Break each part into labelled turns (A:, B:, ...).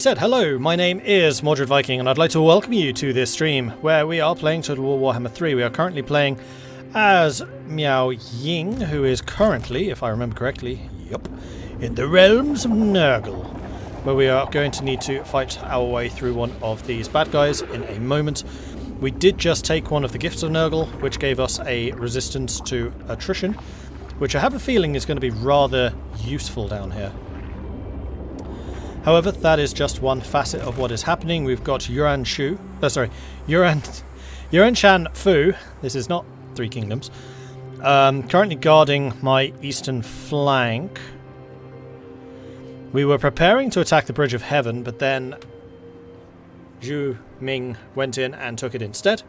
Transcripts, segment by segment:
A: Said hello, my name is Mordred Viking and I'd like to welcome you to this stream where we are playing Total War Warhammer 3. We are currently playing as Miao Ying, who is currently, if I remember correctly, in the realms of Nan-Gau, where we are going to need to fight our way through one of these bad guys in a moment. We did just take one of the gifts of Nan-Gau, which gave us a resistance to attrition, which I have a feeling is going to be rather useful down here. However, that is just one facet of what is happening. We've got Yuan Shan Fu, this is not Three Kingdoms, currently guarding my eastern flank. We were preparing to attack the Bridge of Heaven, but then Zhu Ming went in and took it instead.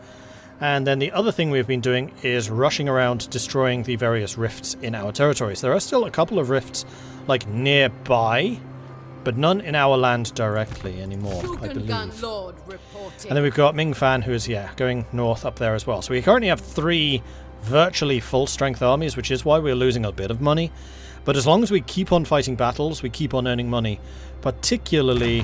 A: And then the other thing we've been doing is rushing around destroying the various rifts in our territories. There are still a couple of rifts like nearby, but none in our land directly anymore, I believe. And then we've got Ming Fan, who is, going north up there as well. So we currently have 3 virtually full-strength armies, which is why we're losing a bit of money. But as long as we keep on fighting battles, we keep on earning money, particularly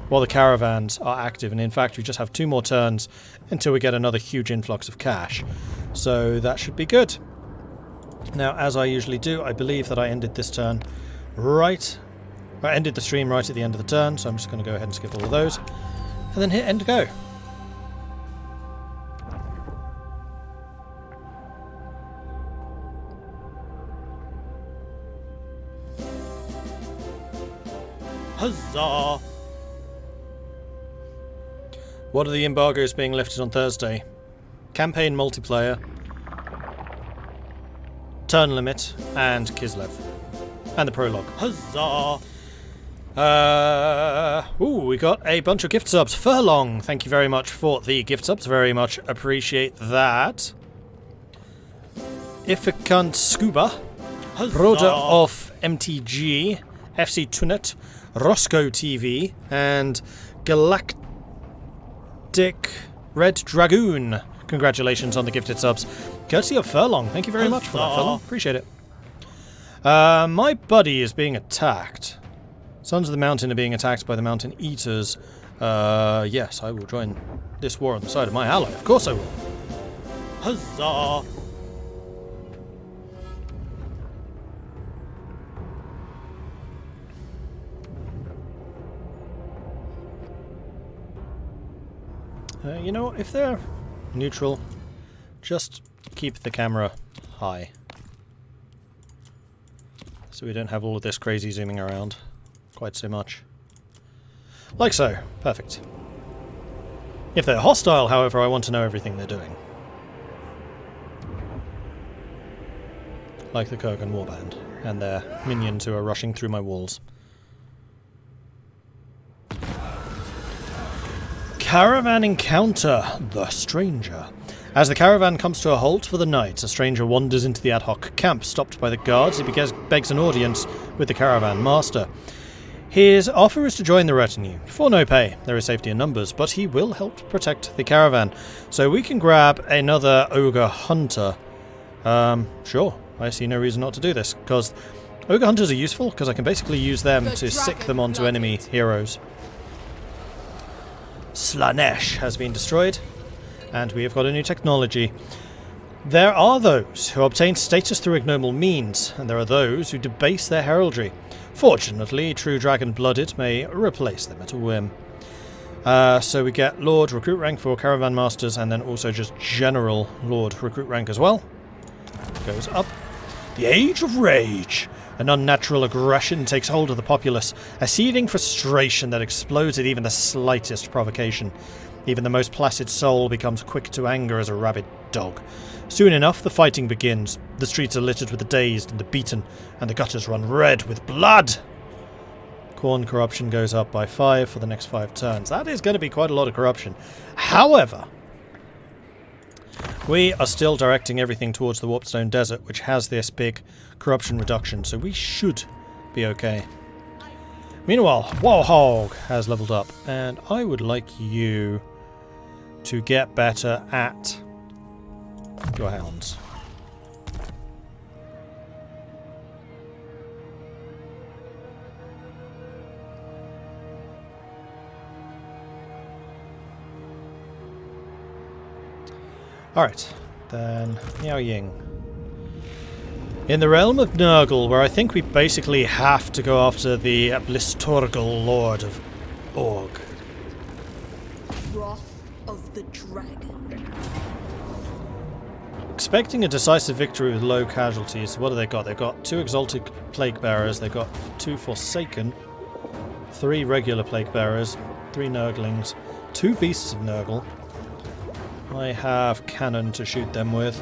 A: while the Caravans are active. And in fact, we just have 2 more turns until we get another huge influx of cash. So that should be good. Now, as I usually do, I believe that I ended this turn I ended the stream right at the end of the turn, so I'm just going to go ahead and skip all of those. And then hit end go. Huzzah! What are the embargoes being lifted on Thursday? Campaign multiplayer, turn limit, and Kislev. And the prologue. Huzzah! We got a bunch of gift subs. Furlong, thank you very much for the gift subs. Very much appreciate that. Ifikant Scuba, Broder of MTG, FC Tunet, Roscoe TV, and Galactic Red Dragoon. Congratulations on the gifted subs. Courtesy of Furlong. Thank you very much for that, Furlong. Appreciate it. My buddy is being attacked. Sons of the Mountain are being attacked by the Mountain Eaters. Yes, I will join this war on the side of my ally. Of course I will. Huzzah! You know what? If they're neutral, just keep the camera high, so we don't have all of this crazy zooming around quite so much. Like so. Perfect. If they're hostile, however, I want to know everything they're doing. Like the Kurgan Warband and their minions who are rushing through my walls. Caravan encounter. The Stranger. As the caravan comes to a halt for the night, a stranger wanders into the ad hoc camp. Stopped by the guards, he begs an audience with the caravan master. His offer is to join the retinue, for no pay. There is safety in numbers, but he will help protect the caravan. So we can grab another Ogre Hunter. Sure, I see no reason not to do this, because Ogre Hunters are useful, because I can basically use them to sick them onto enemy heroes. Slanesh has been destroyed, and we have got a new technology. There are those who obtain status through ignoble means, and there are those who debase their heraldry. Fortunately, true dragon-blooded may replace them at a whim. So we get Lord Recruit rank for Caravan Masters, and then also just General Lord Recruit rank as well. Goes up. The Age of Rage. An unnatural aggression takes hold of the populace, a seething frustration that explodes at even the slightest provocation. Even the most placid soul becomes quick to anger as a rabid dog. Soon enough, the fighting begins. The streets are littered with the dazed and the beaten, and the gutters run red with blood. Corn corruption goes up by 5 for the next 5 turns. That is going to be quite a lot of corruption. However, we are still directing everything towards the Warpstone Desert, which has this big corruption reduction, so we should be okay. Meanwhile, Warhog has leveled up, and I would like you to get better at your hounds. Alright, then Miao Ying. In the realm of Nurgle, where I think we basically have to go after the Blistorgal Lord of Org.
B: Wrath of the Dragon.
A: Expecting a decisive victory with low casualties. What do they got? They've got 2 Exalted Plague Bearers, they've got 2 Forsaken, 3 regular Plague Bearers, 3 Nurglings, 2 Beasts of Nurgle. I have cannon to shoot them with.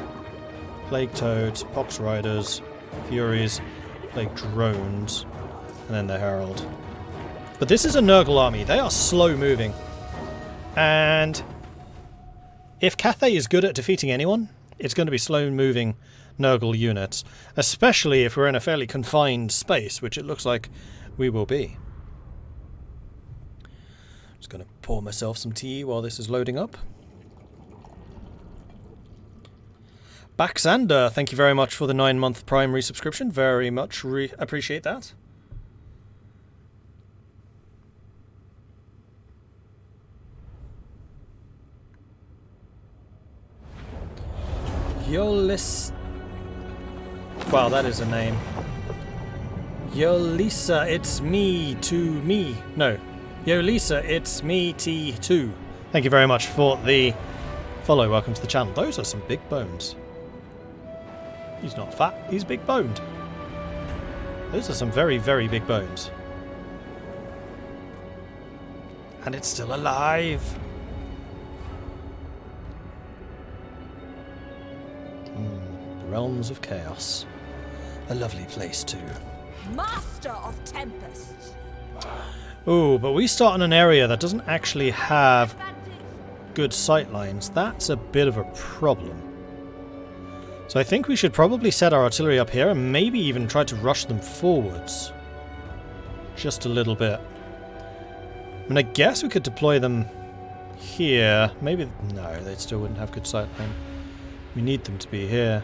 A: Plague Toads, Box Riders, Furies, Plague Drones, and then the Herald. But this is a Nurgle army. They are slow moving. And if Cathay is good at defeating anyone, it's going to be slow-moving Nurgle units, especially if we're in a fairly confined space, which it looks like we will be. Just going to pour myself some tea while this is loading up. Baxander, thank you very much for the 9-month Prime resubscription. Very much appreciate that. Yolis... Wow, that is a name. Yolisa, it's me to me. No. Yolisa, it's me T2. Thank you very much for the follow. Welcome to the channel. Those are some big bones. He's not fat, he's big boned. Those are some very, very big bones. And it's still alive. Realms of Chaos. A lovely place too.
B: Master of Tempests.
A: Ooh, but we start in an area that doesn't actually have good sight lines. That's a bit of a problem. So I think we should probably set our artillery up here and maybe even try to rush them forwards. Just a little bit. I mean, I guess we could deploy them here. Maybe... No, they still wouldn't have good sight line. We need them to be here.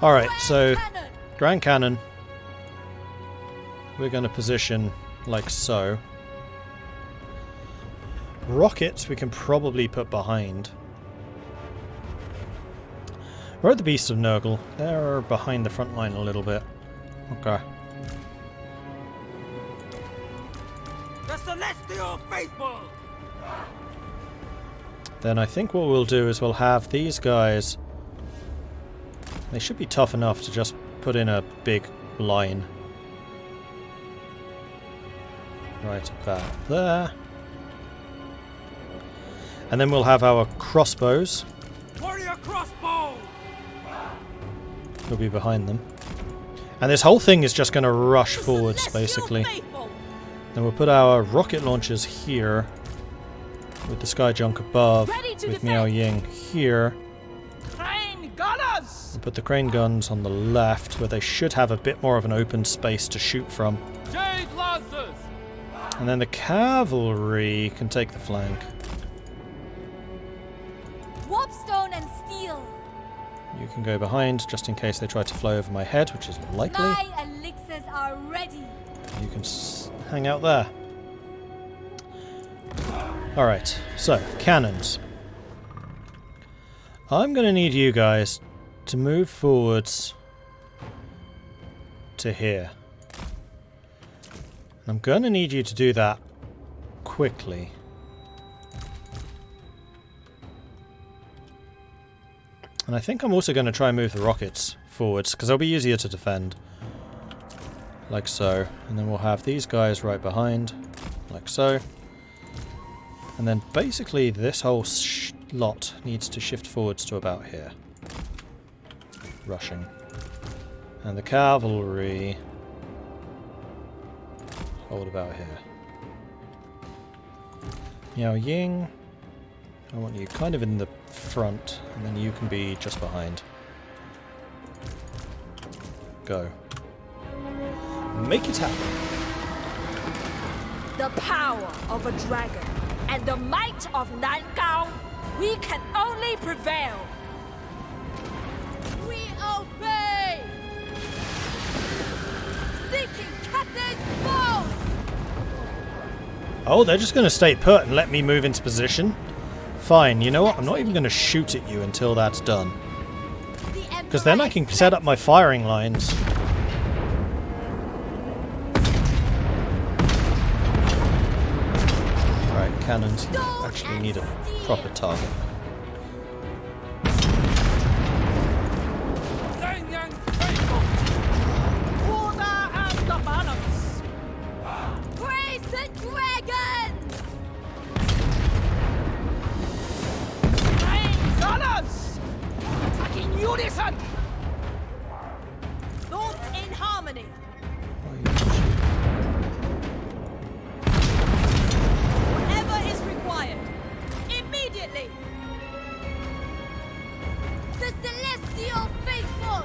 A: Alright, so Grand Cannon. We're going to position like so. Rockets we can probably put behind. Where are the Beasts of Nurgle? They're behind the front line a little bit. Okay.
C: The Celestial Faithful!
A: Then I think what we'll do is we'll have these guys... They should be tough enough to just put in a big line. Right about there. And then we'll have our crossbows.
C: Warrior crossbow!
A: We'll be behind them. And this whole thing is just going to rush forwards, basically. Then we'll put our rocket launchers here. With the Sky Junk above. With Miao Ying here. We'll put the crane guns on the left, where they should have a bit more of an open space to shoot from.
C: Jade Lancers!
A: And then the cavalry can take the flank.
B: Warpstone and steel.
A: You can go behind, just in case they try to fly over my head, which is likely.
B: My elixirs are ready.
A: You can hang out there. Alright, so, cannons. I'm going to need you guys to move forwards to here. I'm going to need you to do that quickly. And I think I'm also going to try and move the rockets forwards, because they'll be easier to defend. Like so. And then we'll have these guys right behind, like so. And then basically this whole lot needs to shift forwards to about here. Rushing. And the cavalry hold about here. Miao Ying, I want you kind of in the front, and then you can be just behind. Go. Make it happen.
B: The power of a dragon and the might of Nan-Gau, we can only prevail. We obey! Seeking Cathay's bows!
A: Oh, they're just going to stay put and let me move into position? Fine, you know what? I'm not even going to shoot at you until that's done. Because then I can set up my firing lines. Right, cannons actually need a proper target.
B: Order and the balance. Praise the dragon!
C: Balance! Attacking unison!
B: Thoughts in harmony. Whatever is required. Immediately. The celestial faithful.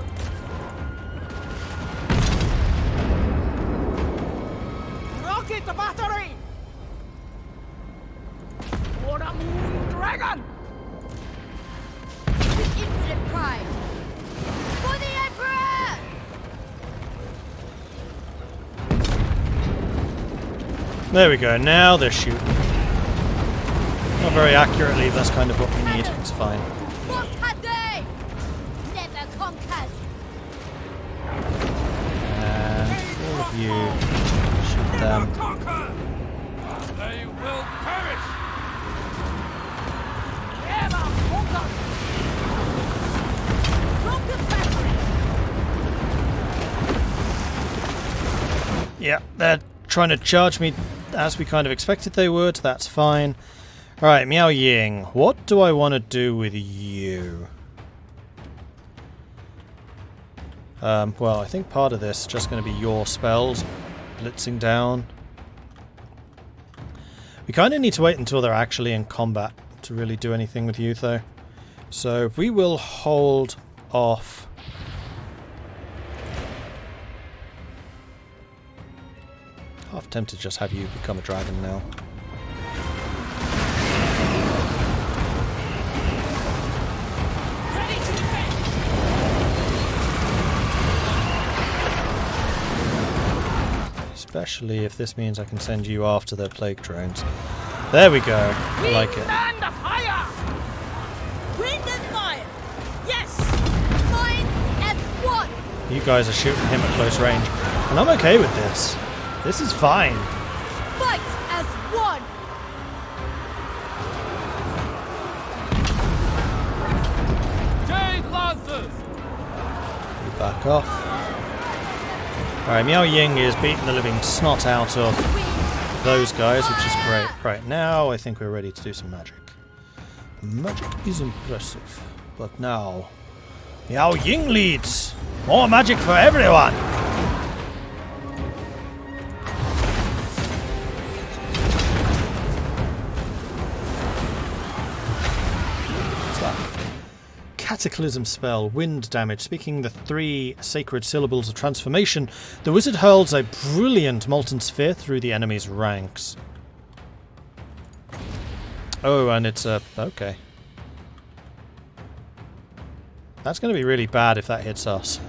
C: Rocket battery! Order moon dragon!
B: With infinite pride. For the Emperor!
A: There we go, now they're shooting. Not very accurately, but that's kind of what we need. It's fine.
B: Grand Cathay! Never conquered.
A: And all of you shoot them.
C: Conquer! They will perish! Never conquer!
B: Broken battery!
A: Yeah, they're trying to charge me as we kind of expected they would. That's fine. Alright, Miao Ying. What do I want to do with you? Well, I think part of this is just going to be your spells blitzing down. We kind of need to wait until they're actually in combat to really do anything with you, though. So we will hold off. Half tempted to just have you become a dragon now.
B: Ready to defend!
A: Especially if this means I can send you after their plague drones. There we go. I like it.
C: Stand fire!
B: Wind and fire! Yes! Mine as one!
A: You guys are shooting him at close range. And I'm okay with this. This is fine.
B: Fight as one!
C: Jade Lancers!
A: You back off. Alright, Miao Ying is beating the living snot out of those guys, which is great. Right, now I think we're ready to do some magic. Magic is impressive. But now, Miao Ying leads! More magic for everyone! Cataclysm spell, wind damage. Speaking the 3 sacred syllables of transformation, the wizard hurls a brilliant molten sphere through the enemy's ranks. Oh, and it's a... okay. That's going to be really bad if that hits us.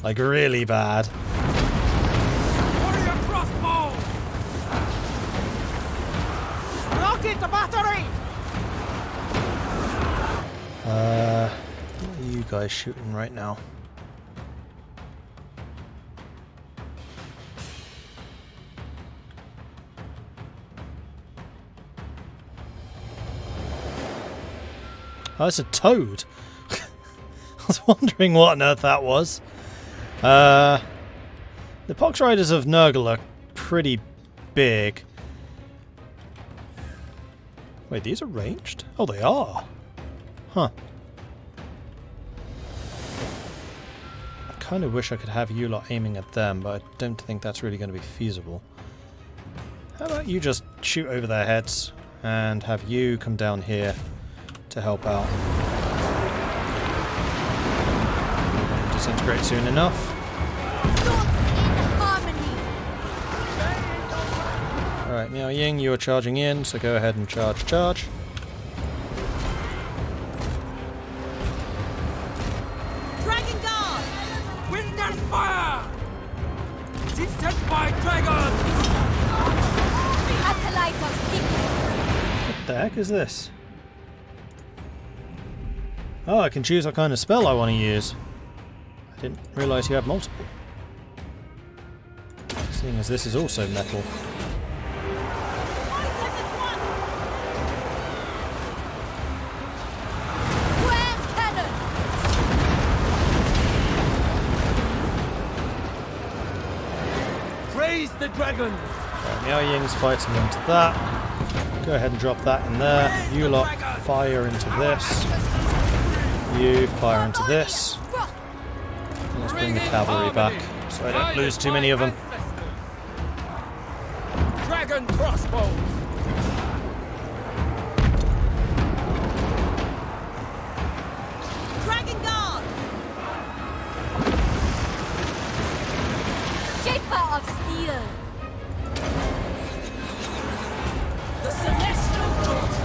A: Like, really bad.
C: Warrior crossbow! Rocket battery!
A: What are you guys shooting right now? Oh, it's a toad. I was wondering what on earth that was. The Pox Riders of Nurgle are pretty big. Wait, these are ranged? Oh, they are. Huh. I kind of wish I could have you lot aiming at them, but I don't think that's really going to be feasible. How about you just shoot over their heads and have you come down here to help out. Disintegrate soon enough. Alright, Miao Ying, you're charging in, so go ahead and charge.
B: Dragon Guard!
C: Wind and fire! Resisted by dragons!
B: Acolyte of secrets!
A: the heck is this? Oh, I can choose what kind of spell I want to use. I didn't realise you had multiple. Seeing as this is also metal.
C: Raise the dragons!
A: Right, Miao Ying's fighting into that. Go ahead and drop that in there. You lot fire into this. You fire into this. Let's bring the cavalry back so I don't lose too many of them.
C: Dragon crossbows!
B: Dragon Guard! Shaper of Steel! The Celestial Daughter!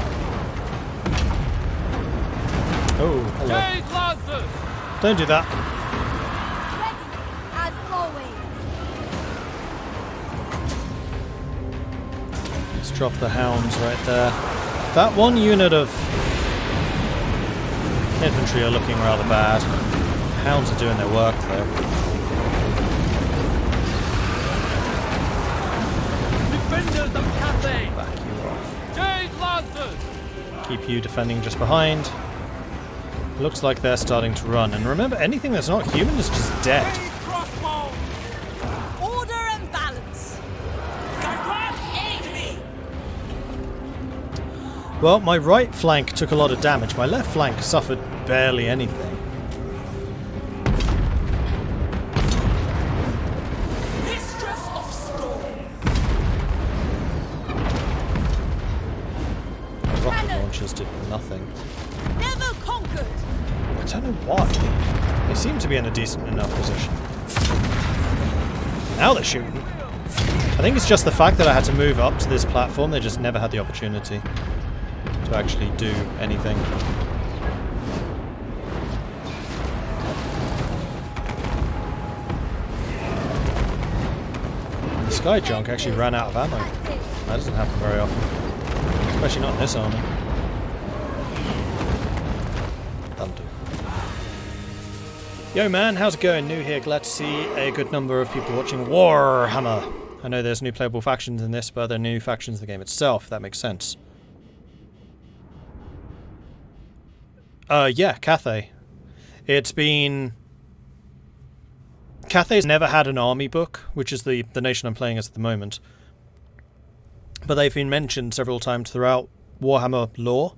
A: Oh, hello.
C: Jade Lancers!
A: Don't do that.
B: Ready, as always!
A: Let's drop the hounds right there. That one unit of infantry are looking rather bad. Hounds are doing their work though.
C: Defenders of Cathay!
A: Back you off.
C: Jade Lancers!
A: Keep you defending just behind. Looks like they're starting to run. And remember, anything that's not human is just dead.
C: Jade crossbow!
B: Order and balance! Direct enemy!
A: Well, my right flank took a lot of damage. My left flank suffered barely anything.
B: Mistress of Storm!
A: My rocket launchers did nothing.
B: Never conquered!
A: I don't know why. They seem to be in a decent enough position. Now they're shooting. I think it's just the fact that I had to move up to this platform. They just never had the opportunity to actually do anything. The sky junk actually ran out of ammo. That doesn't happen very often. Especially not in this army. That'll do. Yo man, how's it going? New here, glad to see a good number of people watching Warhammer. I know there's new playable factions in this, but there are new factions in the game itself, if that makes sense. Yeah, Cathay. It's been... Cathay's never had an army book, which is the nation I'm playing as at the moment. But they've been mentioned several times throughout Warhammer lore.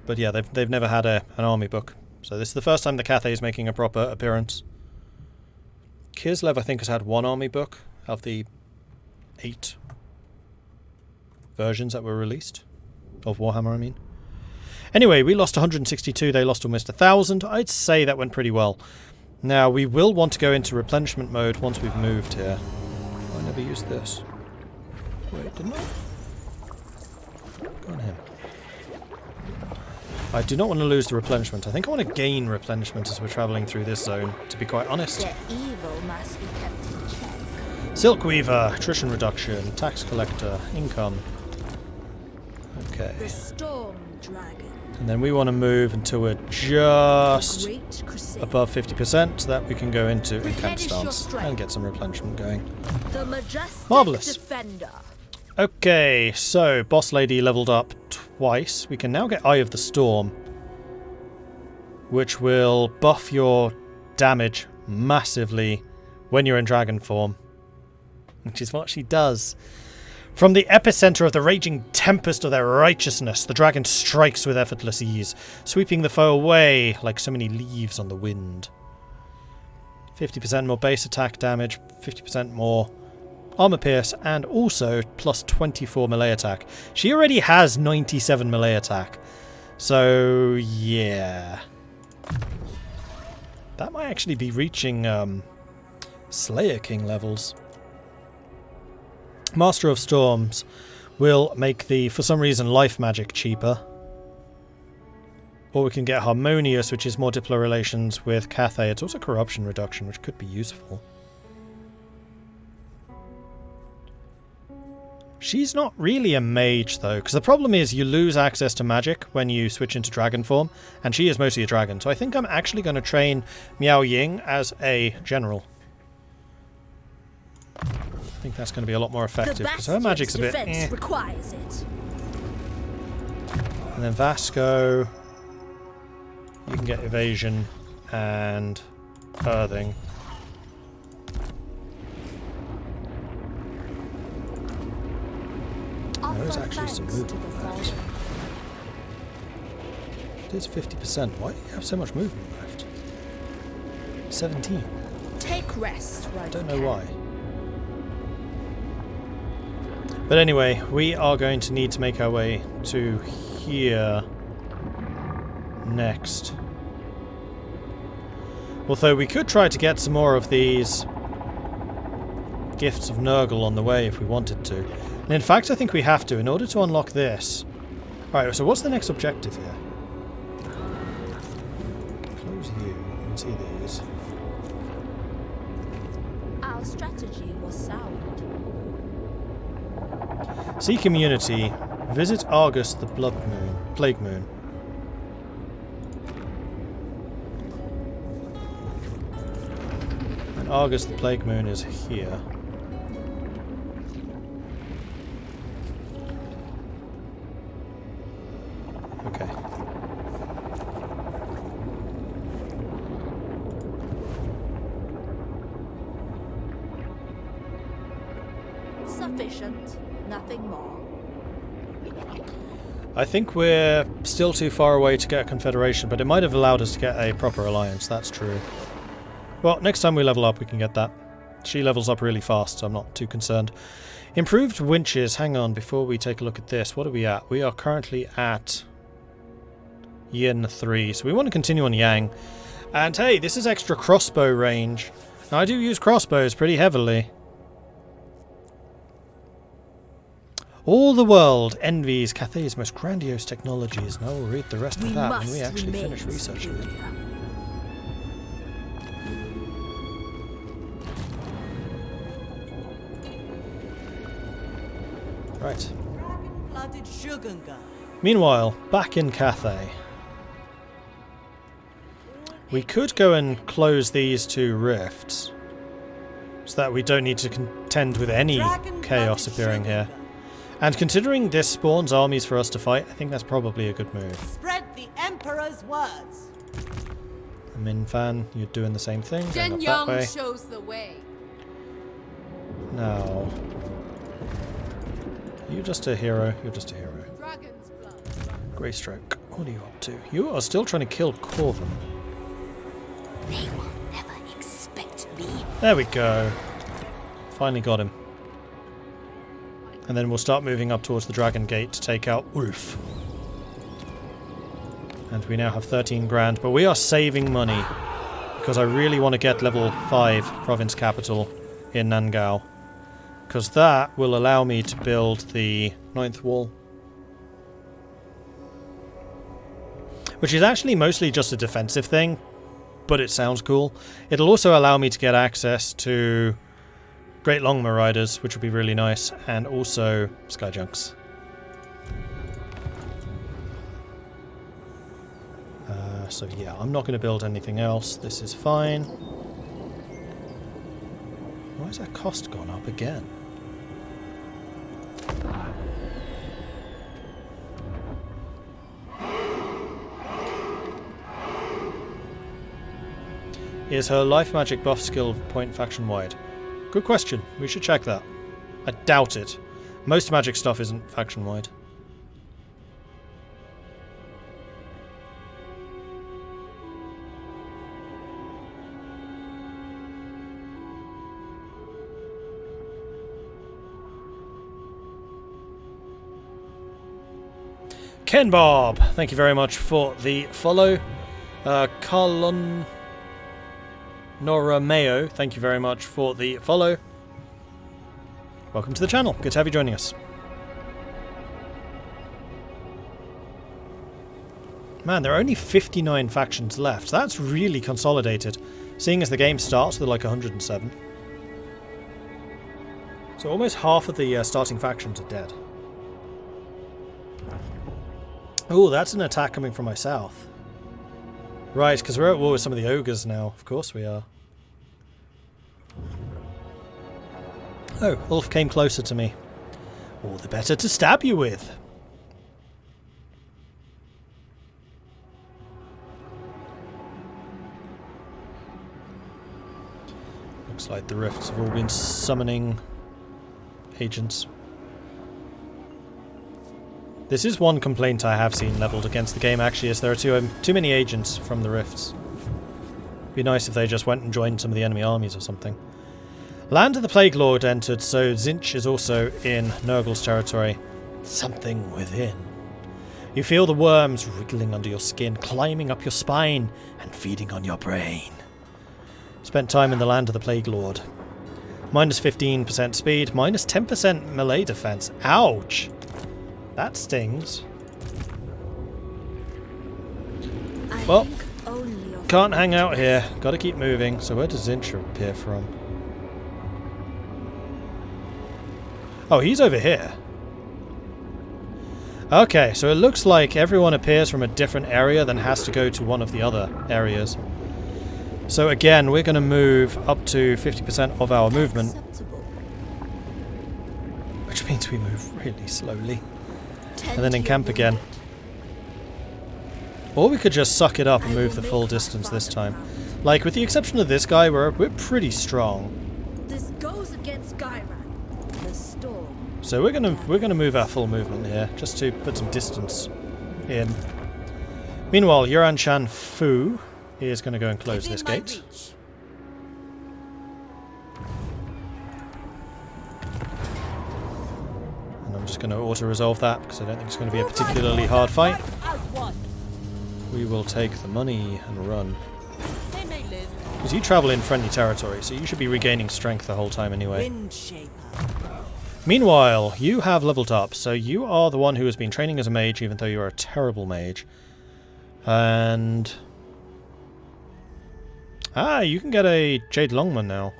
A: But yeah, they've never had an army book. So this is the first time the Cathay is making a proper appearance. Kislev, I think, has had one army book of the 8 versions that were released. Of Warhammer, I mean. Anyway, we lost 162, they lost almost 1,000. I'd say that went pretty well. Now, we will want to go into replenishment mode once we've moved here. I never used this. Wait, didn't I? Go on him. I do not want to lose the replenishment. I think I want to gain replenishment as we're travelling through this zone, to be quite honest.
B: The evil must be kept in check.
A: Silk Weaver, attrition reduction, tax collector, income. Okay.
B: The Storm Dragon.
A: And then we want to move until we're just
B: Great Crusade.
A: above 50% so that we can go into camp
B: Replenish your
A: stance
B: strength.
A: and get some replenishment going.
B: The Majestic
A: Marvellous.
B: Defender.
A: Okay, so Boss Lady leveled up twice. We can now get Eye of the Storm, which will buff your damage massively when you're in dragon form, which is what she does. From the epicenter of the raging tempest of their righteousness, the dragon strikes with effortless ease, sweeping the foe away like so many leaves on the wind. 50% more base attack damage, 50% more armor pierce, and also plus 24 melee attack. She already has 97 melee attack. So, yeah. That might actually be reaching Slayer King levels. Master of Storms will make the, for some reason, life magic cheaper. Or we can get Harmonious, which is more Diplo relations with Cathay. It's also corruption reduction, which could be useful. She's not really a mage, though, because the problem is you lose access to magic when you switch into dragon form, and she is mostly a dragon. So I think I'm actually going to train Miao Ying as a general. I think that's going to be a lot more effective, because her magic's a bit
B: requires it.
A: And then Vasco, you can get evasion and earthing. There is actually some movement left. It is 50%. Why do you have so much movement left? 17.
B: Take rest, right?
A: Don't know why. But anyway, we are going to need to make our way to here next. Although we could try to get some more of these gifts of Nurgle on the way if we wanted to. And in fact, I think we have to in order to unlock this. Alright, so what's the next objective here? Close you. You can see these.
B: Our strategy was sound.
A: Seek immunity. Visit Argus the Plague Moon. And Argus the Plague Moon is here. Okay.
B: Sufficient, nothing more.
A: I think we're still too far away to get a confederation, but it might have allowed us to get a proper alliance, that's true. Well, next time we level up we can get that. She levels up really fast, so I'm not too concerned. Improved winches, hang on, before we take a look at this, what are we at? We are currently at Yin 3, so we want to continue on Yang. And hey, this is extra crossbow range. Now I do use crossbows pretty heavily. All the world envies Cathay's most grandiose technologies, and I will read the rest of that when we actually finish researching it. Right. Meanwhile, back in Cathay. We could go and close these two rifts, so that we don't need to contend with any chaos appearing here. And considering this spawns armies for us to fight, I think that's probably a good move.
D: Spread the Emperor's words.
A: Minfan, you're doing the same thing.
E: Zhen Yang shows the way.
A: Now, you're just a hero. You're just a hero.
E: Dragon's blood.
A: Greystroke, what are you up to? You are still trying to kill Corvin.
B: They will never expect me.
A: There we go. Finally got him. And then we'll start moving up towards the Dragon Gate to take out Ulf. And we now have 13 grand, but we are saving money because I really want to get level 5 province capital in Nan-Gau, because that will allow me to build the 9th wall, which is actually mostly just a defensive thing, but it sounds cool. It'll also allow me to get access to Great Longma Riders, which would be really nice, and also Skyjunks. So yeah, I'm not going to build anything else. This is fine. Why has that cost gone up again? Is her life magic buff skill point faction wide? Good question. We should check that. I doubt it. Most magic stuff isn't faction wide. Ken Bob, thank you very much for the follow. Carlon Nora Mayo, thank you very much for the follow. Welcome to the channel. Good to have you joining us. Man, there are only 59 factions left. That's really consolidated, seeing as the game starts with like 107. So almost half of the starting factions are dead. Oh, that's an attack coming from my south. Right, because we're at war with some of the ogres now. Of course we are. Oh, Ulf came closer to me. All the better to stab you with. Looks like the rifts have all been summoning agents. This is one complaint I have seen levelled against the game, actually, is there are too many agents from the rifts. Be nice if they just went and joined some of the enemy armies or something. Land of the Plague Lord entered, so Tzeentch is also in Nurgle's territory. Something within. You feel the worms wriggling under your skin, climbing up your spine, and feeding on your brain. Spent time in the land of the Plague Lord. Minus 15% speed, minus 10% melee defense. Ouch! That stings. Well, can't hang out here. Gotta keep moving. So where does Tzeentch appear from? Oh, he's over here. Okay, so it looks like everyone appears from a different area, then has to go to one of the other areas. So again, we're going to move up to 50% of our movement. Which means we move really slowly. And then encamp again. Or we could just suck it up and move the full distance this time. Like, with the exception of this guy, we're pretty strong.
B: This goes against Gyra. The storm.
A: So we're gonna move our full movement here, just to put some distance in. Meanwhile, Yuan Shan Fu is gonna go and close this gate. And I'm just gonna auto-resolve that because I don't think it's gonna be a particularly hard fight. We will take the money and run. Because you travel in friendly territory, so you should be regaining strength the whole time anyway. Meanwhile, you have leveled up, so you are the one who has been training as a mage, even though you are a terrible mage. And... ah, you can get a Jade Longman now.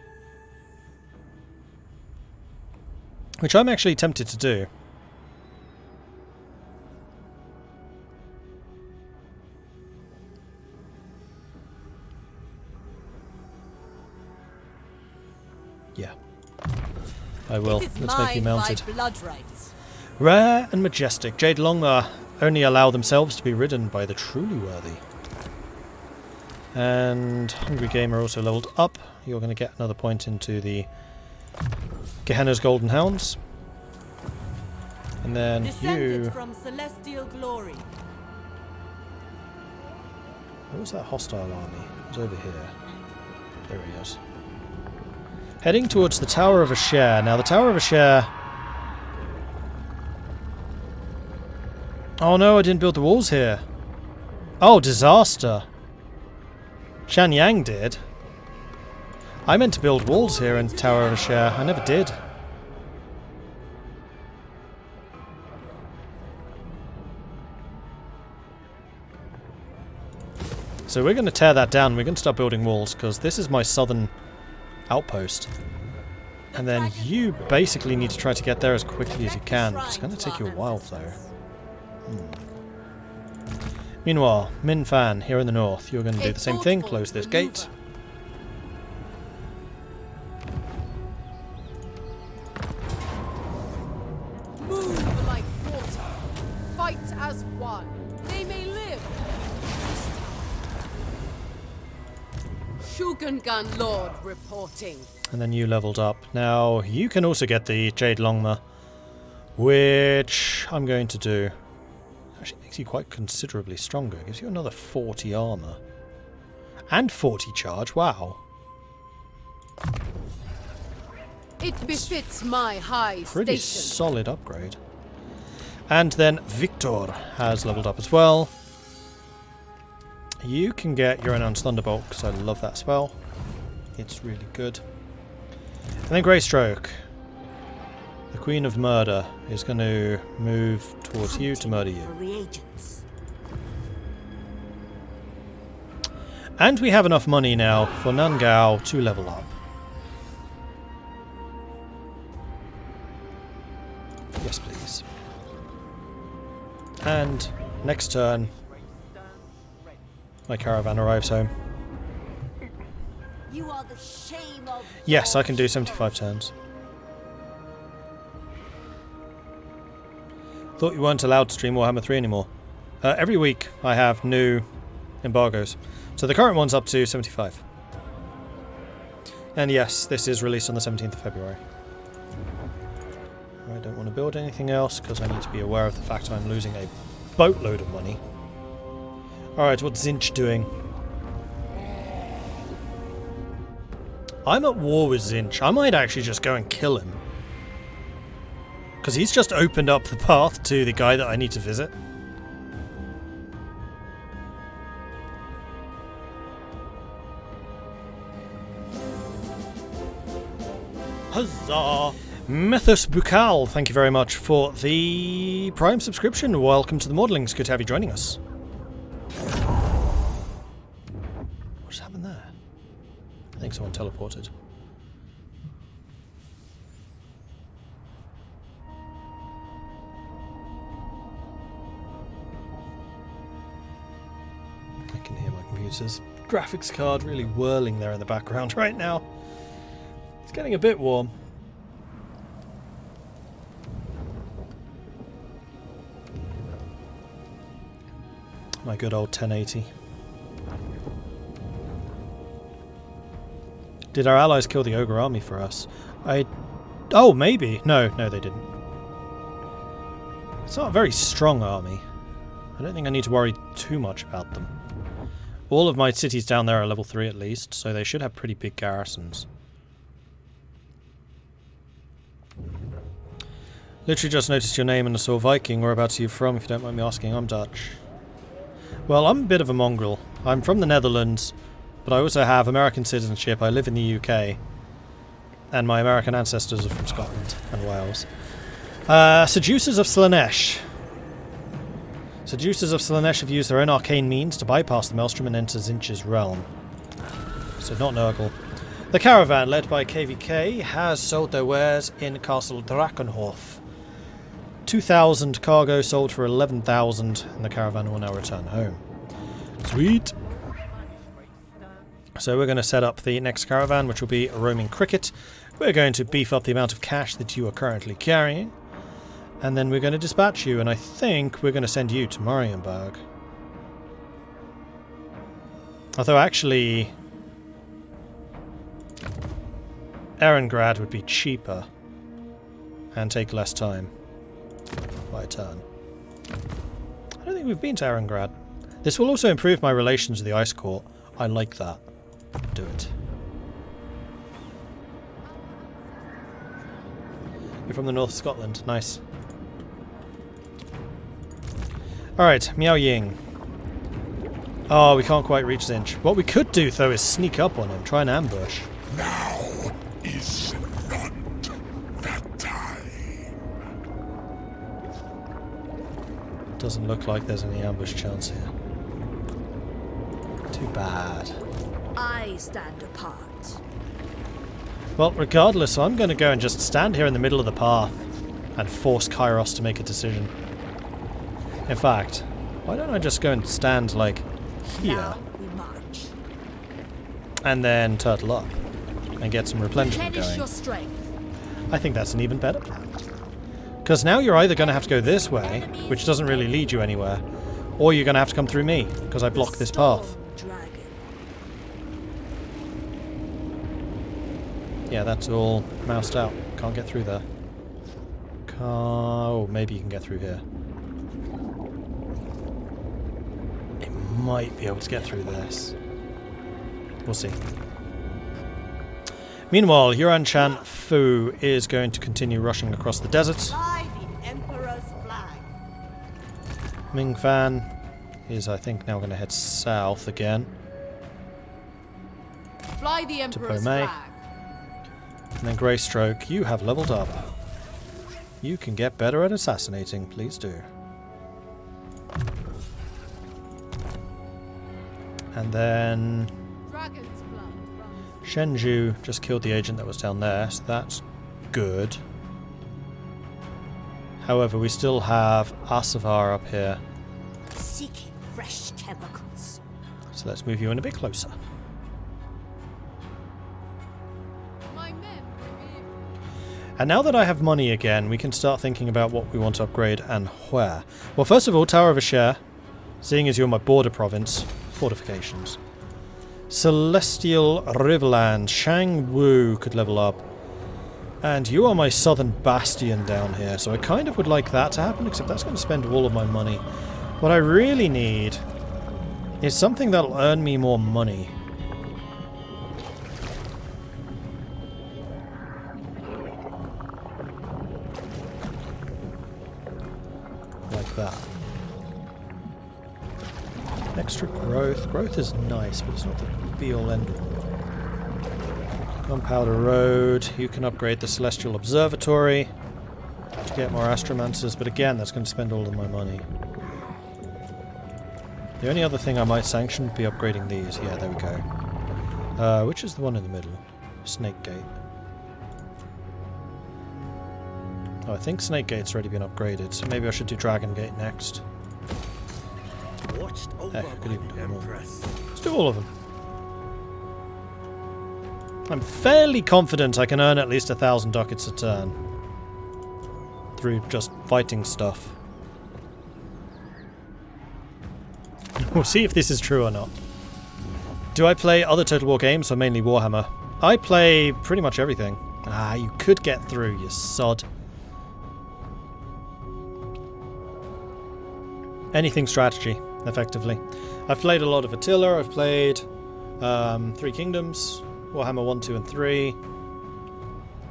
A: Which I'm actually tempted to do. Yeah. I will. Let's make you mounted. Rare and majestic. Jade Longma only allow themselves to be ridden by the truly worthy. And Hungry Gamer also leveled up. You're going to get another point into the Gehenna's Golden Hounds. And then you...
D: from celestial glory.
A: Where was that hostile army? It was over here. There he is. Heading towards the Tower of Asher. Now the Tower of Asher... oh no, I didn't build the walls here. Oh, disaster. Shan Yang did. I meant to build walls here in Tower of Asher. I never did. So we're going to tear that down. We're going to start building walls because this is my southern outpost. And then you basically need to try to get there as quickly as you can. It's going to take you a while though. Meanwhile, Min Fan here in the north, you're going to do the same thing, close this gate.
E: Move like water. Fight as one. They may live. Shugengan Lord reporting.
A: And then you leveled up. Now, you can also get the Jade Longma, which I'm going to do. Actually makes you quite considerably stronger. Gives you another 40 armor. And 40 charge, wow.
E: It befits my high
A: Pretty
E: station.
A: solid upgrade. And then Victor has leveled up as well. You can get Uranon's Thunderbolt, because I love that spell. It's really good. And then Greystroke. The Queen of Murder is going to move towards you to murder you. And we have enough money now for Nan-Gau to level up. Yes, please. And next turn, my caravan arrives home.
B: You are the shame of
A: Yes, I can do 75 turns. Thought you weren't allowed to stream Warhammer 3 anymore. Every week I have new embargoes. So the current one's up to 75. And yes, this is released on the 17th of February. I don't want to build anything else because I need to be aware of the fact I'm losing a boatload of money. Alright, what's Zinch doing? I'm at war with Zinch. I might actually just go and kill him. Because he's just opened up the path to the guy that I need to visit. Huzzah! Mythos Bukal, thank you very much for the Prime subscription. Welcome to the Modelings. Good to have you joining us. What just happened there? I think someone teleported. I can hear my computer's graphics card really whirling there in the background right now. It's getting a bit warm. My good old 1080. Did our allies kill the ogre army for us? Oh, maybe. No, they didn't. It's not a very strong army. I don't think I need to worry too much about them. All of my cities down there are level 3 at least, so they should have pretty big garrisons. Literally just noticed your name and I saw Viking. Whereabouts are you from, if you don't mind me asking? I'm Dutch. Well, I'm a bit of a mongrel. I'm from the Netherlands, but I also have American citizenship. I live in the UK, and my American ancestors are from Scotland and Wales. Seducers of Slaanesh. Seducers of Slaanesh have used their own arcane means to bypass the Maelstrom and enter Zinch's realm. So not Nurgle. The Caravan, led by KVK, has sold their wares in Castle Drakenhof. 2,000 cargo sold for 11,000, and the caravan will now return home. Sweet! So we're going to set up the next caravan, which will be a roaming cricket. We're going to beef up the amount of cash that you are currently carrying, and then we're going to dispatch you, and I think we're going to send you to Marienburg. Although actually, Erengrad would be cheaper and take less time. By a turn. I don't think we've been to Erengrad. This will also improve my relations with the Ice Court. I like that. Do it. You're from the north of Scotland. Nice. Alright, Miao Ying. Oh, we can't quite reach Zinch. What we could do, though, is sneak up on him. Try an ambush.
F: Now is not that time.
A: Doesn't look like there's any ambush chance here. Too bad.
B: I stand apart.
A: Well, regardless, I'm going to go and just stand here in the middle of the path and force Kairos to make a decision. In fact, why don't I just go and stand, like, here,
B: Now we march.
A: and then turtle up and get some replenishment
B: Replenish
A: going?
B: your strength.
A: I think that's an even better plan. Because now you're either going to have to go this way, which doesn't really lead you anywhere, or you're going to have to come through me, because I blocked this path.
B: Dragon.
A: Yeah, that's all moused out. Can't get through there. Oh, maybe you can get through here. It might be able to get through this. We'll see. Meanwhile, Yuan Chan Fu is going to continue rushing across the desert.
D: Fly the Emperor's flag.
A: Ming Fan is, I think, now going to head south again.
E: Fly the Emperor's
A: Pomei.
E: flag.
A: And then Greystroke, you have leveled up. You can get better at assassinating, please do. And then
E: Dragon's blood runs.
A: Shenju just killed the agent that was down there, so that's good. However, we still have Asavar up here.
B: Seeking fresh chemicals.
A: So let's move you in a bit closer.
E: My men revere.
A: And now that I have money again, we can start thinking about what we want to upgrade and where. Well, first of all, Tower of Asher. Seeing as you're my border province, fortifications. Celestial Riverland, Shang Wu could level up. And you are my southern bastion down here, so I kind of would like that to happen, except that's going to spend all of my money. What I really need is something that'll earn me more money. Like that. Extra growth. Growth is nice, but it's not the be-all end-all. Gunpowder Road. You can upgrade the Celestial Observatory to get more Astromancers, but again, that's going to spend all of my money. The only other thing I might sanction would be upgrading these. Yeah, there we go. Which is the one in the middle? Snake Gate. Oh, I think Snake Gate's already been upgraded, so maybe I should do Dragon Gate next. Heck, I could even do more. Let's do all of them. I'm fairly confident I can earn at least 1,000 ducats a turn through just fighting stuff. We'll see if this is true or not. Do I play other Total War games or mainly Warhammer? I play pretty much everything. Ah, you could get through, you sod. Anything strategy, effectively. I've played a lot of Attila, I've played Three Kingdoms, Warhammer 1, 2 and 3,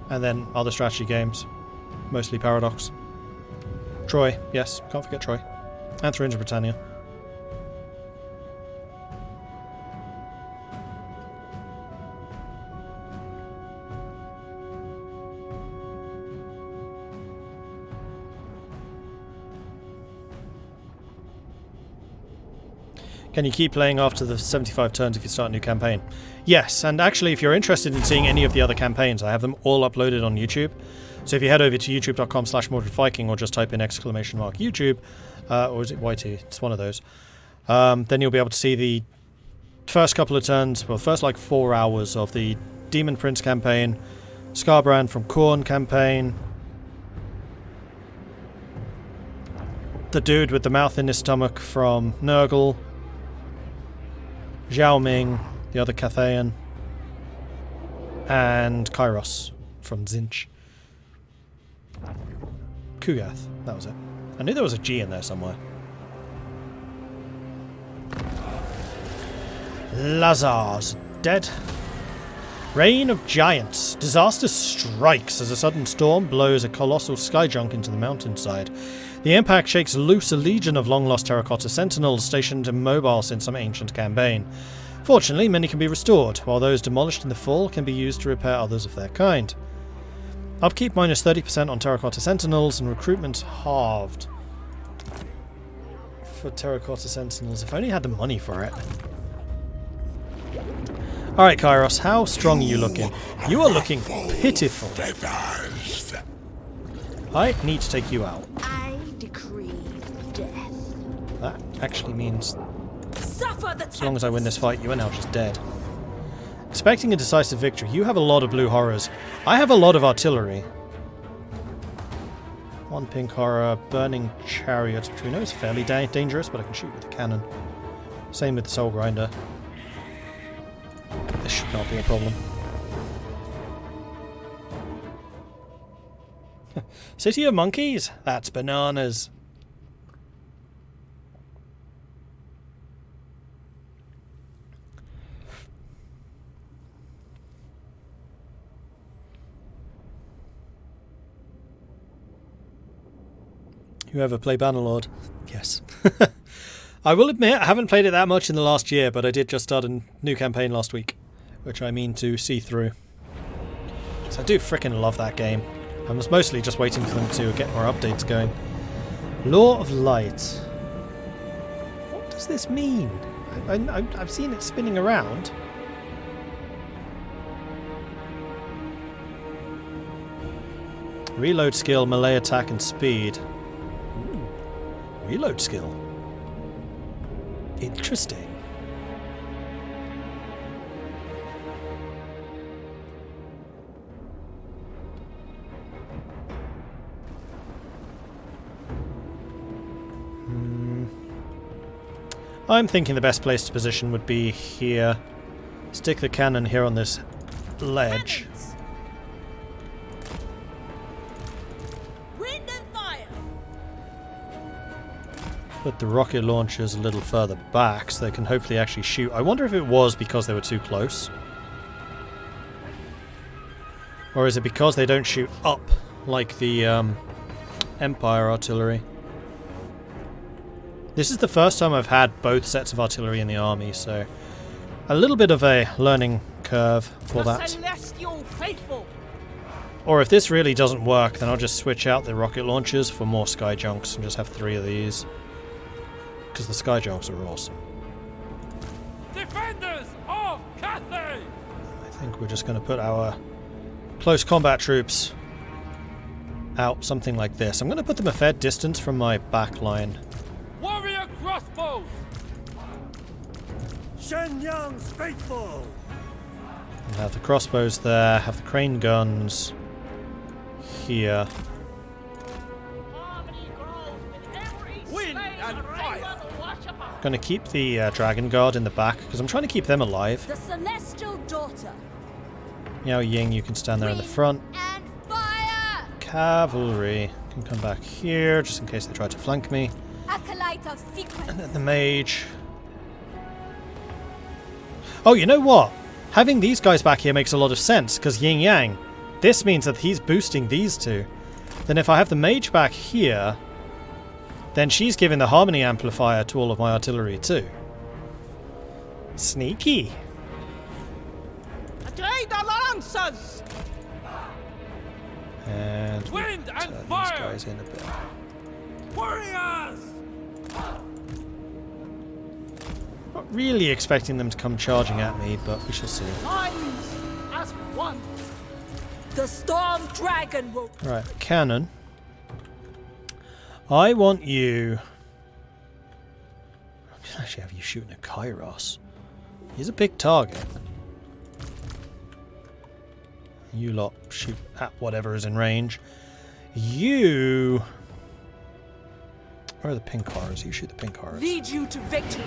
A: and then other strategy games, mostly Paradox. Troy, yes, can't forget Troy. And 300 Britannia. Can you keep playing after the 75 turns if you start a new campaign? Yes, and actually if you're interested in seeing any of the other campaigns, I have them all uploaded on YouTube. So if you head over to youtube.com/MordredViking or just type in !YouTube, or is it YT? It's one of those. Then you'll be able to see the first couple of turns, well, first like 4 hours of the Demon Prince campaign, Scarbrand from Khorne campaign, the dude with the mouth in his stomach from Nurgle, Zhao Ming, the other Cathayan, and Kairos from Zinch. Kugath, that was it. I knew there was a G in there somewhere. Lazar's dead. Reign of Giants. Disaster strikes as a sudden storm blows a colossal skyjunk into the mountainside. The impact shakes loose a legion of long-lost terracotta sentinels stationed immobile since some ancient campaign. Fortunately, many can be restored, while those demolished in the fall can be used to repair others of their kind. Upkeep minus 30% on terracotta sentinels and recruitment halved. For terracotta sentinels, if I only had the money for it. Alright, Kairos, how strong are you looking? You are looking pitiful. I need to take you out.
B: I decree death.
A: That actually means,
B: Suffer the
A: as long as I win this fight, you are now just dead. Expecting a decisive victory, you have a lot of blue horrors. I have a lot of artillery. One pink horror, burning chariots, which we know is fairly dangerous, but I can shoot with a cannon. Same with the soul grinder. This should not be a problem. City of Monkeys? That's bananas. You ever play Bannerlord? Yes. I will admit, I haven't played it that much in the last year, but I did just start a new campaign last week, which I mean to see through. So I do frickin' love that game. I was mostly just waiting for them to get more updates going. Law of Light. What does this mean? I've seen it spinning around. Reload skill, melee attack, and speed. Ooh. Reload skill. Interesting. I'm thinking the best place to position would be here. Stick the cannon here on this ledge.
B: Wind and fire.
A: Put the rocket launchers a little further back so they can hopefully actually shoot. I wonder if it was because they were too close. Or is it because they don't shoot up like the Empire artillery? This is the first time I've had both sets of artillery in the army, so a little bit of a learning curve for that.
B: Celestial faithful.
A: Or if this really doesn't work, then I'll just switch out the rocket launchers for more sky junks and just have 3 of these. Because the sky junks are awesome.
C: Defenders of Cathay!
A: I think we're just going to put our close combat troops out something like this. I'm going to put them a fair distance from my back line.
C: Warrior crossbows!
G: Shenyang's faithful!
A: And have the crossbows there, have the crane guns here.
C: Wind and fire!
A: Going to keep the Dragon Guard in the back because I'm trying to keep them alive.
B: The celestial daughter.
A: Miao Ying, you can stand there in the front.
B: And fire.
A: Cavalry can come back here just in case they try to flank me.
B: Acolyte of sequence.
A: And then the mage. Oh, you know what? Having these guys back here makes a lot of sense because yin yang. This means that he's boosting these two. Then if I have the mage back here, then she's giving the harmony amplifier to all of my artillery too. Sneaky. And
C: Wind and
A: turn
C: fire!
A: these guys in a bit.
C: Warriors!
A: Not really expecting them to come charging at me, but we shall see.
B: Minds as one. The storm dragon will.
A: Right, cannon. I want you. I can actually have you shooting at Kairos. He's a big target. You lot shoot at whatever is in range. You. Where are the pink horrors? You shoot the pink horrors.
B: Lead you to victory.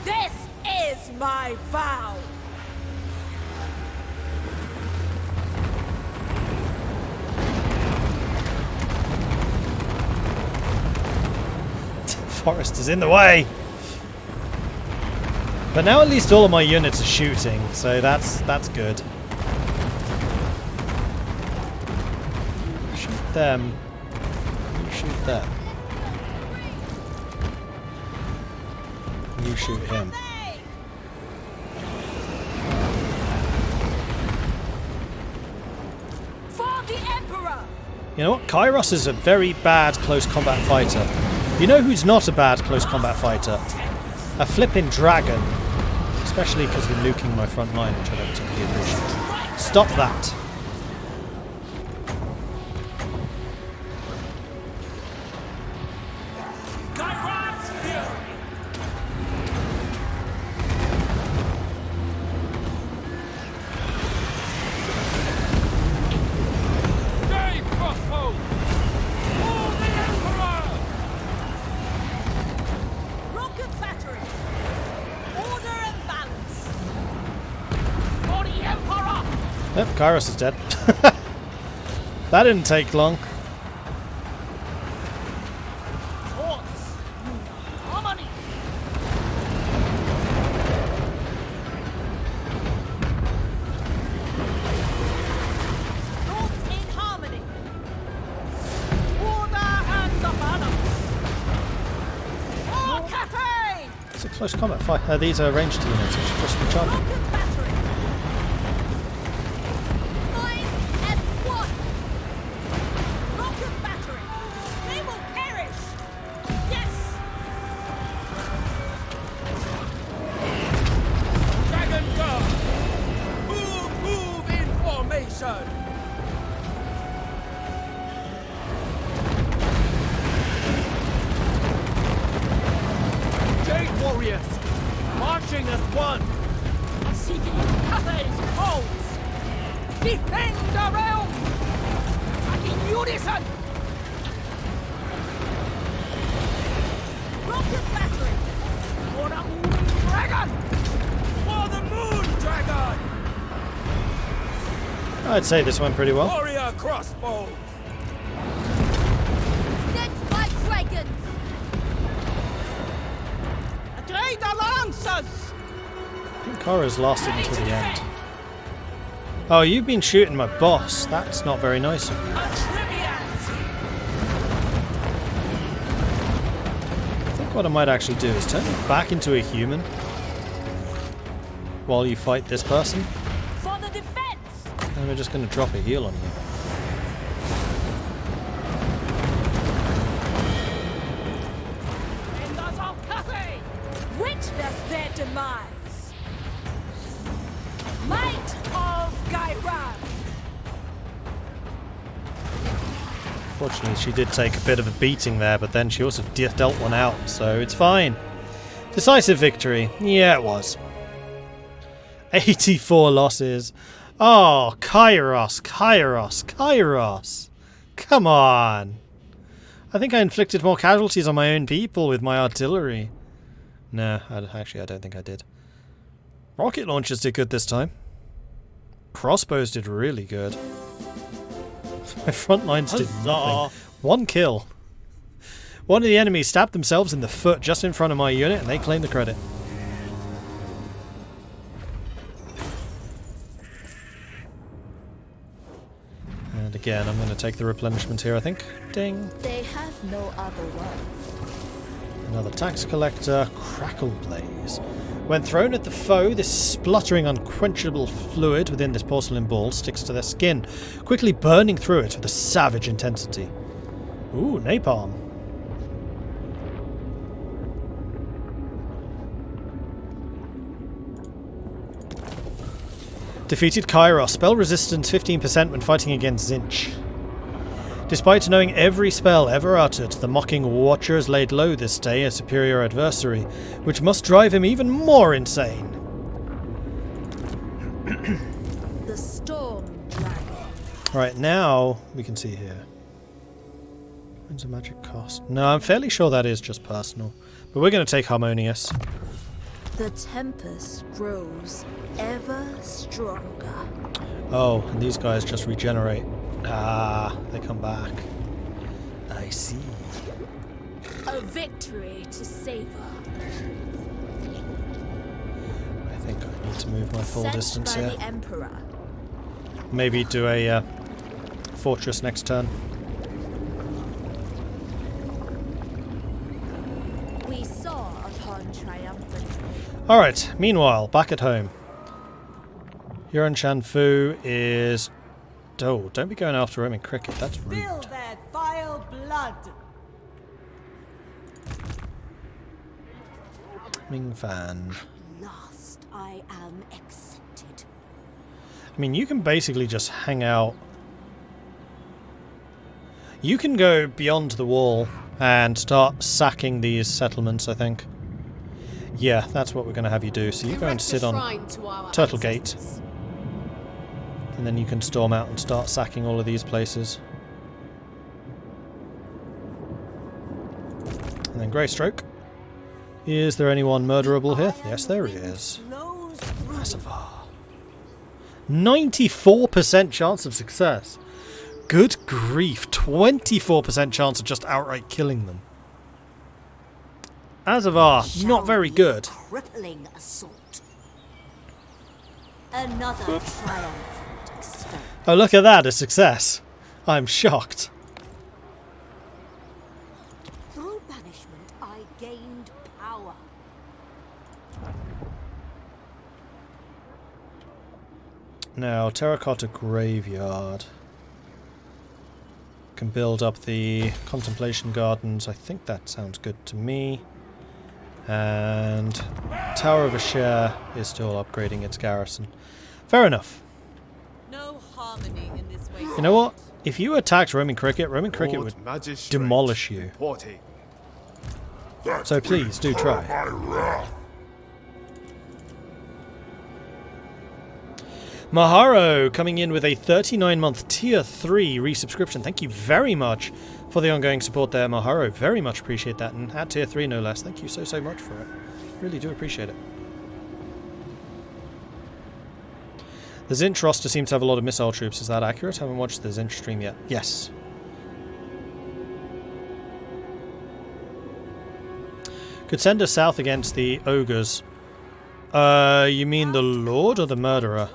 B: This is my vow.
A: Forest is in the way. But now at least all of my units are shooting, so that's good. Shoot them. You shoot them. You shoot him.
B: For the Emperor.
A: You know what? Kairos is a very bad close combat fighter. You know who's not a bad close combat fighter? A flippin' dragon. Especially because you're nuking my front line, which I don't particularly appreciate. Stop that. Yep, Kairos is dead. That didn't take long. It's a close combat fight. These are ranged units, which are just recharging.
C: as one!
B: Seeking Cathay's foes! Defend the realm! And in unison! Rocket battery! For the Moon Dragon!
C: For the Moon Dragon!
A: I'd say this went pretty well.
C: Warrior Crossbows!
E: Sent by dragons!
B: Trade the Lancers!
A: I think Kara's lasted until the end. Oh, you've been shooting my boss. That's not very nice of you.
B: A trivia!
A: I think what I might actually do is turn you back into a human while you fight this person.
B: For the defense!
A: And we're just going to drop a heal on you.
B: Defenders of Cathay! Witness their demise! Might of Gairan!
A: Fortunately, she did take a bit of a beating there, but then she also dealt one out, so it's fine. Decisive victory. Yeah, it was. 84 losses. Oh, Kairos, Kairos, Kairos. Come on. I think I inflicted more casualties on my own people with my artillery. No, actually, I don't think I did. Rocket launchers did good this time. Crossbows did really good. My front lines did nothing. One kill. One of the enemies stabbed themselves in the foot just in front of my unit, and they claimed the credit. And again, I'm going to take the replenishment here, I think. Ding.
H: They have no other one.
A: Another tax collector, Crackle Blaze. When thrown at the foe, this spluttering unquenchable fluid within this porcelain ball sticks to their skin, quickly burning through it with a savage intensity. Ooh, napalm. Defeated Kairos. Spell resistance 15% when fighting against Zinch. Despite knowing every spell ever uttered, the mocking Watcher has laid low this day a superior adversary, which must drive him even more insane.
H: The Storm Dragon.
A: Alright, now we can see here. When's the magic cost? No, I'm fairly sure that is just personal. But we're going to take Harmonious.
H: The Tempest grows ever stronger.
A: Oh, and these guys just regenerate. Ah, they come back. I see.
B: A victory to savor.
A: I think I need to move my full
H: Sent
A: distance
H: by
A: here.
H: the Emperor.
A: Maybe do a fortress next turn.
H: We saw upon triumphant.
A: Alright, meanwhile, back at home. Yuan Shanfu is... Oh, don't be going after Roman cricket, that's rude.
D: Spill their vile blood.
A: Ming Fan.
H: Last I am accepted.
A: I mean, you can basically just hang out. You can go beyond the wall and start sacking these settlements, I think. Yeah, that's what we're going to have you do. So you go and sit on Turtle Gate. And then you can storm out and start sacking all of these places. And then Greystroke. Is there anyone murderable here? Yes, there is. Massivar. 94% chance of success. Good grief. 24% chance of just outright killing them. Azavar, not very good.
D: Crippling assault. Another triumphant experiment.
A: Oh, look at that, a success. I'm shocked.
D: Through banishment, I gained power.
A: Now, Terracotta Graveyard. Can build up the Contemplation Gardens. I think that sounds good to me. And Tower of Asher is still upgrading its garrison. Fair enough.
E: No harmony in this way.
A: You know what? If you attacked Roman Cricket would demolish you. So please, do try. Maharo coming in with a 39-month Tier 3 resubscription. Thank you very much for the ongoing support there, Maharo. Very much appreciate that. And at Tier 3, no less. Thank you so, so much for it. Really do appreciate it. The Zinch roster seems to have a lot of missile troops. Is that accurate? Haven't watched the Zinch stream yet. Yes. Could send us south against the ogres. You mean the Lord or the Murderer?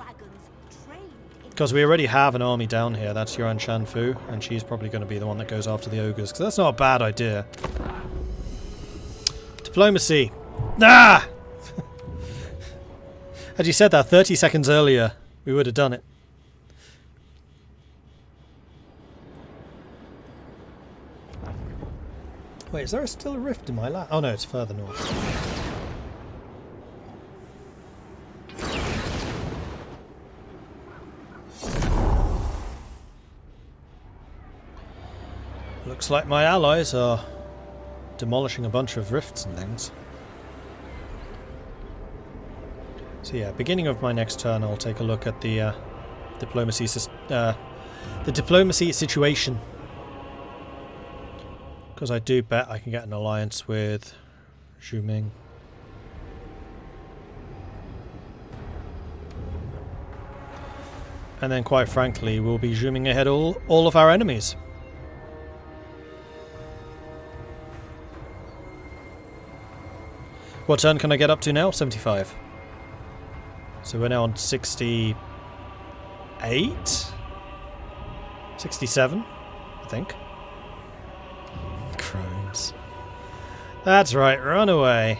A: Because we already have an army down here. That's Yuan Shanfu, and she's probably going to be the one that goes after the ogres, because that's not a bad idea. Diplomacy. Ah! Had you said that 30 seconds earlier, we would have done it. Wait, is there still a rift in my lap? Oh no, it's further north. Looks like my allies are demolishing a bunch of rifts and things. So yeah, beginning of my next turn, I'll take a look at the diplomacy situation, because I do bet I can get an alliance with Zhu Ming. And then, quite frankly, we'll be zooming ahead all of our enemies. What turn can I get up to now? 75. So we're now on 68? 67, I think. Crones. That's right, run away.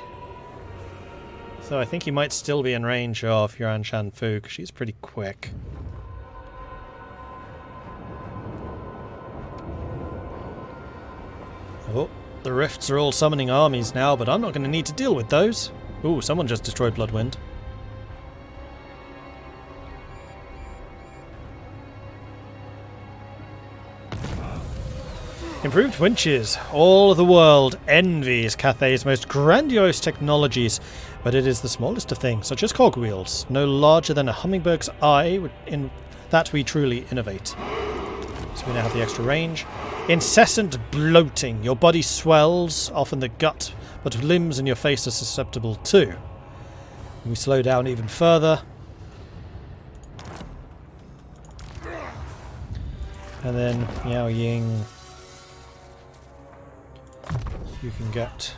A: So I think he might still be in range of Yuan Shanfu, because she's pretty quick. Oh, the rifts are all summoning armies now, but I'm not going to need to deal with those. Ooh, someone just destroyed Bloodwind. Improved winches. All of the world envies Cathay's most grandiose technologies, but it is the smallest of things, such as cogwheels, no larger than a hummingbird's eye, in that we truly innovate. So we now have the extra range. Incessant bloating. Your body swells, often the gut, but limbs and your face are susceptible too. And we slow down even further. And then Miao Ying. You can get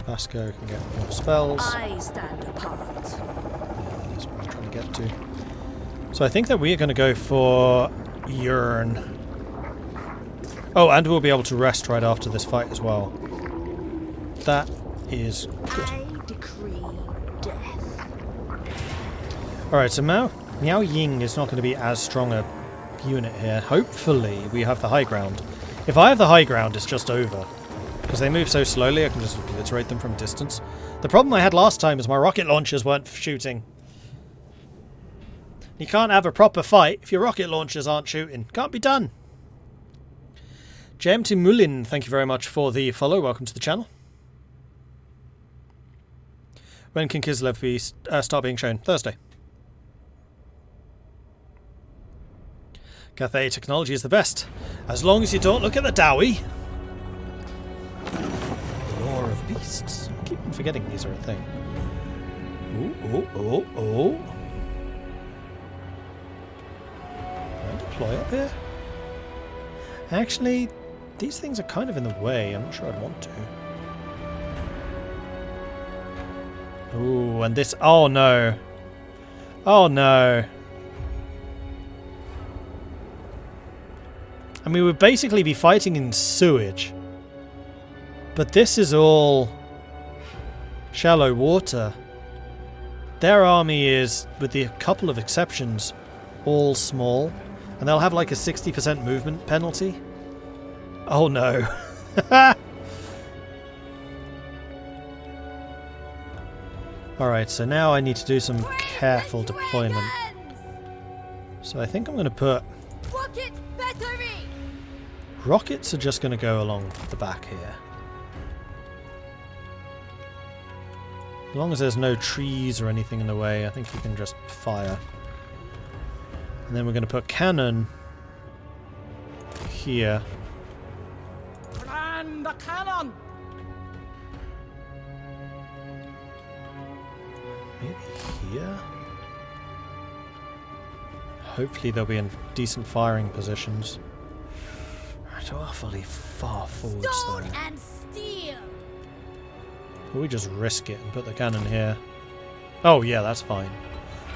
A: Vasco, can get more spells.
H: I stand apart.
A: Yeah, that is what I'm trying to get to. So I think that we are going to go for Yearn. Oh, and we'll be able to rest right after this fight as well. That is good.
H: I decree death.
A: Alright, so Miao Ying is not going to be as strong a unit here. Hopefully we have the high ground. If I have the high ground, it's just over. Because they move so slowly, I can just obliterate them from a distance. The problem I had last time is my rocket launchers weren't shooting. You can't have a proper fight if your rocket launchers aren't shooting. Can't be done. JMT Mulin, thank you very much for the follow. Welcome to the channel. When can Kislev be start being shown? Thursday. Cathay technology is the best. As long as you don't look at the Dowie. Lore of beasts. I keep on forgetting these are a thing. Oh. Can I deploy up here? Actually, these things are kind of in the way. I'm not sure I'd want to. Ooh, and this... Oh, no. Oh, no. I mean, we'd basically be fighting in sewage. But this is all shallow water. Their army is, with a couple of exceptions, all small. And they'll have like a 60% movement penalty. Oh no. Alright, so now I need to do some careful deployment. So I think I'm going to put... Rockets are just going to go along the back here. As long as there's no trees or anything in the way, I think you can just fire. And then we're going to put cannon here.
C: Grand cannon!
A: Maybe here? Hopefully they'll be in decent firing positions. Right, awfully far forwards
B: Stone
A: though.
B: and steel.
A: Will we just risk it and put the cannon here? Oh yeah, that's fine.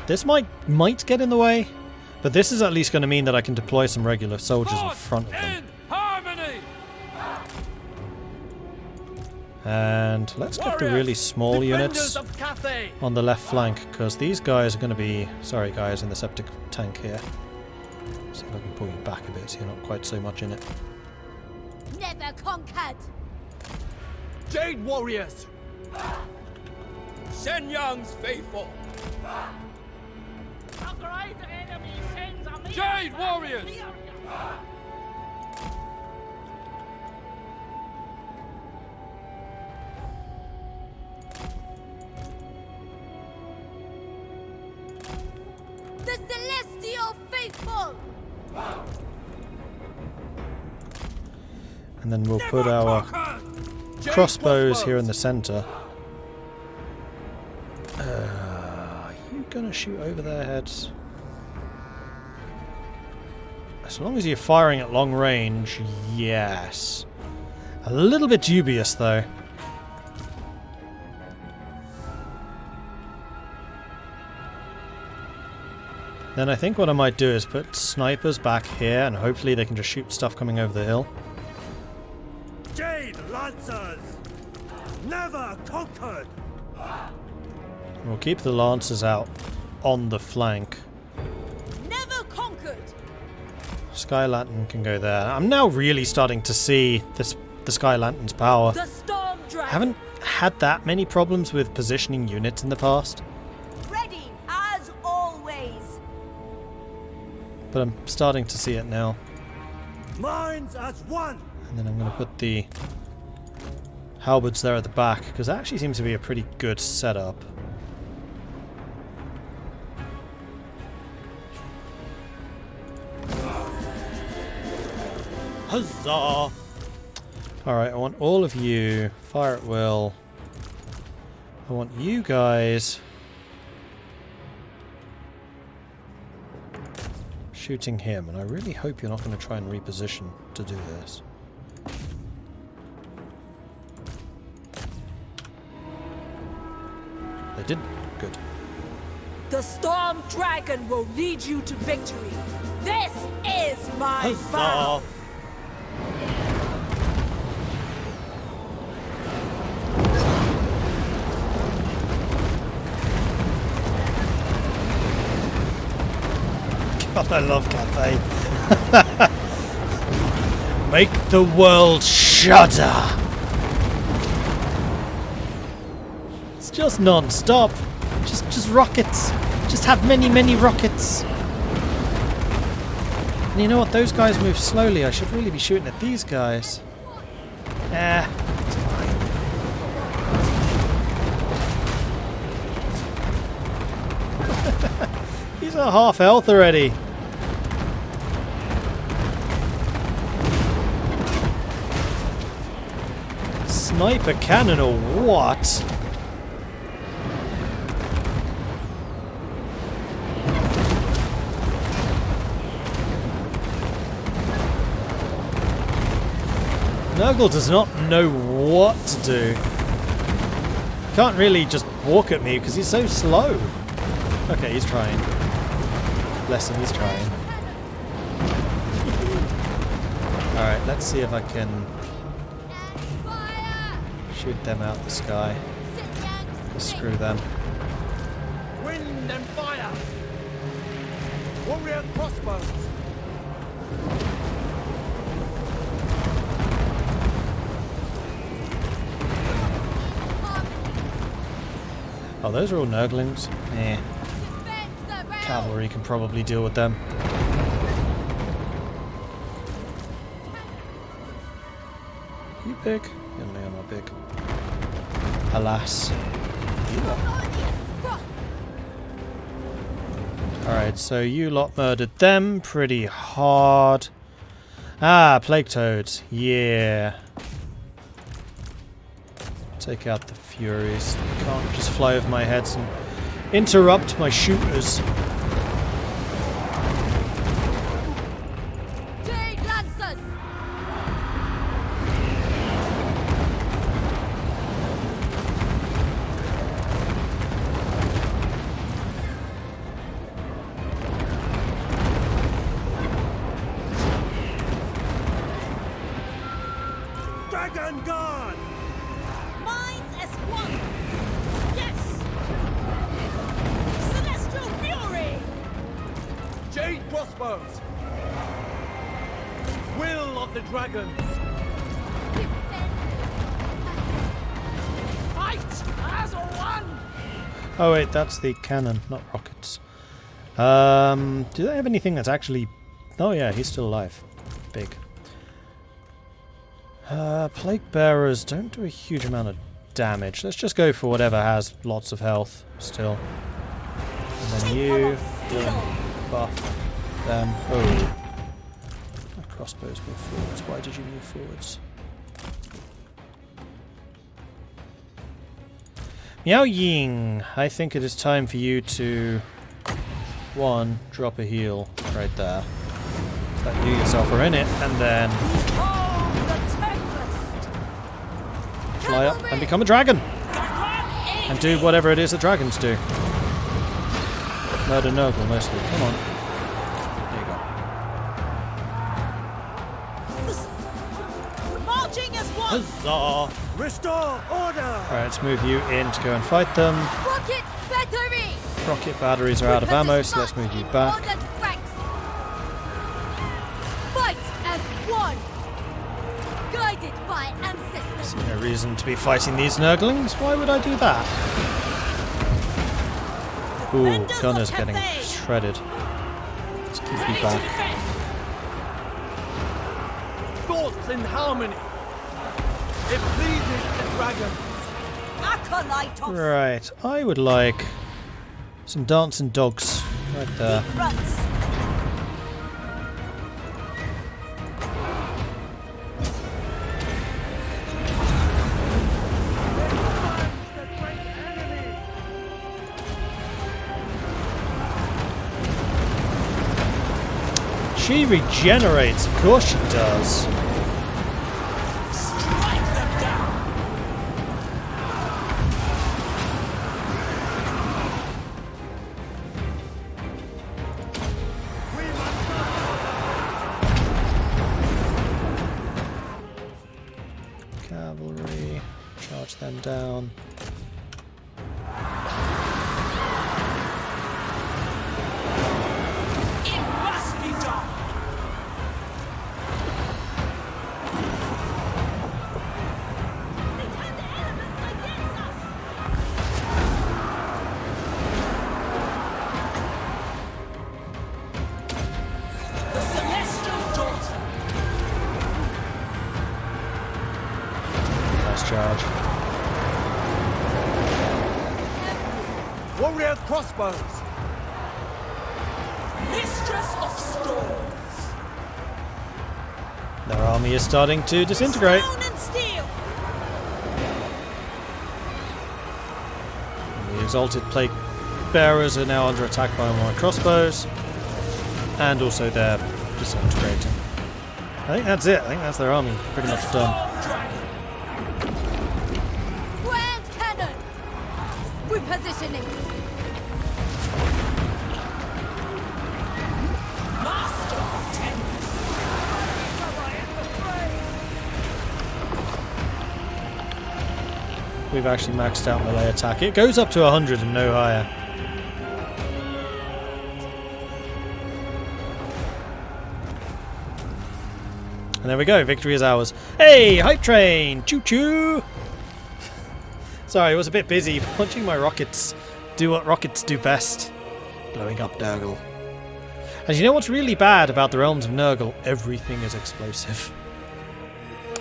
A: This might get in the way, but this is at least going to mean that I can deploy some regular soldiers in front of them.
C: In harmony!
A: And let's get the really small units
C: Defenders of Cathay!
A: on the left flank, because these guys are going to be... Sorry guys, in the septic tank here. See if I can pull you back a bit so you're not quite so much in it.
B: Never conquered.
C: Jade warriors! Shen Yang's faithful! Jade warriors!
B: The celestial faithful.
A: And then we'll put our crossbows here in the center. Are you gonna shoot over their heads? As long as you're firing at long range, yes. A little bit dubious though. Then I think what I might do is put snipers back here and hopefully they can just shoot stuff coming over the hill.
G: Jade Lancers! Never conquered!
A: We'll keep the lancers out on the flank.
B: Never conquered.
A: Sky Lantern can go there. I'm now really starting to see the Sky Lantern's power.
B: The storm
A: I
B: dragon.
A: haven't had that many problems with positioning units in the past,
D: Ready as always.
A: but I'm starting to see it now.
G: Minds as one!
A: And then I'm going to put the halberds there at the back, because that actually seems to be a pretty good setup. Huzzah! Alright, I want all of you, fire at will. I want you guys shooting him, and I really hope you're not going to try and reposition to do this. They didn't. Good.
B: The storm dragon will lead you to victory. This is my vow.
A: God, I love Cathay. Make the world shudder. It's just non-stop. Just rockets. Just have many, many rockets. And you know what? Those guys move slowly. I should really be shooting at these guys. It's fine. He's at half health already. Sniper cannon or what? Nurgle does not know what to do. He can't really just walk at me because he's so slow. Okay, he's trying. Bless him, he's trying. Alright, let's see if I can shoot them out the sky. Screw them.
C: Wind and fire! Warrior crossbows!
A: Oh, those are all Nurglings. Cavalry can probably deal with them. You big? You're not big. Alas. Alright, so you lot murdered them pretty hard. Ah, plague toads. Yeah. Take out the furies. Can't just fly over my heads and interrupt my shooters.
E: Jade Lancers!
G: Dragon Guard!
D: Minds as one! Yes! Celestial Fury!
C: Jade Crossbows! Will of the Dragons! Fight as one!
A: Oh wait, that's the cannon, not rockets. Do they have anything that's actually... Oh yeah, he's still alive. Big. Plague Bearers don't do a huge amount of damage. Let's just go for whatever has lots of health still. And then you buff them. Oh. My crossbows move forwards. Why did you move forwards? Miao Ying, I think it is time for you to... One, drop a heal right there. So that you yourself are in it, and then fly up and become a dragon! And do whatever it is that dragons do. Murder Nurgle mostly. Come on. There you go.
D: Marching as one!
A: Huzzah!
G: Restore order!
A: Alright, let's move you in to go and fight them.
E: Rocket Battery!
A: Rocket batteries are out of ammo, so let's move you back.
E: Fight as one! Guided by ancestors!
A: No reason to be fighting these Nurglings. Why would I do that? Ooh, Gunner's getting shredded. Let's keep you back.
C: Thoughts in harmony! It pleases the dragons!
D: Acolyte of
A: Right, I would like some dancing dogs right there.
D: ruts!
A: She regenerates, of course she does.
C: Strike them down!
A: Cavalry, charge them down.
C: It must be done! The Celestial Daughter!
A: Nice charge.
C: Warrior Crossbows! Mistress of Storms!
A: Their army is starting to disintegrate.
D: Stone and steel!
A: The Exalted Plague Bearers are now under attack by more crossbows. And also they're disintegrating. I think that's it. I think that's their army pretty much done.
E: Grand Cannon! Repositioning!
C: Master of Tempest!
A: We've actually maxed out melee attack. It goes up to 100 and no higher. And there we go, victory is ours. Hey, hype train! Choo choo! Sorry, I was a bit busy watching my rockets do what rockets do best. Blowing up Nurgle. And you know what's really bad about the Realms of Nurgle? Everything is explosive.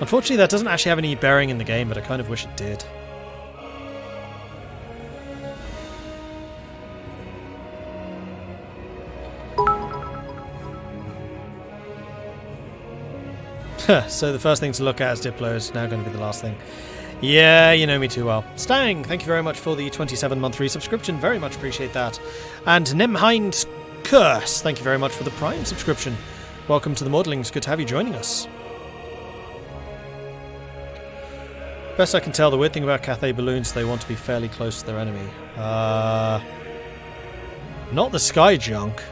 A: Unfortunately, that doesn't actually have any bearing in the game, but I kind of wish it did. So the first thing to look at is Diplo is now going to be the last thing. Yeah, you know me too well. Stang, thank you very much for the 27-month resubscription. Very much appreciate that. And Nimhind Curse, thank you very much for the Prime subscription. Welcome to the Modelings. Good to have you joining us. Best I can tell, the weird thing about Cathay balloons, they want to be fairly close to their enemy. Not the Sky Junk.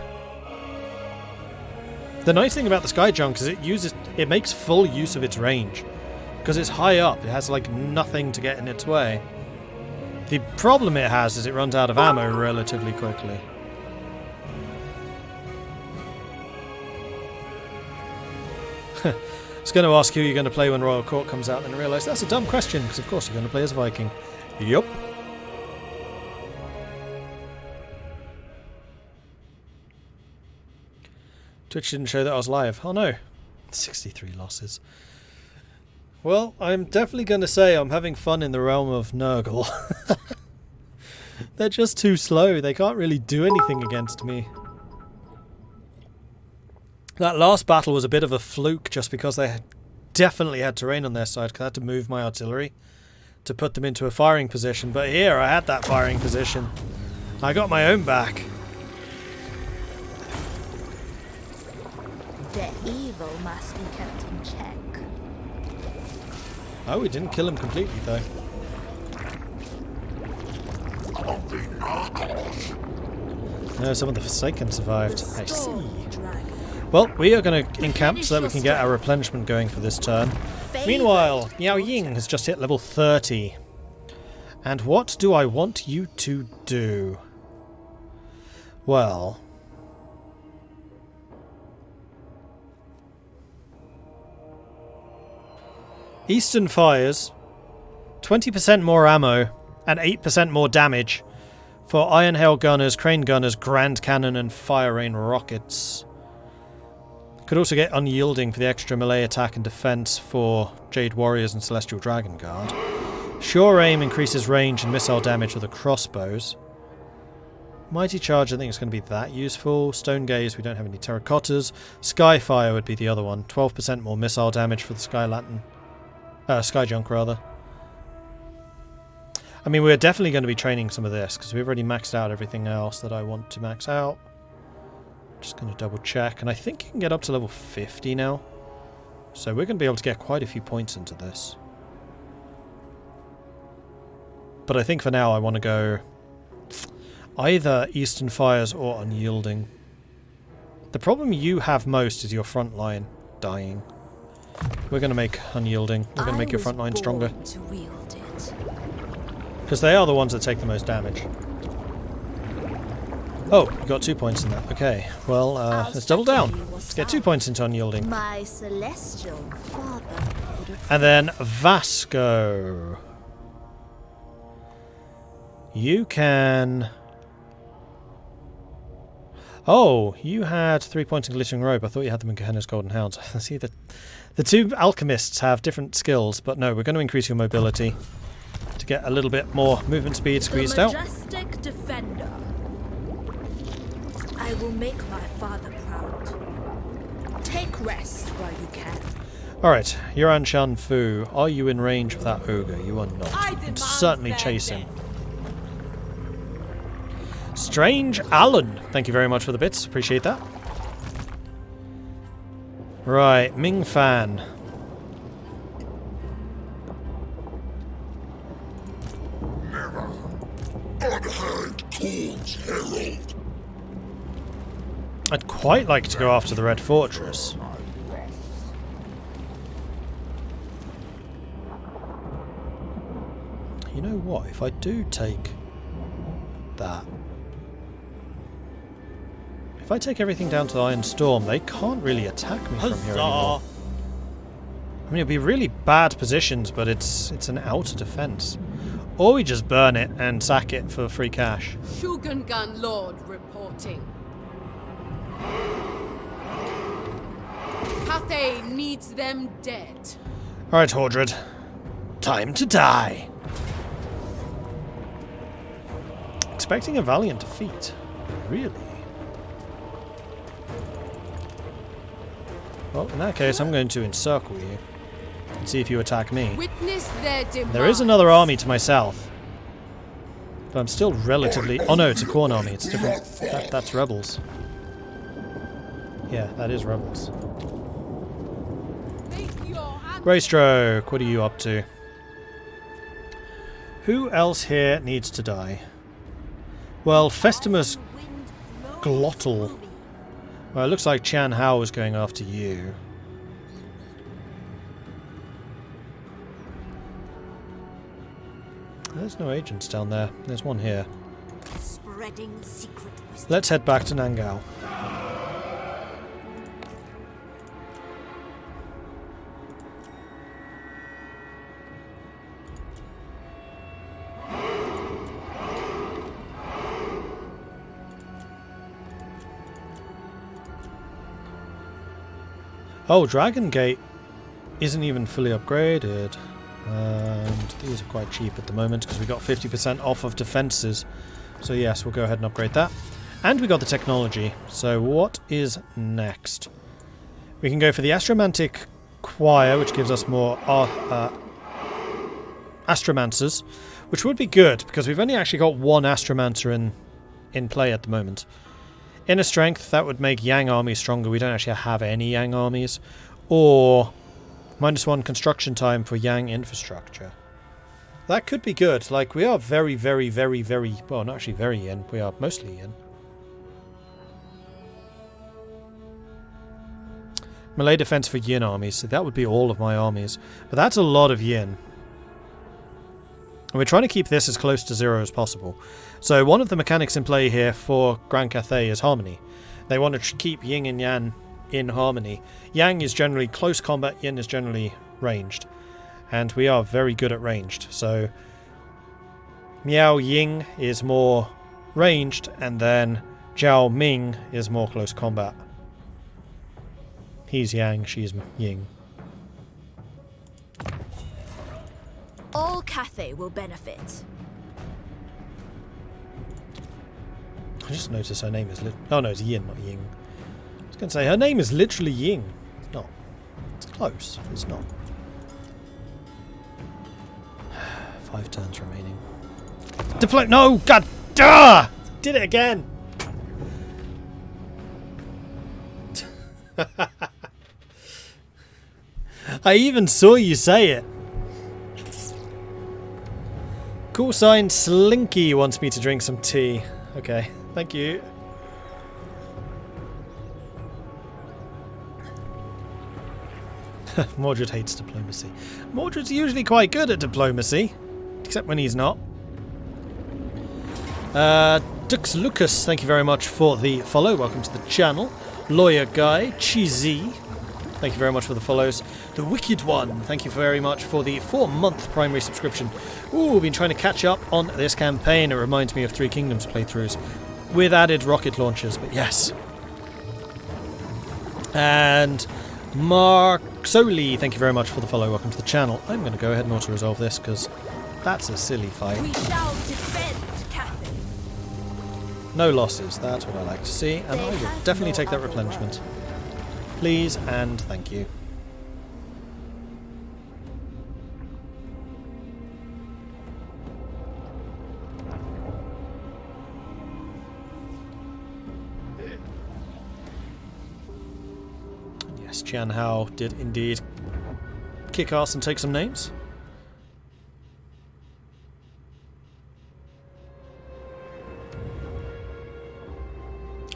A: The nice thing about the Sky Junk is it makes full use of its range. Because it's high up, it has like nothing to get in its way. The problem it has is it runs out of ammo relatively quickly. I was going to ask who you're going to play when Royal Court comes out, and I realised that's a dumb question, because of course you're going to play as a Viking. Yup. Twitch didn't show that I was live. Oh no. 63 losses. Well, I'm definitely going to say I'm having fun in the realm of Nurgle. They're just too slow. They can't really do anything against me. That last battle was a bit of a fluke just because they definitely had terrain on their side, because I had to move my artillery to put them into a firing position. But here I had that firing position. I got my own back.
H: The evil must be kept in check.
A: Oh, we didn't kill him completely, though. No, some of the Forsaken survived. I see. Well, we are going to encamp so that we can get our replenishment going for this turn. Meanwhile, Miao Ying has just hit level 30. And what do I want you to do? Well... Eastern Fires, 20% more ammo, and 8% more damage for Iron Hail Gunners, Crane Gunners, Grand Cannon, and Fire Rain Rockets. Could also get Unyielding for the extra melee attack and defense for Jade Warriors and Celestial Dragon Guard. Sure Aim increases range and missile damage with the Crossbows. Mighty Charge, I think it's going to be that useful. Stone Gaze, we don't have any terracottas. Skyfire would be the other one. 12% more missile damage for the Sky Lantern. Sky Junk, rather. I mean, we're definitely going to be training some of this, because we've already maxed out everything else that I want to max out. Just going to double check, and I think you can get up to level 50 now. So we're going to be able to get quite a few points into this. But I think for now I want to go either Eastern Fires or Unyielding. The problem you have most is your front line dying. We're going to make Unyielding. We're going to make your front line stronger. Because they are the ones that take the most damage. Oh, you got 2 points in that. Okay, well, let's double down. Let's get 2 points into Unyielding.
H: My celestial father.
A: And then Vasco. You can... Oh, you had 3 points in Glittering Robe. I thought you had them in Gehenna's Golden Hounds. I see that the two alchemists have different skills, but no, we're going to increase your mobility to get a little bit more movement speed squeezed out.
B: Majestic defender. I will make my father proud. Take rest while you can.
A: Alright, Yuan Shan Fu, are you in range of that ogre? You are not. I'd certainly chase him. Strange Alan, thank you very much for the bits, appreciate that. Right, Ming Fan.
F: Never. Unheard Cold's Herald.
A: I'd quite like to go after the Red Fortress. You know what, if I do take that... If I take everything down to the Iron Storm, they can't really attack me from here anymore. I mean, it'd be really bad positions, but it's an outer defense. Or we just burn it and sack it for free cash.
E: Shugengan Lord reporting. Cathay needs them dead.
A: Alright, Mordred. Time to die. Expecting a valiant defeat. Really? Well, in that case, I'm going to encircle you and see if you attack me.
E: Witness their demise.
A: There is another army to my south. But I'm still relatively... Oh no, it's a corn army. It's different. That's rebels. Yeah, that is rebels. Greystroke, what are you up to? Who else here needs to die? Well, Festimus Glottal. Well, it looks like Chan Hao is going after you. There's no agents down there. There's one here.
D: Spreading secret wisdom.
A: Let's head back to Nan-Gau. Oh, Dragon Gate isn't even fully upgraded. And these are quite cheap at the moment because we got 50% off of defenses. So yes, we'll go ahead and upgrade that. And we got the technology. So what is next? We can go for the Astromantic Choir, which gives us more Astromancers, which would be good because we've only actually got one Astromancer in play at the moment. Inner Strength, that would make Yang armies stronger. We don't actually have any Yang armies. Or -1 construction time for Yang infrastructure. That could be good. Like, we are very, very, very, very... Well, not actually very in. We are mostly in. Melee defense for Yin armies. So that would be all of my armies. But that's a lot of Yin. And we're trying to keep this as close to 0 as possible. So one of the mechanics in play here for Grand Cathay is harmony. They want to keep Yin and Yang in harmony. Yang is generally close combat, Yin is generally ranged. And we are very good at ranged. So Miao Ying is more ranged, and then Zhao Ming is more close combat. He's Yang, she's Ying.
H: All Cathay will benefit.
A: I just noticed her name is oh no, it's Yin, not Ying. I was going to say, her name is literally Ying. It's not. It's close. It's not. 5 turns remaining. Deploy! No! God! Duh! Did it again! I even saw you say it. Call sign Slinky wants me to drink some tea. Okay, thank you. Mordred hates diplomacy. Mordred's usually quite good at diplomacy, except when he's not. Dux Lucas, thank you very much for the follow. Welcome to the channel. Lawyer Guy, Cheesy, thank you very much for the follows. The Wicked One, thank you very much for the 4-month primary subscription. Ooh, we've been trying to catch up on this campaign. It reminds me of Three Kingdoms playthroughs with added rocket launchers, but yes. And Mark Soli, thank you very much for the follow. Welcome to the channel. I'm going to go ahead and auto-resolve this because that's a silly fight.
B: We shall defend Cathay.
A: No losses, that's what I like to see, and I will definitely take that replenishment. Please and thank you. Yes, Jian Hao did indeed kick ass and take some names.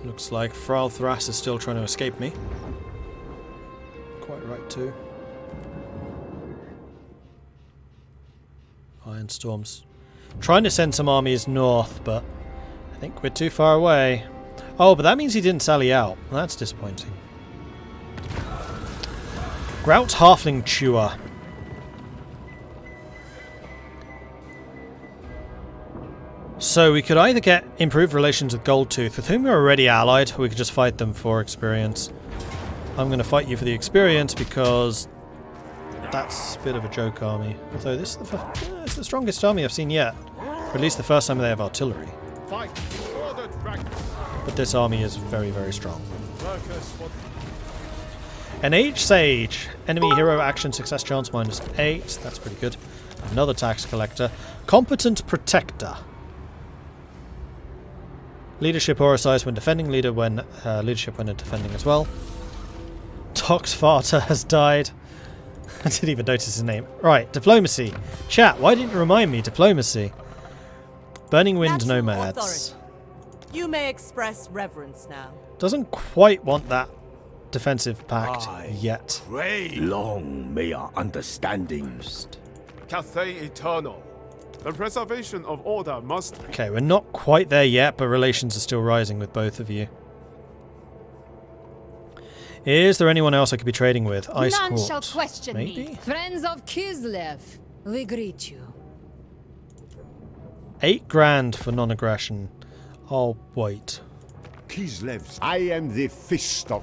A: Looks like Frau Thras is still trying to escape me. Quite right too. Ironstorm's trying to send some armies north, but I think we're too far away. Oh, but that means he didn't sally out. That's disappointing. Grout Halfling Chewer. So we could either get improved relations with Goldtooth, with whom we're already allied, or we could just fight them for experience. I'm going to fight you for the experience because that's a bit of a joke army. Although this is it's the strongest army I've seen yet. Or at least the first time they have artillery.
I: Fight for the dragon.
A: But this army is very, very strong. An Age Sage. Enemy hero action success chance -8. That's pretty good. Another tax collector. Competent Protector. Leadership aura size when defending. Leadership when defending as well. Toxfarter has died. I didn't even notice his name. Right, diplomacy. Chat, why didn't you remind me? Diplomacy. Burning Wind
I: Natural
A: Nomads.
I: authority. You may express reverence now.
A: Doesn't quite want that defensive pact yet.
J: Pray long may our understandings.
K: Cathay Eternal. The preservation of order must...
A: Okay, we're not quite there yet, but relations are still rising with both of you. Is there anyone else I could be trading with? Ice
L: None
A: Court.
L: shall question
A: Maybe?
L: me. Friends of Kislev, we greet you.
A: 8 grand for non-aggression. I'll wait.
J: Kislev's. I am the fist of.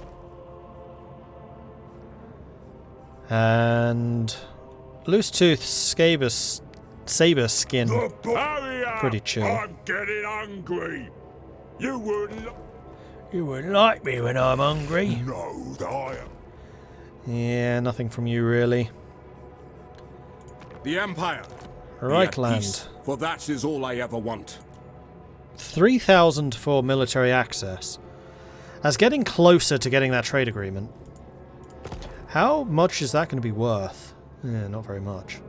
A: And loose tooth saber skin. Pretty chill.
F: I'm getting hungry. You wouldn't.
A: You wouldn't like me when I'm hungry.
F: No, I am.
A: Yeah, nothing from you really.
M: The Empire.
A: Reichland.
M: For that is all I ever want.
A: 3,000 for military access. That's getting closer to getting that trade agreement. How much is that going to be worth? Yeah, not very much.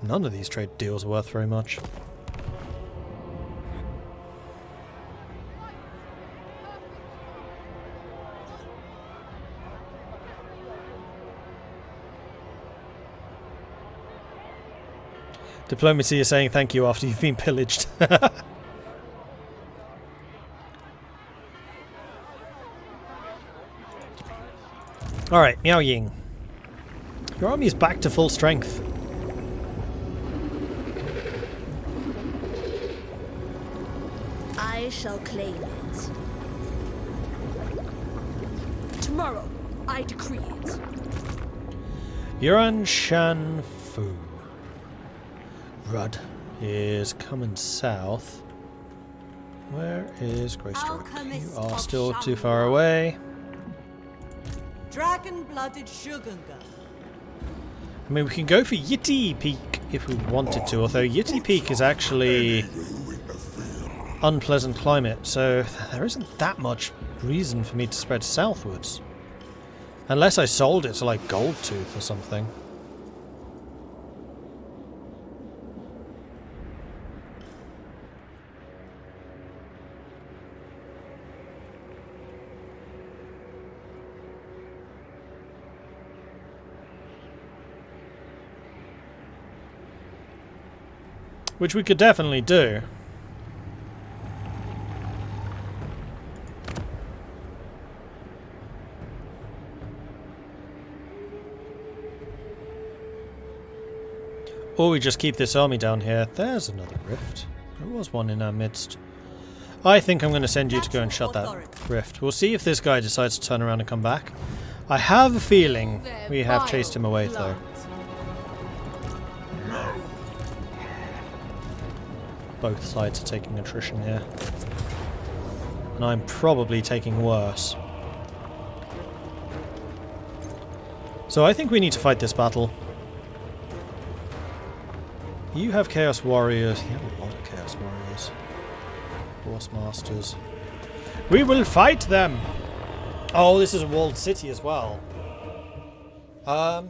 A: None of these trade deals are worth very much. Diplomacy is saying thank you after you've been pillaged. Alright, Miao Ying. Your army is back to full strength.
H: I shall claim it.
B: Tomorrow, I decree it.
A: Yuan Shan Fu. Rudd is coming south. Where is Greystoke? You are still too far away.
I: Dragon-blooded Shugunga.
A: I mean, we can go for Yiti Peak if we wanted to, although Yiti Peak is actually unpleasant climate, so there isn't that much reason for me to spread southwards. Unless I sold it to, like, Goldtooth or something. Which we could definitely do. Or we just keep this army down here. There's another rift. There was one in our midst. I think I'm going to send you to go and shut that rift. We'll see if this guy decides to turn around and come back. I have a feeling we have chased him away, though. Both sides are taking attrition here. And I'm probably taking worse. So I think we need to fight this battle. You have Chaos Warriors. You have a lot of Chaos Warriors. Horse Masters. We will fight them! Oh, this is a walled city as well. I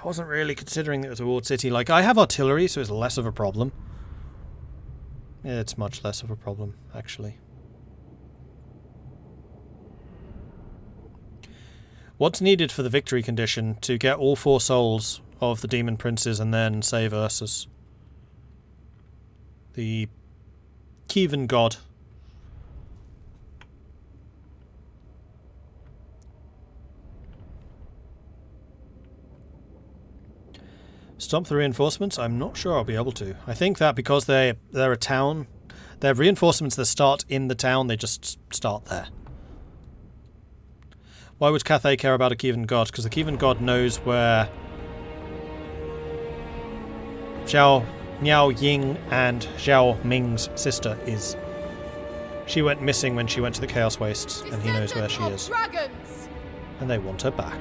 A: wasn't really considering that it was a walled city. Like, I have artillery, so it's less of a problem. Yeah, it's much less of a problem, actually. What's needed for the victory condition to get all 4 souls of the demon princes and then save Ursus? The Kievan god. Stomp the reinforcements? I'm not sure I'll be able to. I think that because they're a town, they're reinforcements that start in the town, they just start there. Why would Cathay care about a Kievan god? Because the Kievan god knows where Xiao Miao Ying and Xiao Ming's sister is. She went missing when she went to the Chaos Wastes, and he knows where she is.
E: Dragons!
A: And they want her back.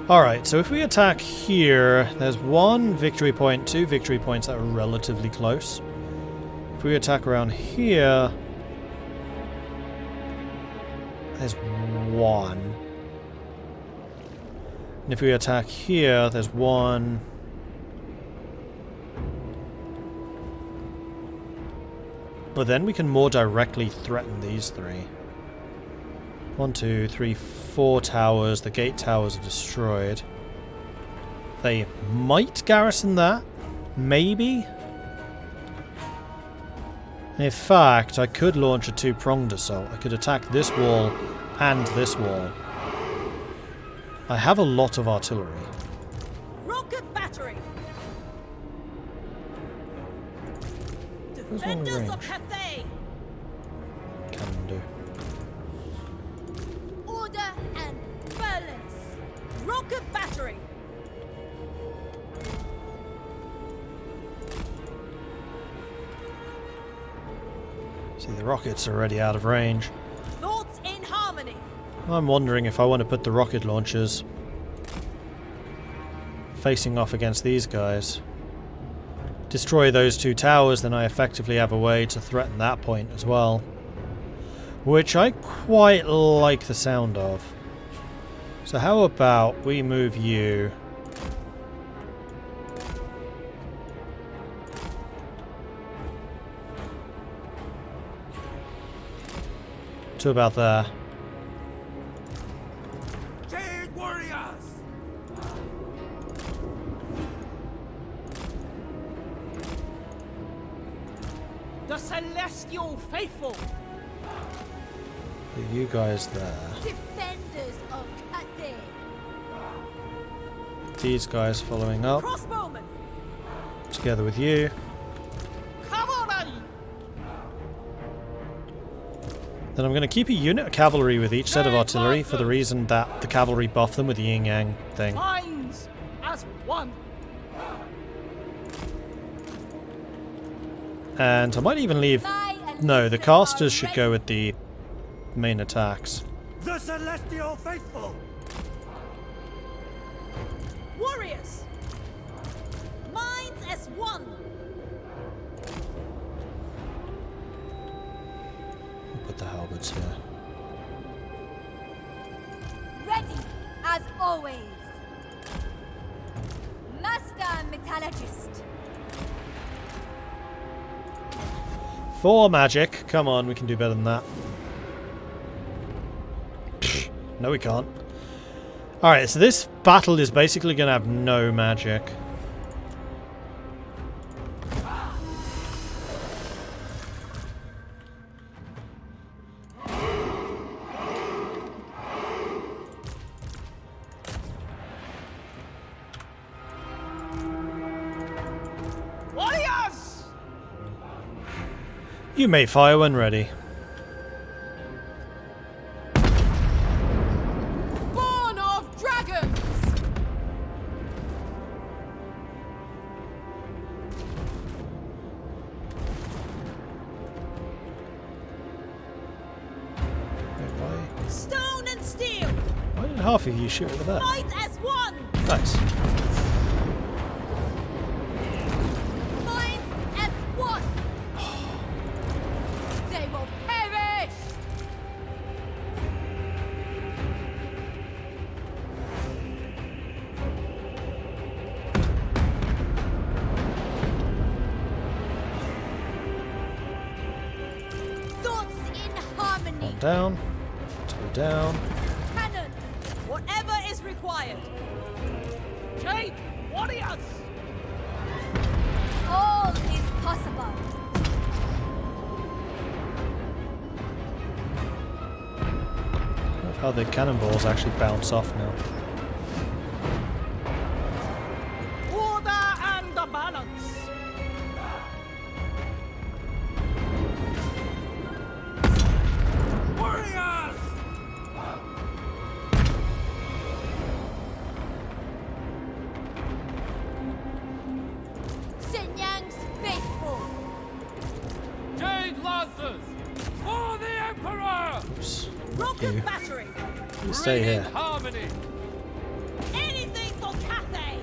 A: Alright, so if we attack here, there's 1 victory point, 2 victory points that are relatively close. If we attack around here, there's 1. And if we attack here, there's 1. But then we can more directly threaten these 3. 1, 2, 3, 4 towers. The gate towers are destroyed. They might garrison that. Maybe. In fact, I could launch a 2-pronged assault. I could attack this wall and this wall. I have a lot of artillery.
B: Rocket battery.
A: Where's my
B: Defenders
A: range?
B: of Cathay.
A: Can do.
B: Order and balance. Rocket battery.
A: See, the rockets are already out of range.
B: Thoughts in harmony.
A: I'm wondering if I want to put the rocket launchers facing off against these guys. Destroy those 2 towers, then I effectively have a way to threaten that point as well. Which I quite like the sound of. So how about we move you to about there.
G: Jade warriors!
C: The celestial faithful.
A: Put you guys there.
B: Defenders of Cathay.
A: These guys following up.
B: Crossbowmen.
A: Together with you.
C: Cavalry.
A: Then I'm going to keep a unit of cavalry with each set of artillery for the reason that the cavalry buff them with the yin yang thing.
C: Minds as one.
A: And I might even leave... No, the casters should go with the main attacks.
G: The celestial faithful!
B: Warriors. Minds as one.
A: I'll put the halberds here.
D: Ready, as always. Master Metallurgist.
A: 4 magic. Come on, we can do better than that. No, we can't. Alright, so this battle is basically going to have no magic.
C: Warriors!
A: You may fire when ready.
E: Born of dragons!
A: Wait, why?
B: Stone and steel.
A: Why did half of you shoot over there?
B: Fight as one.
A: Nice.
B: Minds as one. They will perish. Thoughts in harmony.
A: One down. 2 down.
B: Cannon. Whatever is required.
C: Jade warriors!
D: All is possible.
A: I love how the cannonballs actually bounce off now.
C: Order and the balance.
G: Warriors!
A: Crossbows.
B: Rocket battery.
A: You stay here.
C: Harmony.
B: Anything for Cathay.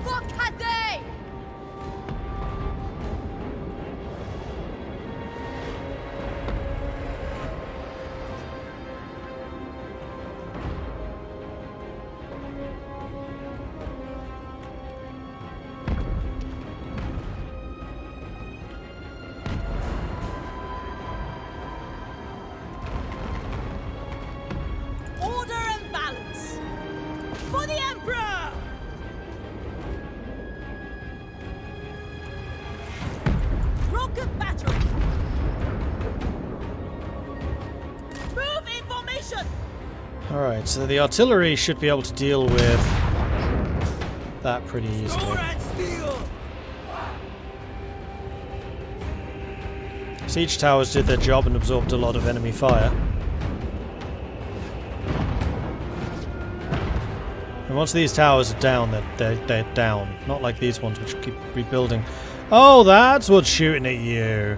D: For Cathay!
B: Order and balance. For the Emperor. Rocket battery. Move in formation.
A: Alright, so the artillery should be able to deal with that pretty easily. Siege towers did their job and absorbed a lot of enemy fire. And once these towers are down, they're down. Not like these ones which keep rebuilding. Oh, that's what's shooting at you.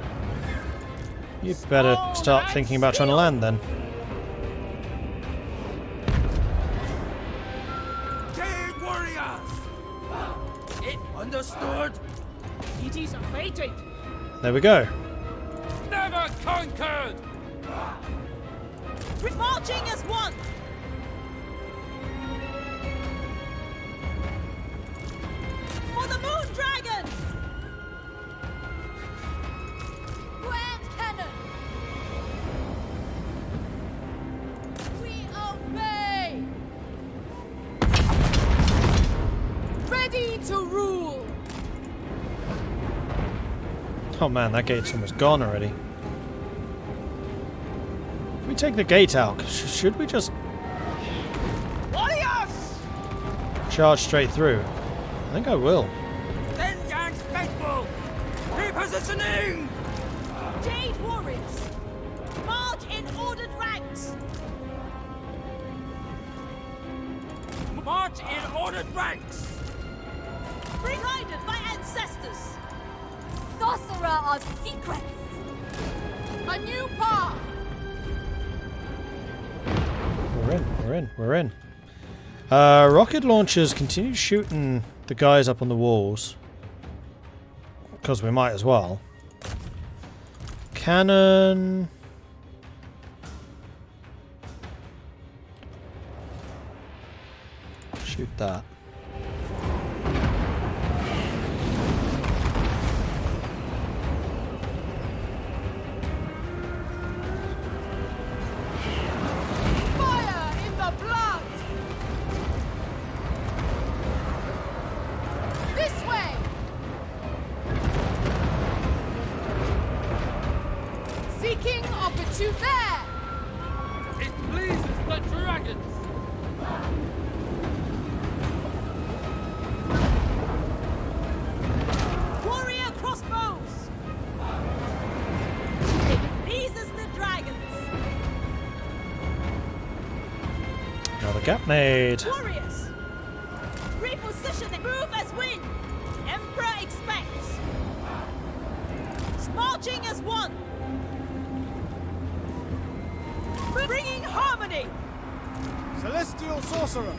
A: You better start thinking about trying to land then.
G: Jade warriors! It understood?
C: It is fated.
A: There we go.
C: Never conquered.
B: Marching as one. For the Moon Dragon.
D: Grand Cannon! We obey!
E: Ready to rule!
A: Oh man, that gate's almost gone already. If we take the gate out, should we just
C: Warriors!
A: charge straight through? I think I will.
G: Then Yang's faithful! Repositioning!
B: Jade Warriors. March in ordered ranks.
G: March in ordered ranks!
B: Guided by ancestors.
D: Sorcerer of secrets!
E: A new path!
A: We're in. Rocket launchers continue shooting the guys up on the walls. Because we might as well. Cannon. Shoot that.
E: Fire in the blood! This way! Seeking opportunity there!
C: It pleases the dragons.
B: Warrior crossbows. It pleases the dragons.
A: Another gap made.
B: Warriors. Repositioning. Move as wind. Emperor expects. Marching as one. Bringing harmony.
C: Celestial sorcerer.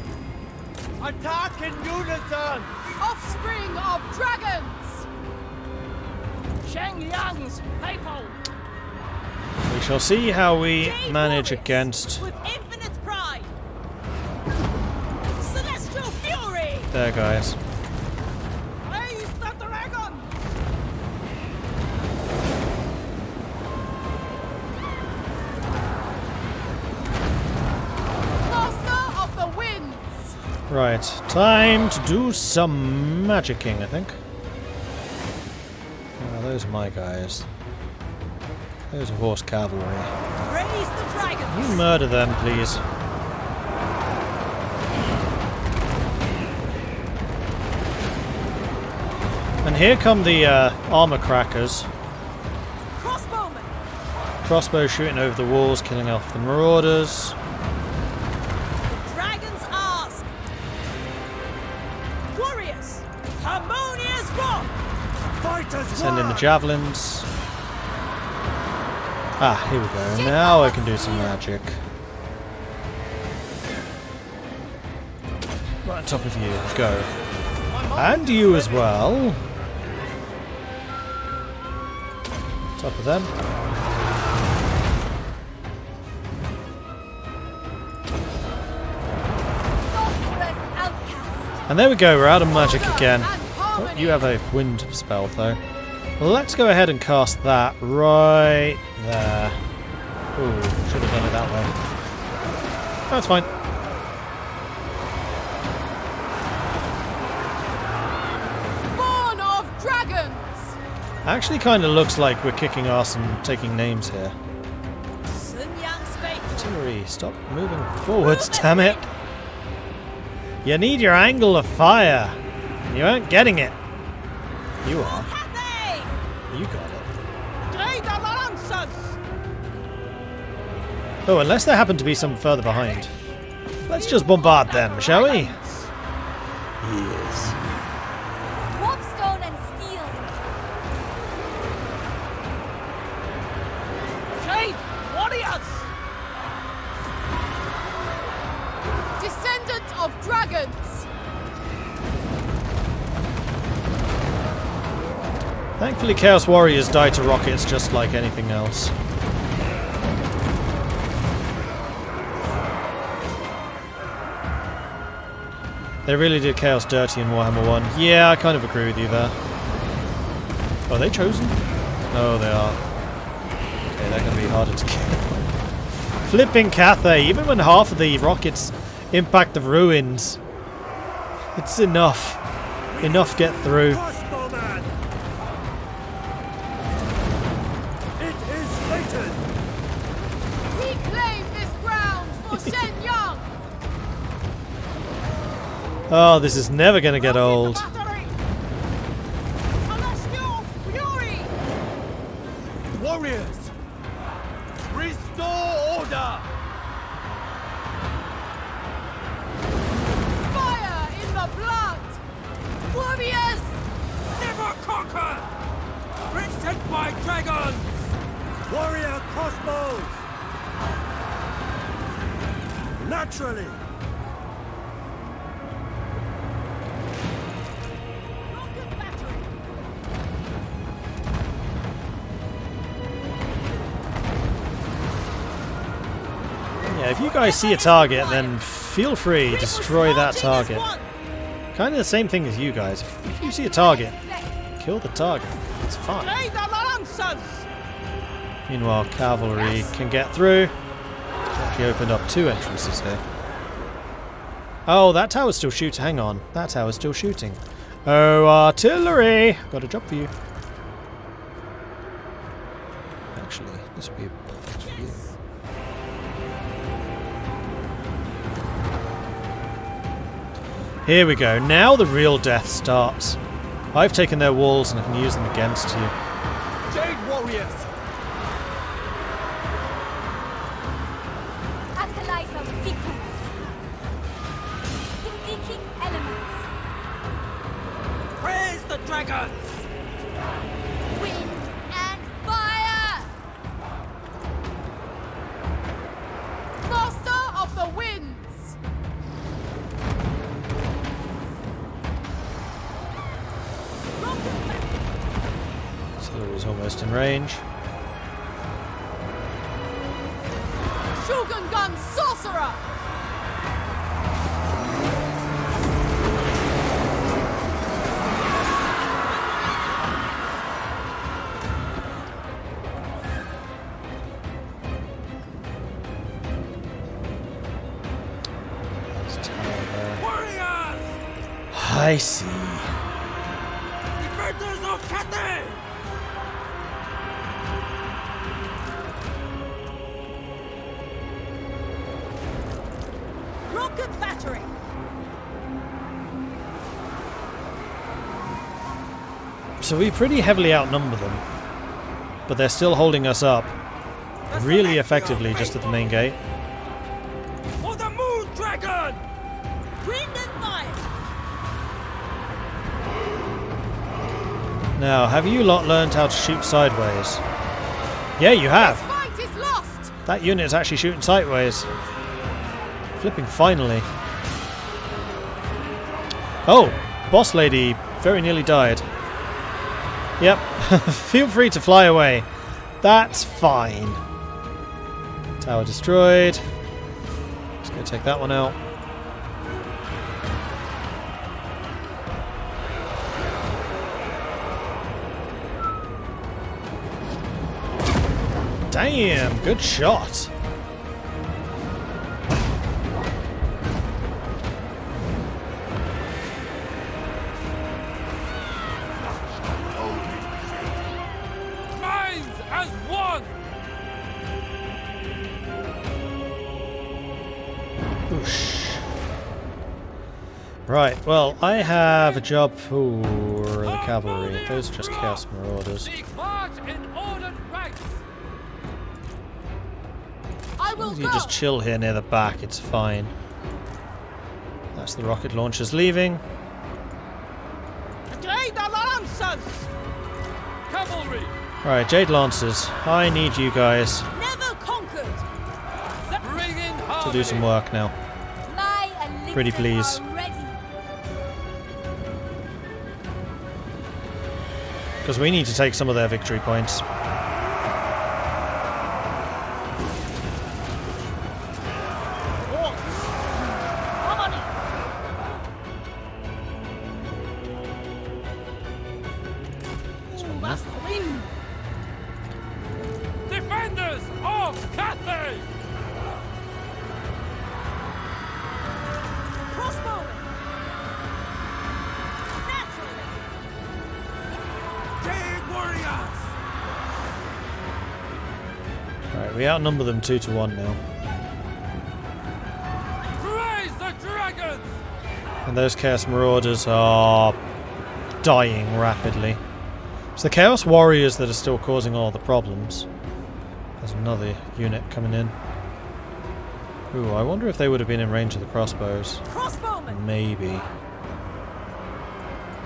C: Attack in unison.
E: Offspring of dragons!
C: Shang Yang's people.
A: We shall see how we
B: Jade
A: manage
B: warriors
A: against.
B: with infinite pride. Celestial fury.
A: There, guys.
C: Raise the dragon.
E: Master of the winds!
A: Right, time to do some magicking, I think. Those are my guys. Those are horse cavalry.
B: Raise the dragons.
A: You murder them, please. And here come the armor crackers.
B: Crossbowmen.
A: Crossbow shooting over the walls, killing off the marauders.
B: Dragons ask. Warriors. Harmonious rock.
G: Fighters
A: Send in the javelins. Ah, here we go. Now I can do some magic. Right on top of you. Go. And you as well. Top of them. And there we go, we're out of magic again. Oh, you have a wind spell though. Well, let's go ahead and cast that right there. Ooh, should have done it that way. That's fine.
E: Born of dragons!
A: Actually kind of looks like we're kicking ass and taking names here. Artillery, stop moving forwards, damn it. You need your angle of fire. You aren't getting it. You are. You got it. Oh, unless there happen to be some further behind. Let's just bombard them, shall we? Yes.
D: Warpstone and steel.
C: Trade warriors!
E: Descendant of dragons!
A: Thankfully, Chaos Warriors die to rockets just like anything else. They really did Chaos dirty in Warhammer 1. Yeah, I kind of agree with you there. Are they chosen? Oh, they are. Okay, they're going to be harder to kill. Flipping Cathay, even when half of the rockets impact the ruins. It's enough. Enough get through. Oh, this is never going to get old.
C: Warriors, restore order.
E: Fire in the blood! Warriors!
G: Never conquer! Printed by dragons!
C: Warrior crossbows. Naturally.
A: Yeah, if you guys see a target, then feel free to destroy that target. Kind of the same thing as you guys. If you see a target, kill the target. It's fine. Meanwhile, cavalry can get through. Actually opened up 2 entrances here. Oh, that tower's still shooting. Hang on. That tower's still shooting. Oh, artillery! Got a job for you. Actually, this would be perfect for you. Here we go. Now the real death starts. I've taken their walls and I can use them against you.
C: Jade warriors.
D: Acolyte of secrets. Seeking elements.
G: Praise the dragons!
D: Wind and fire.
E: Master of the winds!
A: Artillery's almost in range.
E: Shogun gun sorcerer!
G: Warriors!
A: I see.
G: Defenders of Cathay!
B: Rocket battery.
A: So we pretty heavily outnumber them, but they're still holding us up really effectively just at the main gate.
G: For the moon dragon!
B: Wind and fire.
A: Now, have you lot learned how to shoot sideways? Yeah, you have. That unit is actually shooting sideways. Flipping finally. Oh, boss lady very nearly died. Yep, feel free to fly away. That's fine. Tower destroyed. Just gonna take that one out. Damn, good shot.
G: Minds as one!
A: Whoosh. Right, well, I have a job for the cavalry. Those are just Chaos Marauders.
G: March in ordered ranks!
A: You just chill here near the back, it's fine. That's the rocket launchers leaving.
G: Jade Lancers! Cavalry!
A: Right, Jade Lancers, I need you guys
B: Never conquered.
A: to do some work now. Pretty please. Because we need to take some of their victory points.
G: Defenders of Cathay!
B: Crossbow. Naturally.
G: Jade warriors!
A: Alright, we outnumber them 2-1 now.
G: Praise the dragons!
A: And those Chaos Marauders are dying rapidly. It's the Chaos Warriors that are still causing all the problems. There's another unit coming in. Ooh, I wonder if they would have been in range of the crossbows.
B: Crossbowmen.
A: Maybe.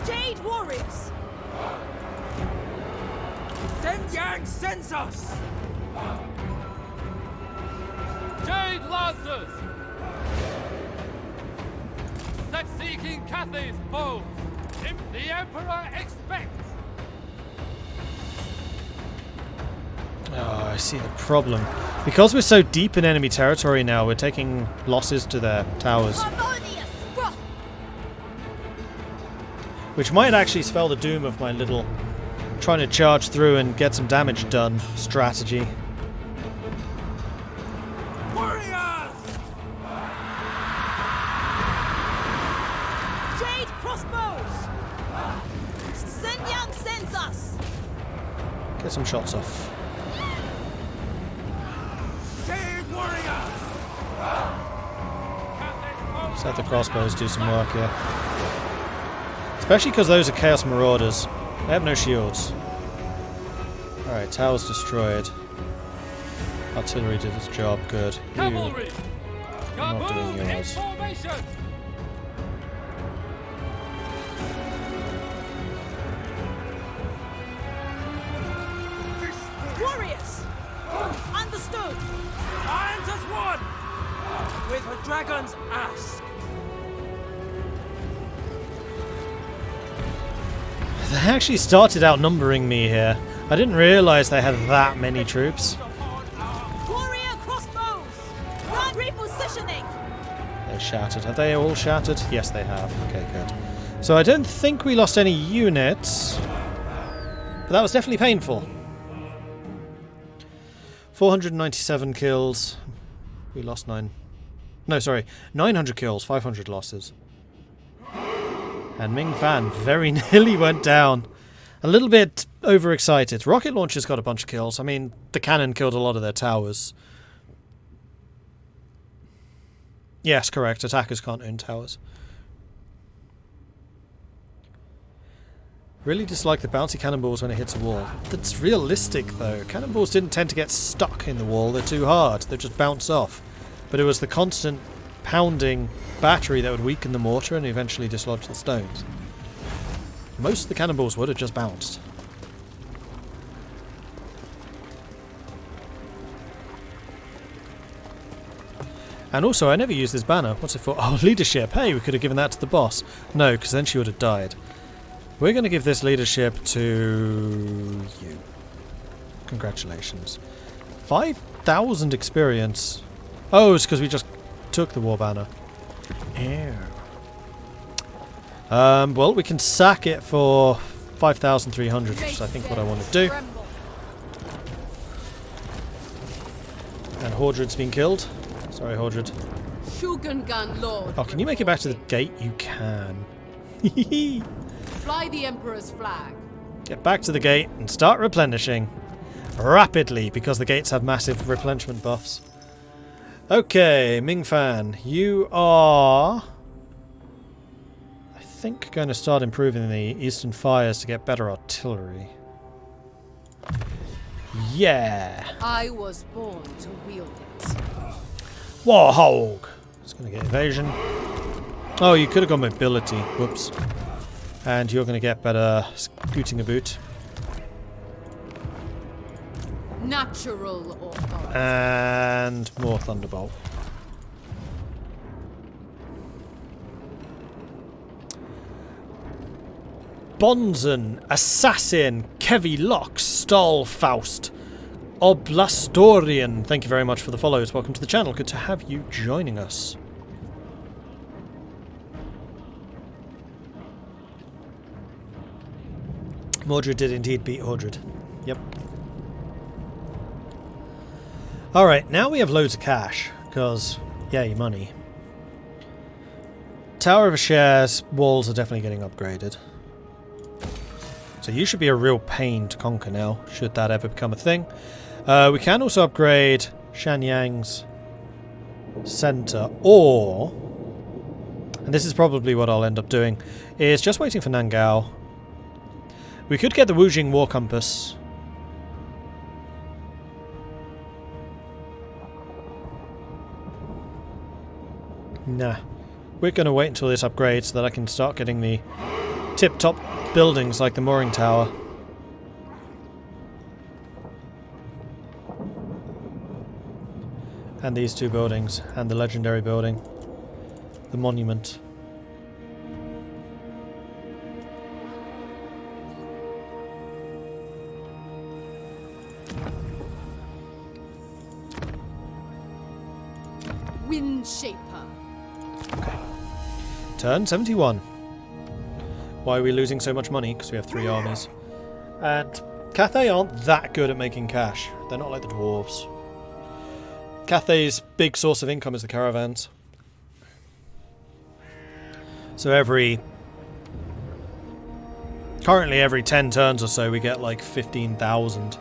B: Jade warriors.
G: Yang sends us! Jade Lancers! Seeking Cathay's foes! If the Emperor expects!
A: Oh, I see the problem. Because we're so deep in enemy territory now, we're taking losses to their towers. Which might actually spell the doom of my little trying to charge through and get some damage done strategy.
G: Warriors!
B: Jade crossbows. Senyan sends us.
A: Get some shots off.
G: Jade warriors!
A: Just let the crossbows do some work here. Especially because those are Chaos Marauders. They have no shields. Alright, towers destroyed. Artillery did its job, good.
G: Cavalry!
A: I'm not doing yours.
G: Formation!
B: Warriors. Understood.
G: Irons as one! With the dragon's ask!
A: They actually started outnumbering me here. I didn't realise they had that many troops.
B: Warrior crossbows. Run repositioning.
A: They shattered. Have they all shattered? Yes, they have. Okay, good. So I don't think we lost any units. But that was definitely painful. 497 kills. We lost 900 kills, 500 losses. And Ming Fan very nearly went down. A little bit overexcited. Rocket launchers got a bunch of kills. I mean, the cannon killed a lot of their towers. Yes, correct. Attackers can't own towers. Really dislike the bouncy cannonballs when it hits a wall. That's realistic, though. Cannonballs didn't tend to get stuck in the wall. They're too hard. They just bounce off. But it was the constant pounding battery that would weaken the mortar and eventually dislodge the stones. Most of the cannonballs would have just bounced. And also, I never used this banner. What's it for? Oh, leadership. Hey, we could have given that to the boss. No, because then she would have died. We're going to give this leadership to you. Congratulations. 5,000 experience. Oh, it's because we just took the war banner. Ew. Well, we can sack it for 5,300, which is I think what I want to do. And Mordred's been killed. Sorry, Mordred. Oh, can you make it back to the gate? You can.
E: Fly the Emperor's flag.
A: Get back to the gate and start replenishing. Rapidly, because the gates have massive replenishment buffs. Okay, Ming Fan, you are... I think going to start improving the Eastern Fires to get better artillery. Yeah!
E: I was born to wield it.
A: Warhog! It's going to get evasion. Oh, you could have got mobility. Whoops. And you're going to get better scooting a boot.
E: Natural authority.
A: And more Thunderbolt. Bonzen, Assassin, Kevi Lox, Stahlfaust, Oblastorian. Thank you very much for the follows. Welcome to the channel. Good to have you joining us. Mordred did indeed beat Mordred. Yep. Alright, now we have loads of cash, because, yay, money. Tower of Shares walls are definitely getting upgraded. So you should be a real pain to conquer now, should that ever become a thing. We can also upgrade Shanyang's center, or, and this is probably what I'll end up doing, is just waiting for Nan-Gau. We could get the Wujing War Compass. Nah. We're going to wait until this upgrades so that I can start getting the tip-top buildings like the mooring tower. And these two buildings. And the legendary building. The monument.
E: Windshaper.
A: Okay. Turn 71. Why are we losing so much money? Because we have 3 armies. And Cathay aren't that good at making cash. They're not like the dwarves. Cathay's big source of income is the caravans. So currently every 10 turns or so we get like 15,000.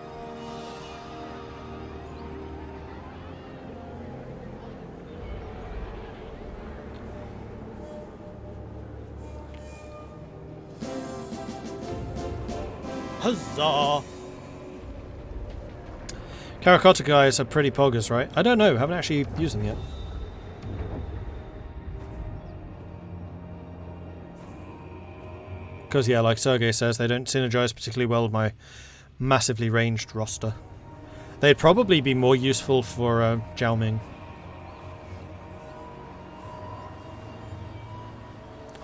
A: Huzzah! Terracotta guys are pretty poggers, right? I don't know, haven't actually used them yet. Because, yeah, like Sergey says, they don't synergize particularly well with my massively ranged roster. They'd probably be more useful for Zhao Ming.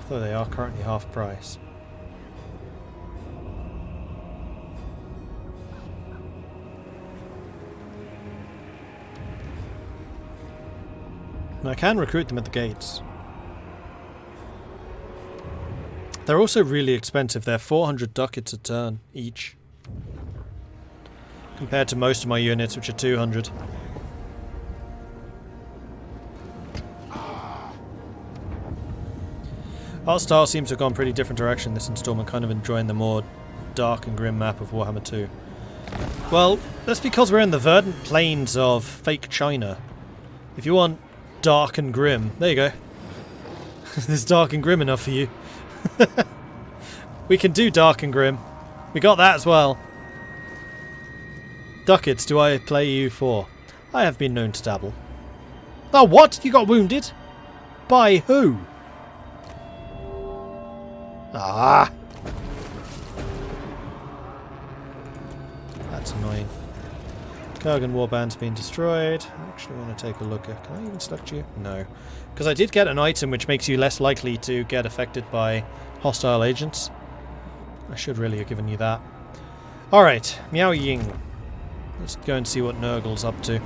A: Although they are currently half price. And I can recruit them at the gates. They're also really expensive. They're 400 ducats a turn each. Compared to most of my units, which are 200. Art style seems to have gone pretty different direction this installment, kind of enjoying the more dark and grim map of Warhammer 2. Well, that's because we're in the verdant plains of fake China. If you want dark and grim, there you go. There's dark and grim enough for you. We can do dark and grim. We got that as well. Ducats, do I play you for? I have been known to dabble. Oh, what? You got wounded? By who? Ah! That's annoying. Kurgan warband's been destroyed. I actually want to take a look at... Can I even select you? No. Because I did get an item which makes you less likely to get affected by hostile agents. I should really have given you that. Alright, Miao Ying. Let's go and see what Nurgle's up to.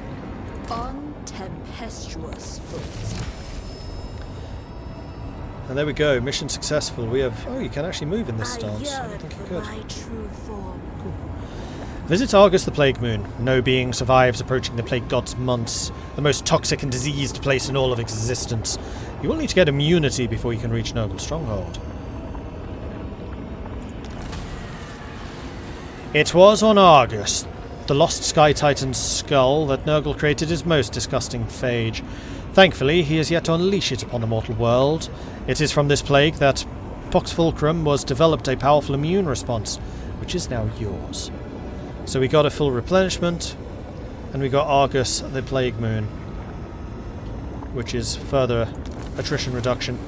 H: On tempestuous foot.
A: And there we go, mission successful. We have... Oh, you can actually move in this stance. I don't think you could.
H: My true form.
A: Cool. Visit Argus the Plague Moon. No being survives approaching the Plague God's months, the most toxic and diseased place in all of existence. You will need to get immunity before you can reach Nurgle's stronghold. It was on Argus, the lost Sky Titan's skull, that Nurgle created his most disgusting phage. Thankfully, he has yet to unleash it upon the mortal world. It is from this plague that Pox Fulcrum was developed a powerful immune response, which is now yours. So we got a full replenishment, and we got Argus the Plague Moon, which is further attrition reduction.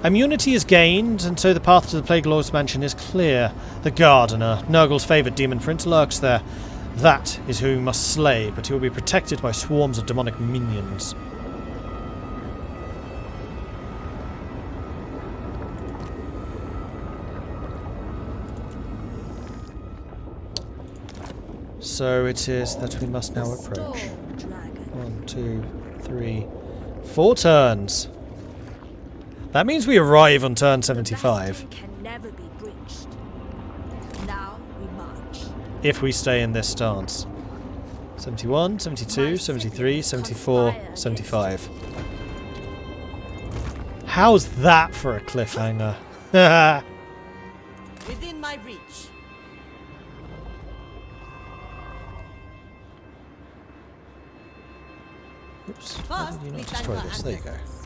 A: Immunity is gained, and so the path to the Plague Lord's mansion is clear. The Gardener, Nurgle's favourite demon prince, lurks there. That is who we must slay, but he will be protected by swarms of demonic minions. So it is that we must now approach. 1, 2, 3, 4 turns. That means we arrive on turn 75.
B: Can never be breached. Now we march.
A: If we stay in this stance. 71, 72, 73, 74, 75. How's that for a cliffhanger?
I: Within my reach.
A: Oops.
I: First,
A: Why did you
I: we
A: not
I: thank
A: destroy
I: our
A: this? There you go.
I: ancestors.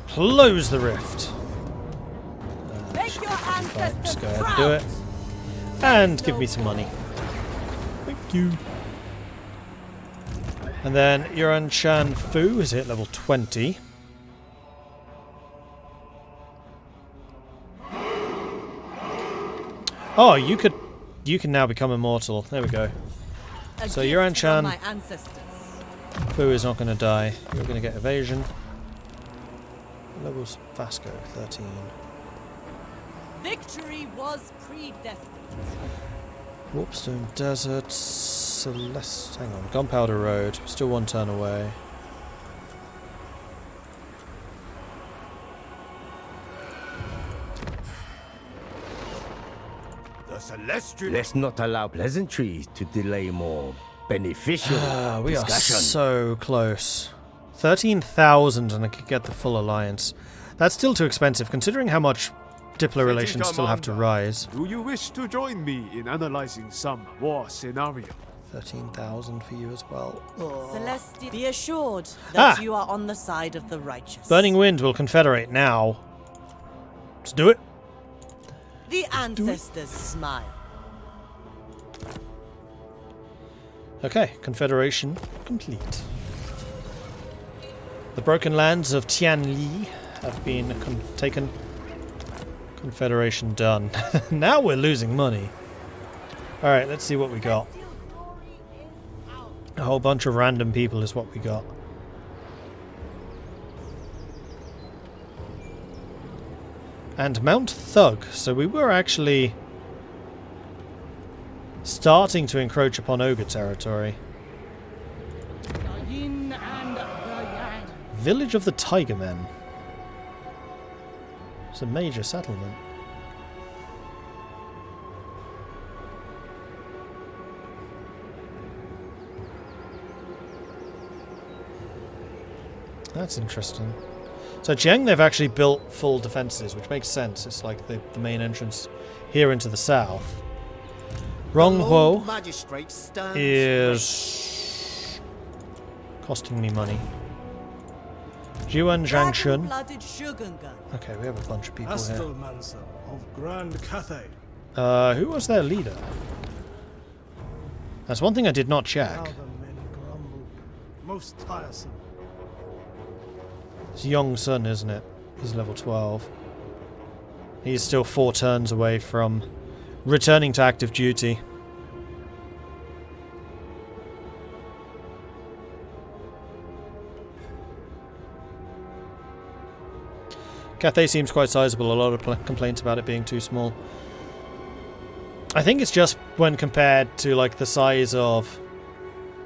A: Close the rift.
I: Make your ancestors
A: Just go ahead and
I: proud.
A: do it. And give me some money. Thank you. And then Yuan Shan Fu is hit level 20. Oh, you can now become immortal. There we go. So Yuan Shan
I: My ancestors.
A: Fu is not going to die. You're going to get evasion. Levels Vasco 13.
I: Victory was predestined.
A: Warpstone Desert, Celeste. Hang on, Gunpowder Road. Still 1 turn away.
C: The Celestial.
J: Let's not allow pleasantries to delay more beneficial
A: We are
J: discussion.
A: so close. 13,000 and I could get the full alliance. That's still too expensive, considering how much Diplo relations still have to rise.
K: Do you wish to join me in analyzing some war scenario?
A: 13,000 for you as well.
I: Celeste, be assured that you are on the side of the righteous.
A: Burning Wind will confederate now. Let's do it.
I: The ancestors smile.
A: Okay, confederation complete. The broken lands of Tianli have been taken. Confederation done. Now we're losing money. Alright, let's see what we got. A whole bunch of random people is what we got. And Mount Thug. So we were actually starting to encroach upon Ogre territory. Village of the Tiger Men. It's a major settlement. That's interesting. So Jiang, they've actually built full defences, which makes sense. It's like the main entrance here into the south. Ronghuo is costing me money. Jiuan Zhangshun. Okay, we have a bunch of people here.
C: Astromancer of Grand Cathay.
A: Who was their leader? That's one thing I did not check.
C: Now the men grumble. Most tiresome.
A: It's Yong Sun, isn't it? He's level 12. He's still 4 turns away from returning to active duty. Cathay seems quite sizable. A lot of complaints about it being too small. I think it's just when compared to like the size of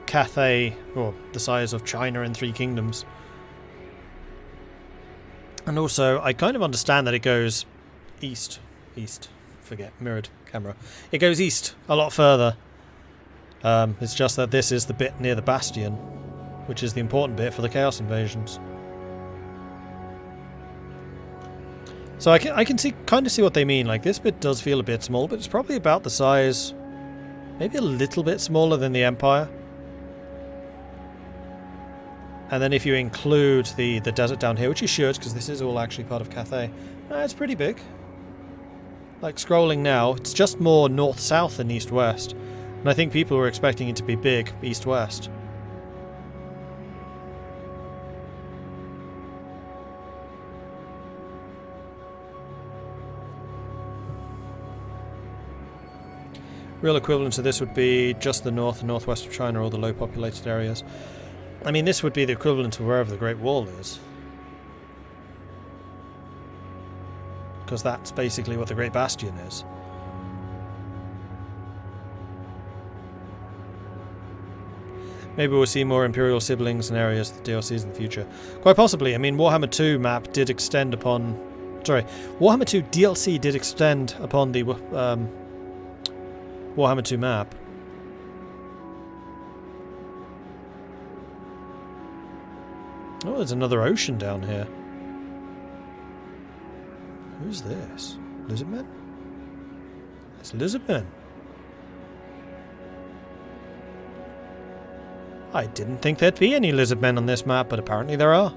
A: Cathay, or the size of China and Three Kingdoms. And also, I kind of understand that it goes east. Forget, mirrored camera. It goes east a lot further. It's just that this is the bit near the Bastion, which is the important bit for the Chaos invasions. So I can kind of see what they mean. Like, this bit does feel a bit small, but it's probably about the size, maybe a little bit smaller than the Empire. And then if you include the desert down here, which you should, because this is all actually part of Cathay, it's pretty big. Like, scrolling now, it's just more north-south than east-west. And I think people were expecting it to be big east-west. Real equivalent to this would be just the north and northwest of China, or the low populated areas. I mean, this would be the equivalent to wherever the Great Wall is. Because that's basically what the Great Bastion is. Maybe we'll see more Imperial siblings and areas of the DLCs in the future. Quite possibly. I mean, Warhammer 2 map did extend upon... Sorry, Warhammer 2 DLC did extend upon the Warhammer 2 map. Oh, there's another ocean down here. Who's this? Lizardmen? It's Lizardmen. I didn't think there'd be any Lizardmen on this map, but apparently there are.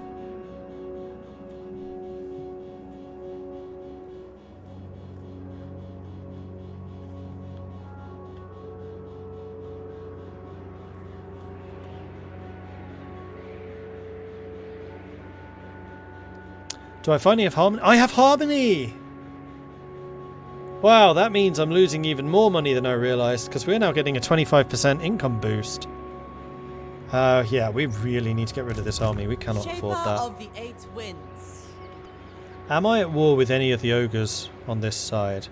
A: Do I finally have harmony? I have harmony! Wow, that means I'm losing even more money than I realised, because we're now getting a 25% income boost. Yeah, we really need to get rid of this army. We cannot afford that.
I: Of the Eight Winds.
A: Am I at war with any of the ogres on this side?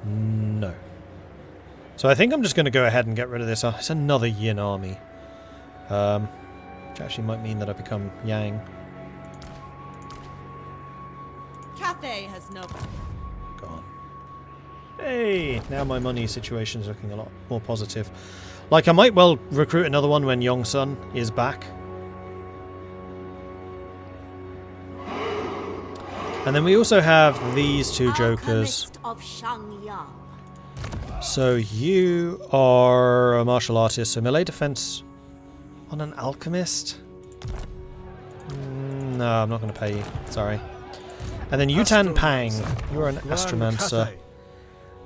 A: No. So I think I'm just going to go ahead and get rid of this. It's another Yin army. Which actually might mean that I become Yang.
I: Cathay has no...
A: Gone. Hey! Now my money situation is looking a lot more positive. Like, I might well recruit another one when Yongsun is back. And then we also have these two jokers. So you are a martial artist, so melee defense on an alchemist? No, I'm not going to pay you. Sorry. And then Yutan Pang, you're an astromancer.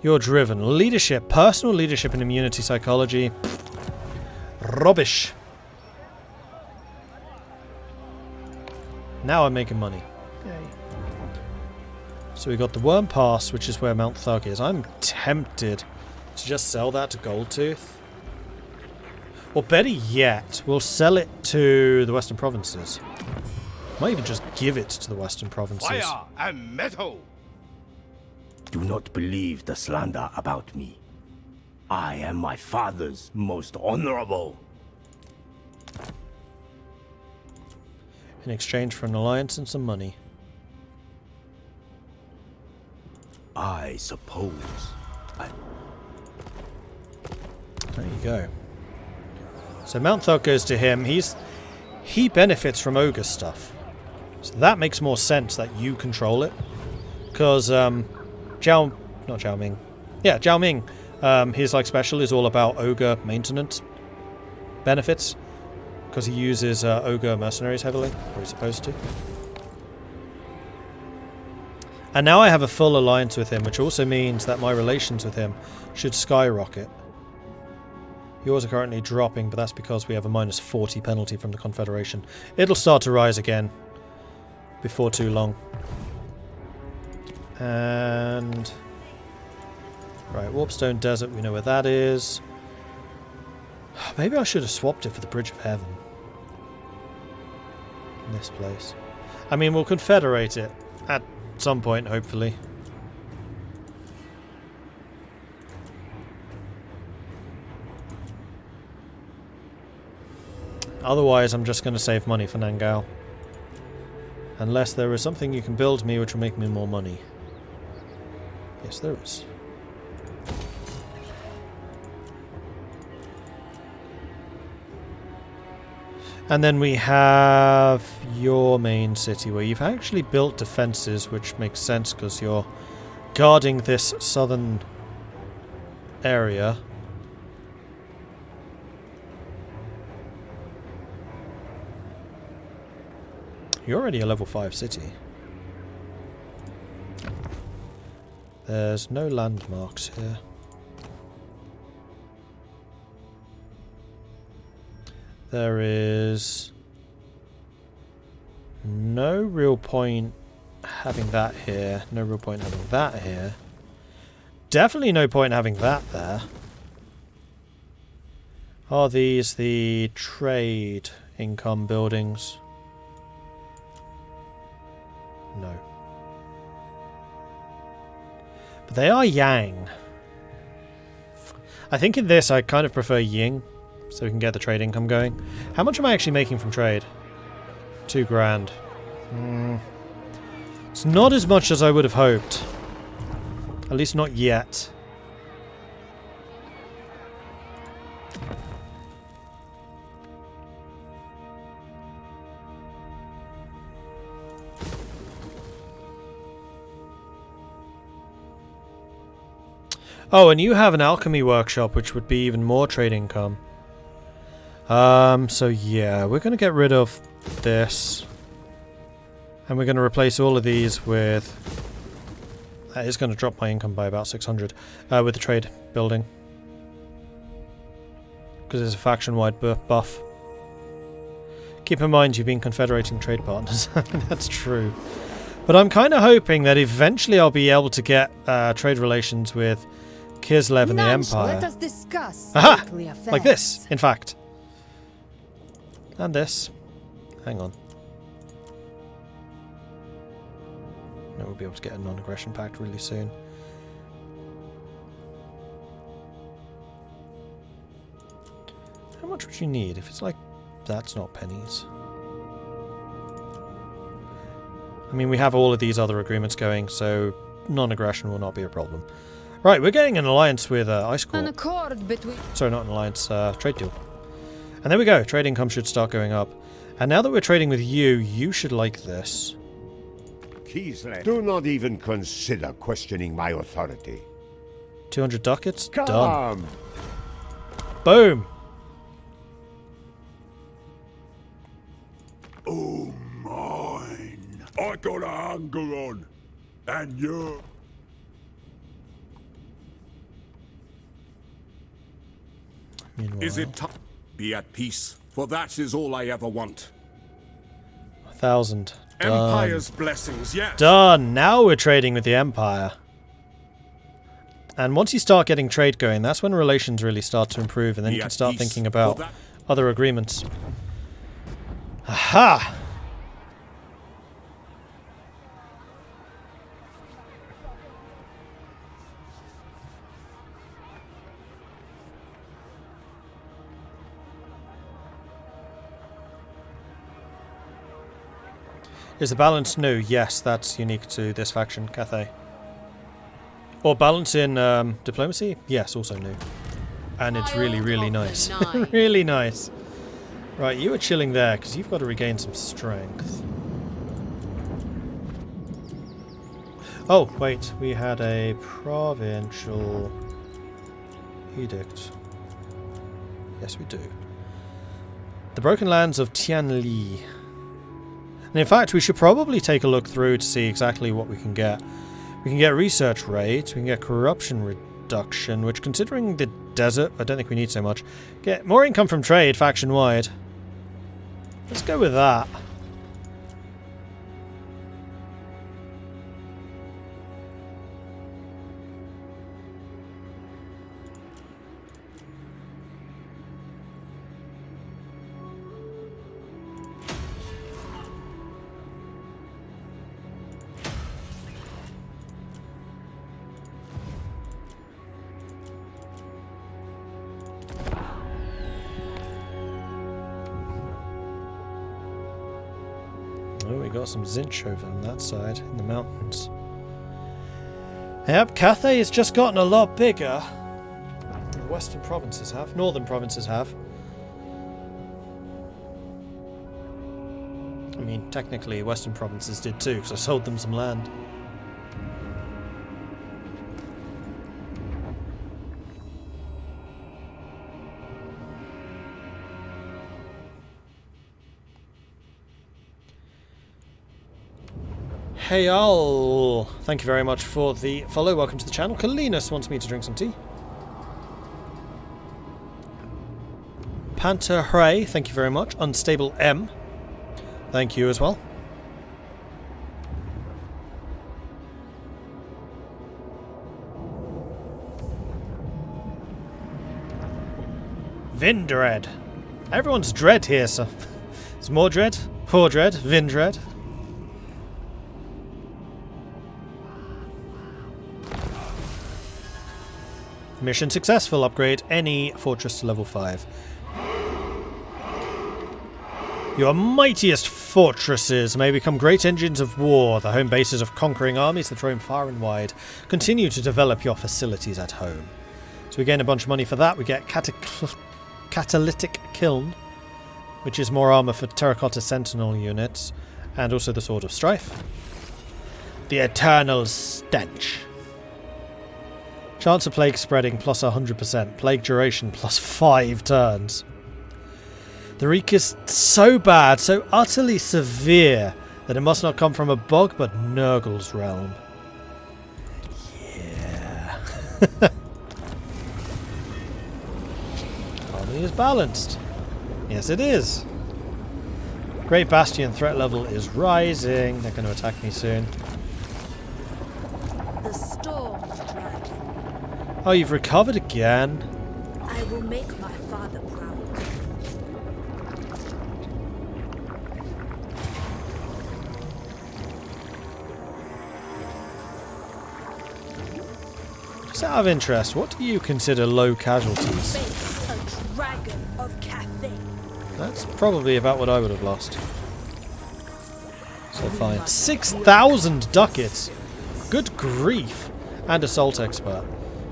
A: You're driven. Leadership, personal leadership and immunity psychology. Rubbish. Now I'm making money. Yay. So we got the Worm Pass, which is where Mount Thug is. I'm tempted to just sell that to Goldtooth. Or better yet, we'll sell it to the Western Provinces. Might even just give it to the Western Provinces.
J: Fire and metal! Do not believe the slander about me. I am my father's most honorable.
A: In exchange for an alliance and some money.
J: I suppose.
A: There you go. So Mount Thug goes to him. He benefits from ogre stuff. So that makes more sense that you control it. Because Zhao Ming, his like special is all about ogre maintenance benefits. Because he uses ogre mercenaries heavily, or he's supposed to. And now I have a full alliance with him, which also means that my relations with him should skyrocket. Yours are currently dropping, but that's because we have a minus 40 penalty from the Confederation. It'll start to rise again before too long. And... right, Warpstone Desert, we know where that is. Maybe I should have swapped it for the Bridge of Heaven. In this place. I mean, we'll confederate it At some point, hopefully. Otherwise, I'm just going to save money for Nan-Gau. Unless there is something you can build me which will make me more money. Yes, there is. And then we have your main city, where you've actually built defenses, which makes sense because you're guarding this southern area. You're already a level 5 city. There's no landmarks here. There is no real point having that here. No real point having that here. Definitely no point having that there. Are these the trade income buildings? No. But they are Yang. I think in this I kind of prefer Ying, so we can get the trade income going. How much am I actually making from trade? 2 grand. It's not as much as I would have hoped. At least not yet. Oh, and you have an alchemy workshop, which would be even more trade income. So yeah, we're going to get rid of this. And we're going to replace all of these with... That is going to drop my income by about 600 with the trade building. Because it's a faction-wide buff. Keep in mind, you've been confederating trade partners. That's true. But I'm kind of hoping that eventually I'll be able to get trade relations with Kislev and the Empire.
L: Let us discuss.
A: Aha! Like this, in fact. And this. Hang on. No, we'll be able to get a non-aggression pact really soon. How much would you need? If it's like... That's not pennies. I mean, we have all of these other agreements going, so non-aggression will not be a problem. Right, we're getting an alliance with Ice Corps.
L: An accord between...
A: Sorry, not an alliance, trade deal. And there we go, trade income should start going up. And now that we're trading with you, you should like this.
N: Kislev, do not even consider questioning my authority.
A: 200 ducats?
N: Come.
A: Done. Boom!
F: Oh, mine. I got a hunger on. And you're...
A: Meanwhile,
M: Is it time? Be at peace, for that is all I ever want.
A: 1,000. Done.
M: Empire's blessings, yes.
A: Done! Now we're trading with the Empire. And once you start getting trade going, that's when relations really start to improve, and then you can start thinking about other agreements. Aha! Is the balance new? Yes, that's unique to this faction, Cathay. Or balance in diplomacy? Yes, also new. And it's really, really nice. Really nice. Right, you are chilling there, because you've got to regain some strength. Oh, wait, we had a provincial edict. Yes, we do. The Broken Lands of Tianli. And in fact, we should probably take a look through to see exactly what we can get. We can get research rates, we can get corruption reduction, which considering the desert, I don't think we need so much. Get more income from trade, faction-wide. Let's go with that. Oh, we got some Zinch over on that side, in the mountains. Yep, Cathay has just gotten a lot bigger. The western provinces have. Northern provinces have. I mean, technically, western provinces did too, because I sold them some land. Hey all! Thank you very much for the follow. Welcome to the channel. Kalinas wants me to drink some tea. Panther Hray, thank you very much. Unstable M, thank you as well. Vindred. Everyone's dread here, so it's Mordred, Mordred, Vindred. Mission successful. Upgrade any fortress to level 5. Your mightiest fortresses may become great engines of war, the home bases of conquering armies that roam far and wide. Continue to develop your facilities at home. So we gain a bunch of money for that. We get Catalytic Kiln, which is more armor for Terracotta Sentinel units, and also the Sword of Strife. The Eternal Stench. Chance of plague spreading plus 100%. Plague duration plus 5 turns. The reek is so bad, so utterly severe, that it must not come from a bog but Nurgle's realm. Yeah. Army is balanced. Yes, it is. Great Bastion threat level is rising. They're going to attack me soon.
H: The storm dragon.
A: Oh, you've recovered again.
H: I will make my father proud.
A: Just out of interest, what do you consider low casualties?
H: Face a dragon of Cathay.
A: That's probably about what I would have lost. So fine. 6,000 ducats! Good grief! And assault expert.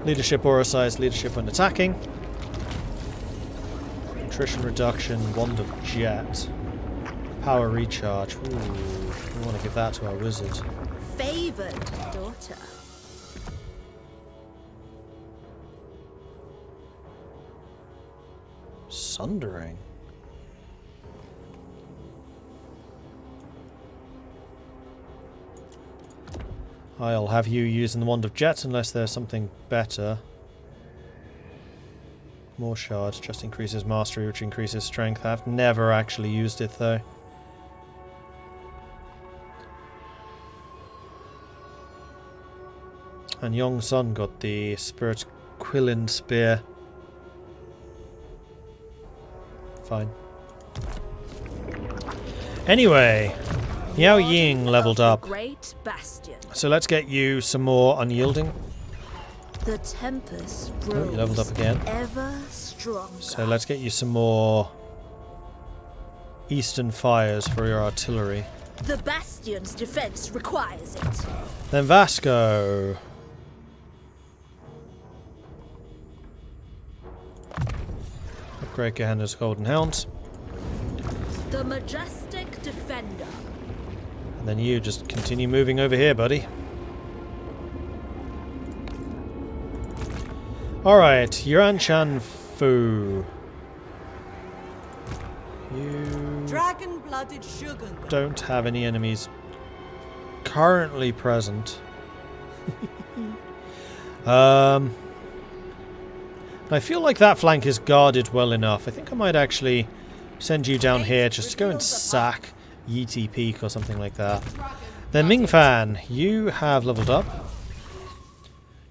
A: Leadership aura size, leadership when attacking. Attrition reduction, wand of jet. Power recharge. Ooh, we want to give that to our wizard.
H: Favored daughter.
A: Sundering. I'll have you using the Wand of Jet unless there's something better. More shards just increases mastery, which increases strength. I've never actually used it though. And Yong Sun got the Spirit Quillin Spear. Fine. Anyway, Miao Ying leveled up.
H: Great Bastion.
A: So let's get you some more unyielding.
H: The tempest
A: Oh, you leveled up again.
H: Ever stronger.
A: So let's get you some more Eastern Fires for your artillery.
H: The Bastion's defense requires it.
A: Then Vasco. Upgrade Gehenna's Golden Hounds.
H: The majestic defender.
A: And then you just continue moving over here, buddy. Alright, Yuan Chan Fu. You
I: Dragon-blooded sugar.
A: don't have any enemies currently present. I feel like that flank is guarded well enough. I think I might actually send you down here just to go and sack Yiti Peak or something like that. Then Mingfan, you have leveled up.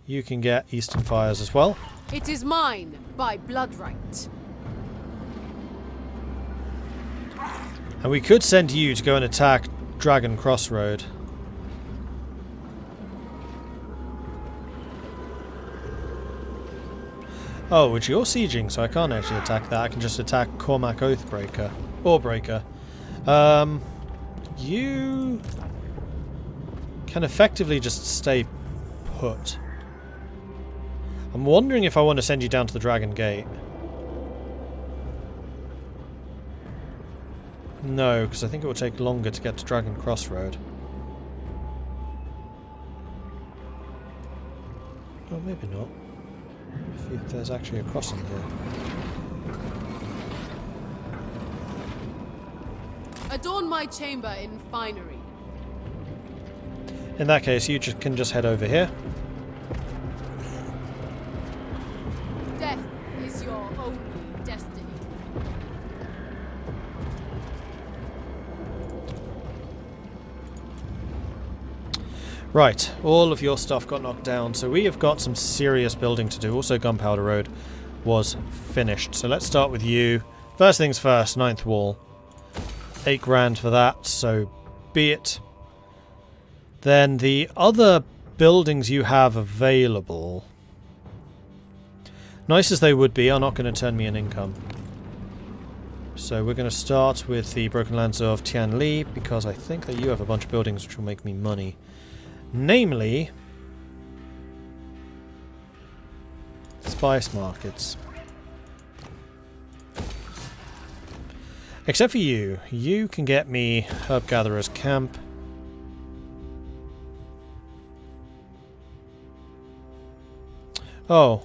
A: You can get Eastern Fires as well.
E: It is mine by blood right.
A: And we could send you to go and attack Dragon Crossroad. Oh, which you're sieging, so I can't actually attack that. I can just attack Cormac Oathbreaker. Or Breaker. You can effectively just stay put. I'm wondering if I want to send you down to the Dragon Gate. No, because I think it will take longer to get to Dragon Crossroad. Oh, maybe not. If there's actually a crossing here.
E: Adorn my chamber in finery.
A: In that case, you can just head over here.
E: Death is your only destiny.
A: Right, all of your stuff got knocked down, so we have got some serious building to do. Also, Gunpowder Road was finished. So let's start with you. First things first, 9th wall. 8 grand for that, so be it. Then the other buildings you have available, nice as they would be, are not going to turn me an income. So we're going to start with the Broken Lands of Tianli, because I think that you have a bunch of buildings which will make me money. Namely, spice markets. Except for you. You can get me Herb Gatherer's Camp. Oh,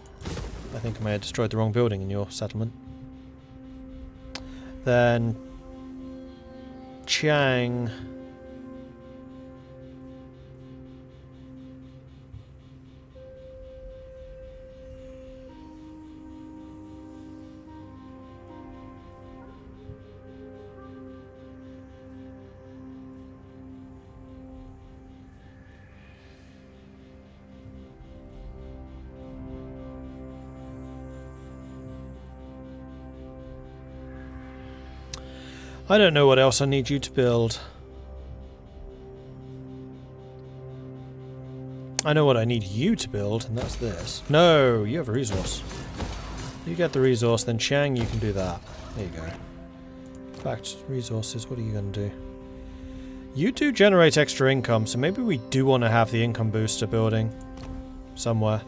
A: I think I may have destroyed the wrong building in your settlement. Then Chang. I don't know what else I need you to build. I know what I need you to build, and that's this. No, you have a resource. You get the resource, then Chang, you can do that. There you go. In fact, resources, what are you going to do? You do generate extra income, so maybe we do want to have the income booster building somewhere.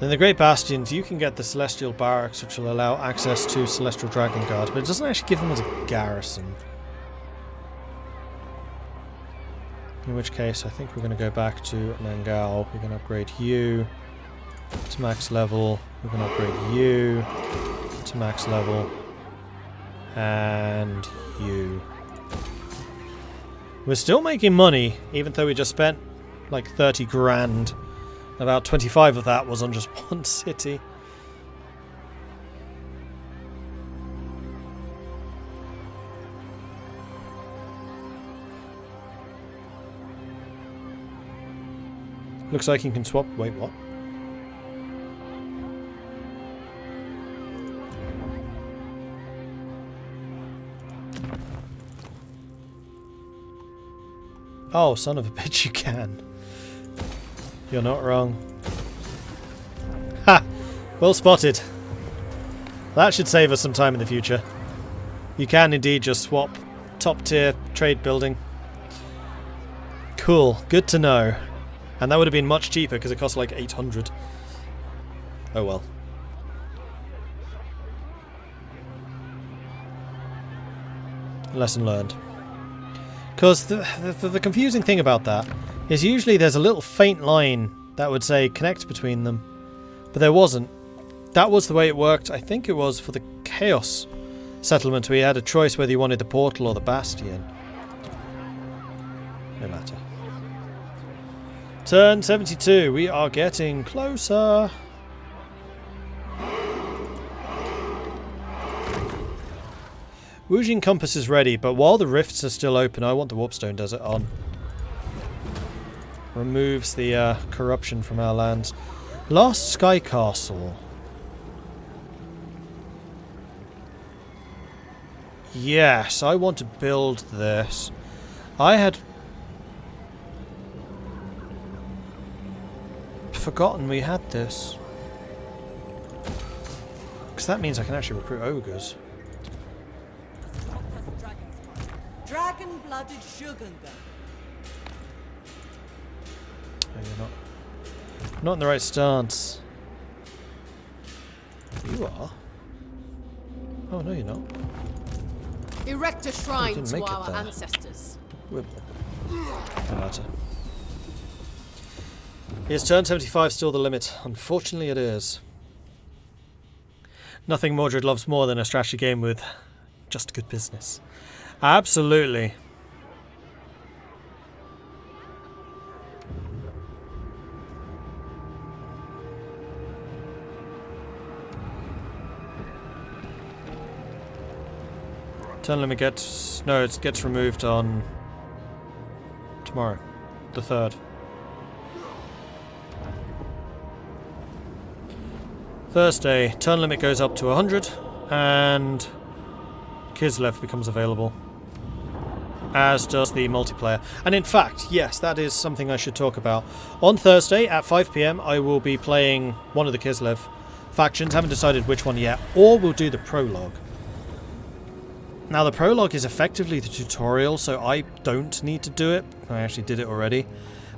A: In the Great Bastions, you can get the Celestial Barracks, which will allow access to Celestial Dragon Guard, but it doesn't actually give them as a garrison. In which case, I think we're going to go back to Nan-Gau. We're going to upgrade you to max level. We're going to upgrade you to max level. And you. We're still making money, even though we just spent like 30 grand. About 25 of that was on just one city. Looks like you can swap... Wait, what? Oh, son of a bitch, you can. You're not wrong. Ha! Well spotted. That should save us some time in the future. You can indeed just swap top tier trade building. Cool. Good to know. And that would have been much cheaper because it cost like 800. Oh well. Lesson learned. Because the confusing thing about that is usually there's a little faint line that would say connect between them. But there wasn't. That was the way it worked. I think it was for the Chaos settlement where you had a choice whether you wanted the portal or the bastion. No matter. Turn 72. We are getting closer. Wujing Compass is ready, but while the rifts are still open, I want the Warpstone Desert on. Removes the corruption from our lands. Last Sky Castle. Yes, I want to build this. I had forgotten we had this. Because that means I can actually recruit ogres.
I: Dragon-blooded sugar.
A: Oh, you're not in the right stance. You are? Oh, no, you're not.
E: Erect a shrine
A: didn't
E: to
A: make it
E: our
A: there.
E: ancestors.
A: No matter. Is turn 75 still the limit? Unfortunately, it is. Nothing Mordred loves more than a strategy game with just good business. Absolutely. Turn limit gets... No, it gets removed on... tomorrow. The 3rd. Thursday, turn limit goes up to 100, and Kislev becomes available. As does the multiplayer. And in fact, yes, that is something I should talk about. On Thursday at 5 PM, I will be playing one of the Kislev factions. Haven't decided which one yet. Or we'll do the Prologue. Now, the Prologue is effectively the tutorial, so I don't need to do it. I actually did it already.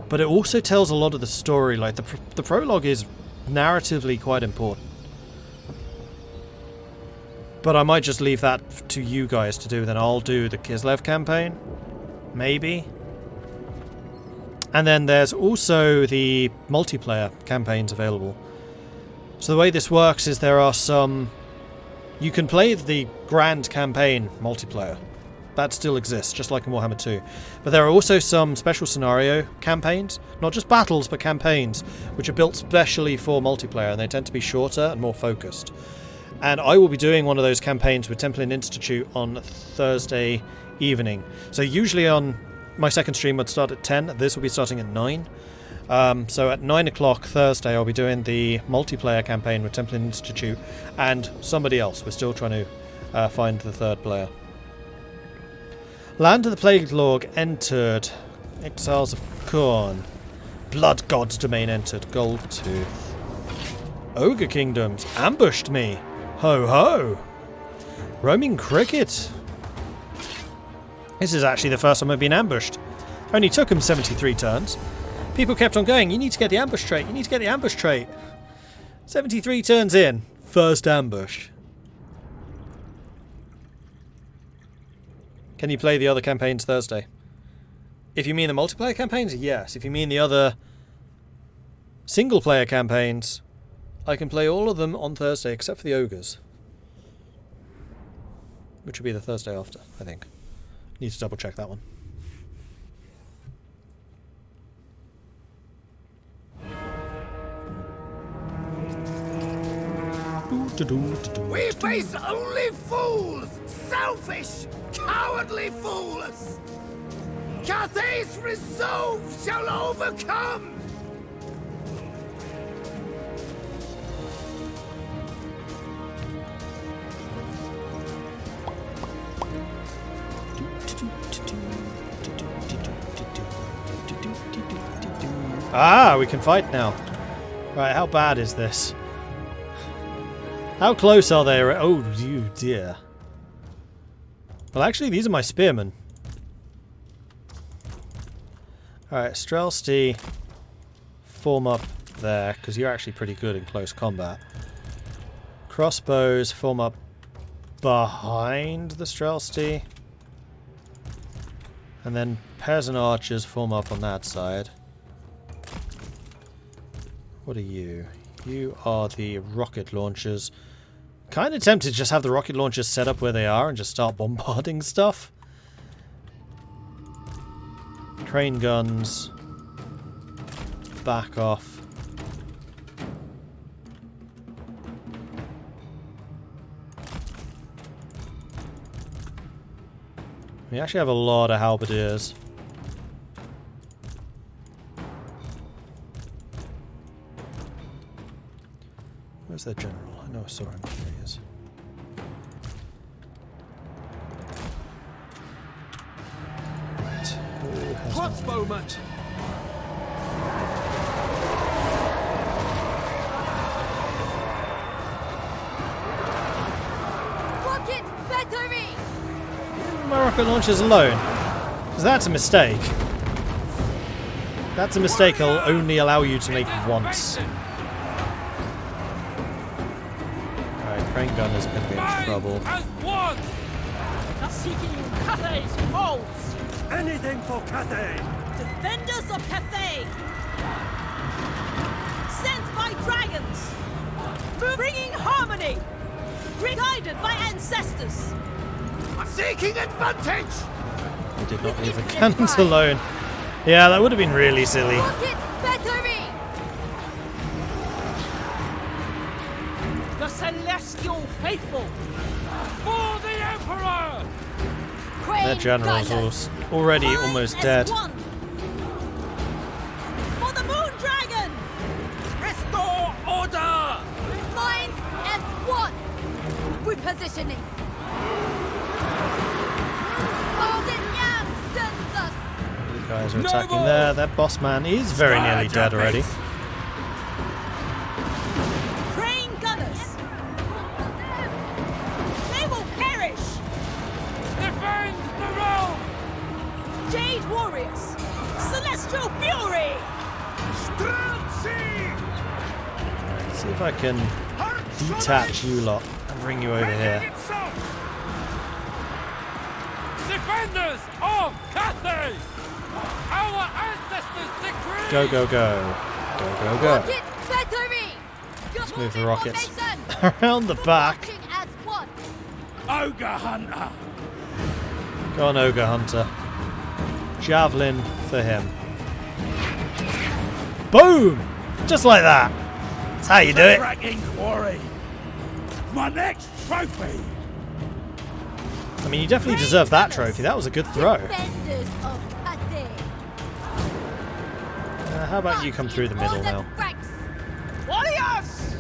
A: But it also tells a lot of the story. Like, the Prologue is narratively quite important. But I might just leave that to you guys to do. Then I'll do the Kislev campaign. Maybe. And then there's also the multiplayer campaigns available. So the way this works is there are some... You can play the Grand Campaign multiplayer. That still exists, just like in Warhammer 2. But there are also some special scenario campaigns, not just battles, but campaigns, which are built specially for multiplayer, and they tend to be shorter and more focused. And I will be doing one of those campaigns with Templin Institute on Thursday evening. So usually on my second stream would start at 10, this will be starting at 9. So at 9 o'clock Thursday I'll be doing the multiplayer campaign with Templin Institute and somebody else. We're still trying to find the third player. Land of the Plague Lord entered. Exiles of Khorne. Blood God's domain entered. Gold Tooth. Ogre Kingdoms ambushed me. Ho ho. Roaming Cricket. This is actually the first time I've been ambushed. Only took him 73 turns. People kept on going, you need to get the ambush trait, you need to get the ambush trait. 73 turns in, first ambush. Can you play the other campaigns Thursday? If you mean the multiplayer campaigns, yes. If you mean the other single player campaigns, I can play all of them on Thursday except for the ogres. Which will be the Thursday after, I think. Need to double check that one.
O: We face only fools! Selfish, cowardly fools! Cathay's resolve shall overcome!
A: Ah, we can fight now. Right, how bad is this? How close are they? Oh, you dear. Well, actually, these are my spearmen. Alright, Strelsti, form up there, because you're actually pretty good in close combat. Crossbows, form up behind the Strelsti. And then Peasant Archers form up on that side. What are you? You are the rocket launchers. Kind of tempted to just have the rocket launchers set up where they are and just start bombarding stuff. Crane guns. Back off. We actually have a lot of halberdiers. Where's their general? I know I saw him. There he is.
G: Crossbowman!
D: Rocket battery!
A: My rocket launchers alone. Because that's a mistake. That's a mistake I'll only allow you to make once. Alright, crane gunners are going to be in trouble.
G: Seeking Cathay's holds!
C: Anything for Cathay!
I: Defenders of Cathay! Sent by dragons! Bringing harmony! Guided by ancestors!
O: Seeking advantage!
A: I did not leave the cannons alone. Yeah, that would have been really silly.
D: Rocket battery!
G: The celestial faithful! For the Emperor!
A: Their general's already almost dead.
I: For the Moon Dragon!
G: Restore order!
D: Minds as one! Repositioning! Yang sends us!
A: These guys are attacking there. That boss man is very nearly dead already.
I: Crane gunners! They will perish!
G: Defend the realm!
I: Jade warriors! Celestial fury!
A: Let's see if I can detach you lot and bring you over here.
G: Defenders of Cathay! Our ancestors decree!
A: Go, go, go. Go, go, go.
D: Rocket battery!
A: Let's move the rockets around the back.
D: As one!
G: Ogre Hunter!
A: Go on, Ogre Hunter. Javelin for him. Boom! Just like that. That's how you do it.
G: Cracking quarry! My next trophy!
A: I mean, you definitely deserve that trophy. That was a good throw.
D: Defenders of Cathay!
A: How about you come through the middle now?
G: Warriors!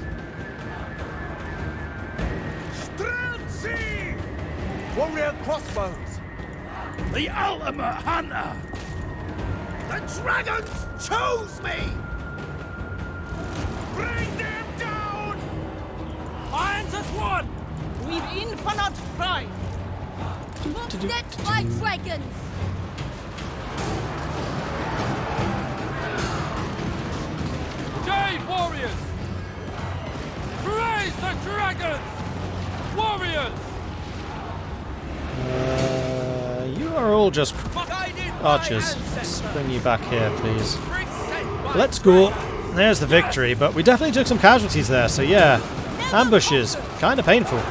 O: Streltsy!
G: Warrior Crossbows! The ultimate hunter!
O: The dragons chose me! Bring them down!
G: Minds as one!
I: With infinite pride!
D: Set by dragons!
G: Jade warriors! Praise the dragons! Warriors!
A: You are all just archers. Let's bring you back here, please. Let's go. There's the victory, but we definitely took some casualties there, so yeah. Ambushes. Kind of painful.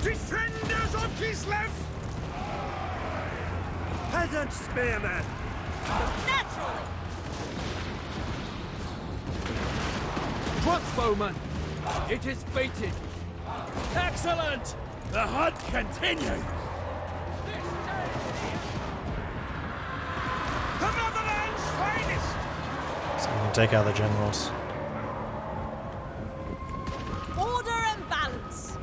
O: Defenders of Kislev! Peasant spearmen!
I: Naturally!
G: Crossbowman! It is fated! Excellent! The hunt continues!
O: The Motherland's finest!
A: So we can take out the generals.
I: Order and balance!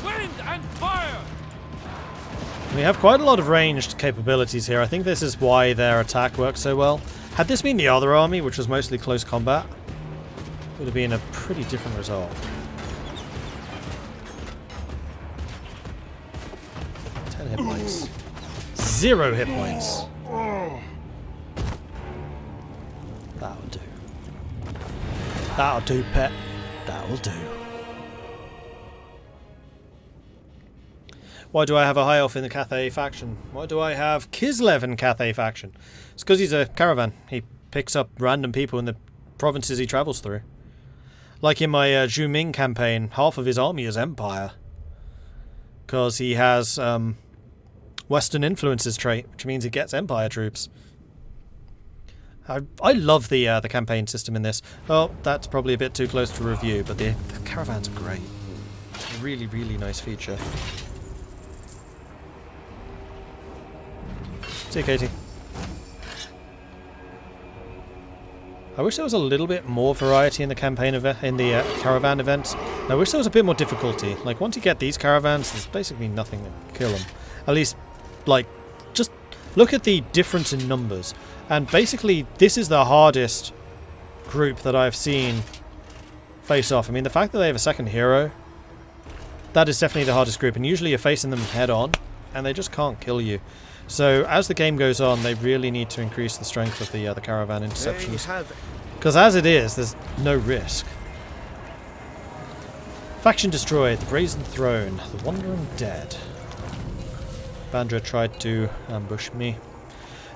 G: Wind and fire!
A: We have quite a lot of ranged capabilities here. I think this is why their attack works so well. Had this been the other army, which was mostly close combat, it would have been a pretty different result. 10 hit points. 0 hit points. That'll do. That'll do, pet. That'll do. Why do I have a high elf in the Cathay faction? Why do I have Kislev in Cathay faction? It's because he's a caravan. He picks up random people in the provinces he travels through. Like in my Zhu Ming campaign, half of his army is Empire. Because he has Western influences trait, which means he gets Empire troops. I love the campaign system in this. Oh, that's probably a bit too close to review, but the caravans are great. Really, really nice feature. See you, Katie. I wish there was a little bit more variety in the campaign in the caravan events. I wish there was a bit more difficulty. Like, once you get these caravans, there's basically nothing to kill them. At least, like, just look at the difference in numbers. And basically, this is the hardest group that I've seen face off. I mean, the fact that they have a second hero, that is definitely the hardest group. And usually you're facing them head on, and they just can't kill you. So, as the game goes on, they really need to increase the strength of the caravan interceptions. Because as it is, there's no risk. Faction destroyed, the Brazen Throne, the Wandering Dead. Bandra tried to ambush me.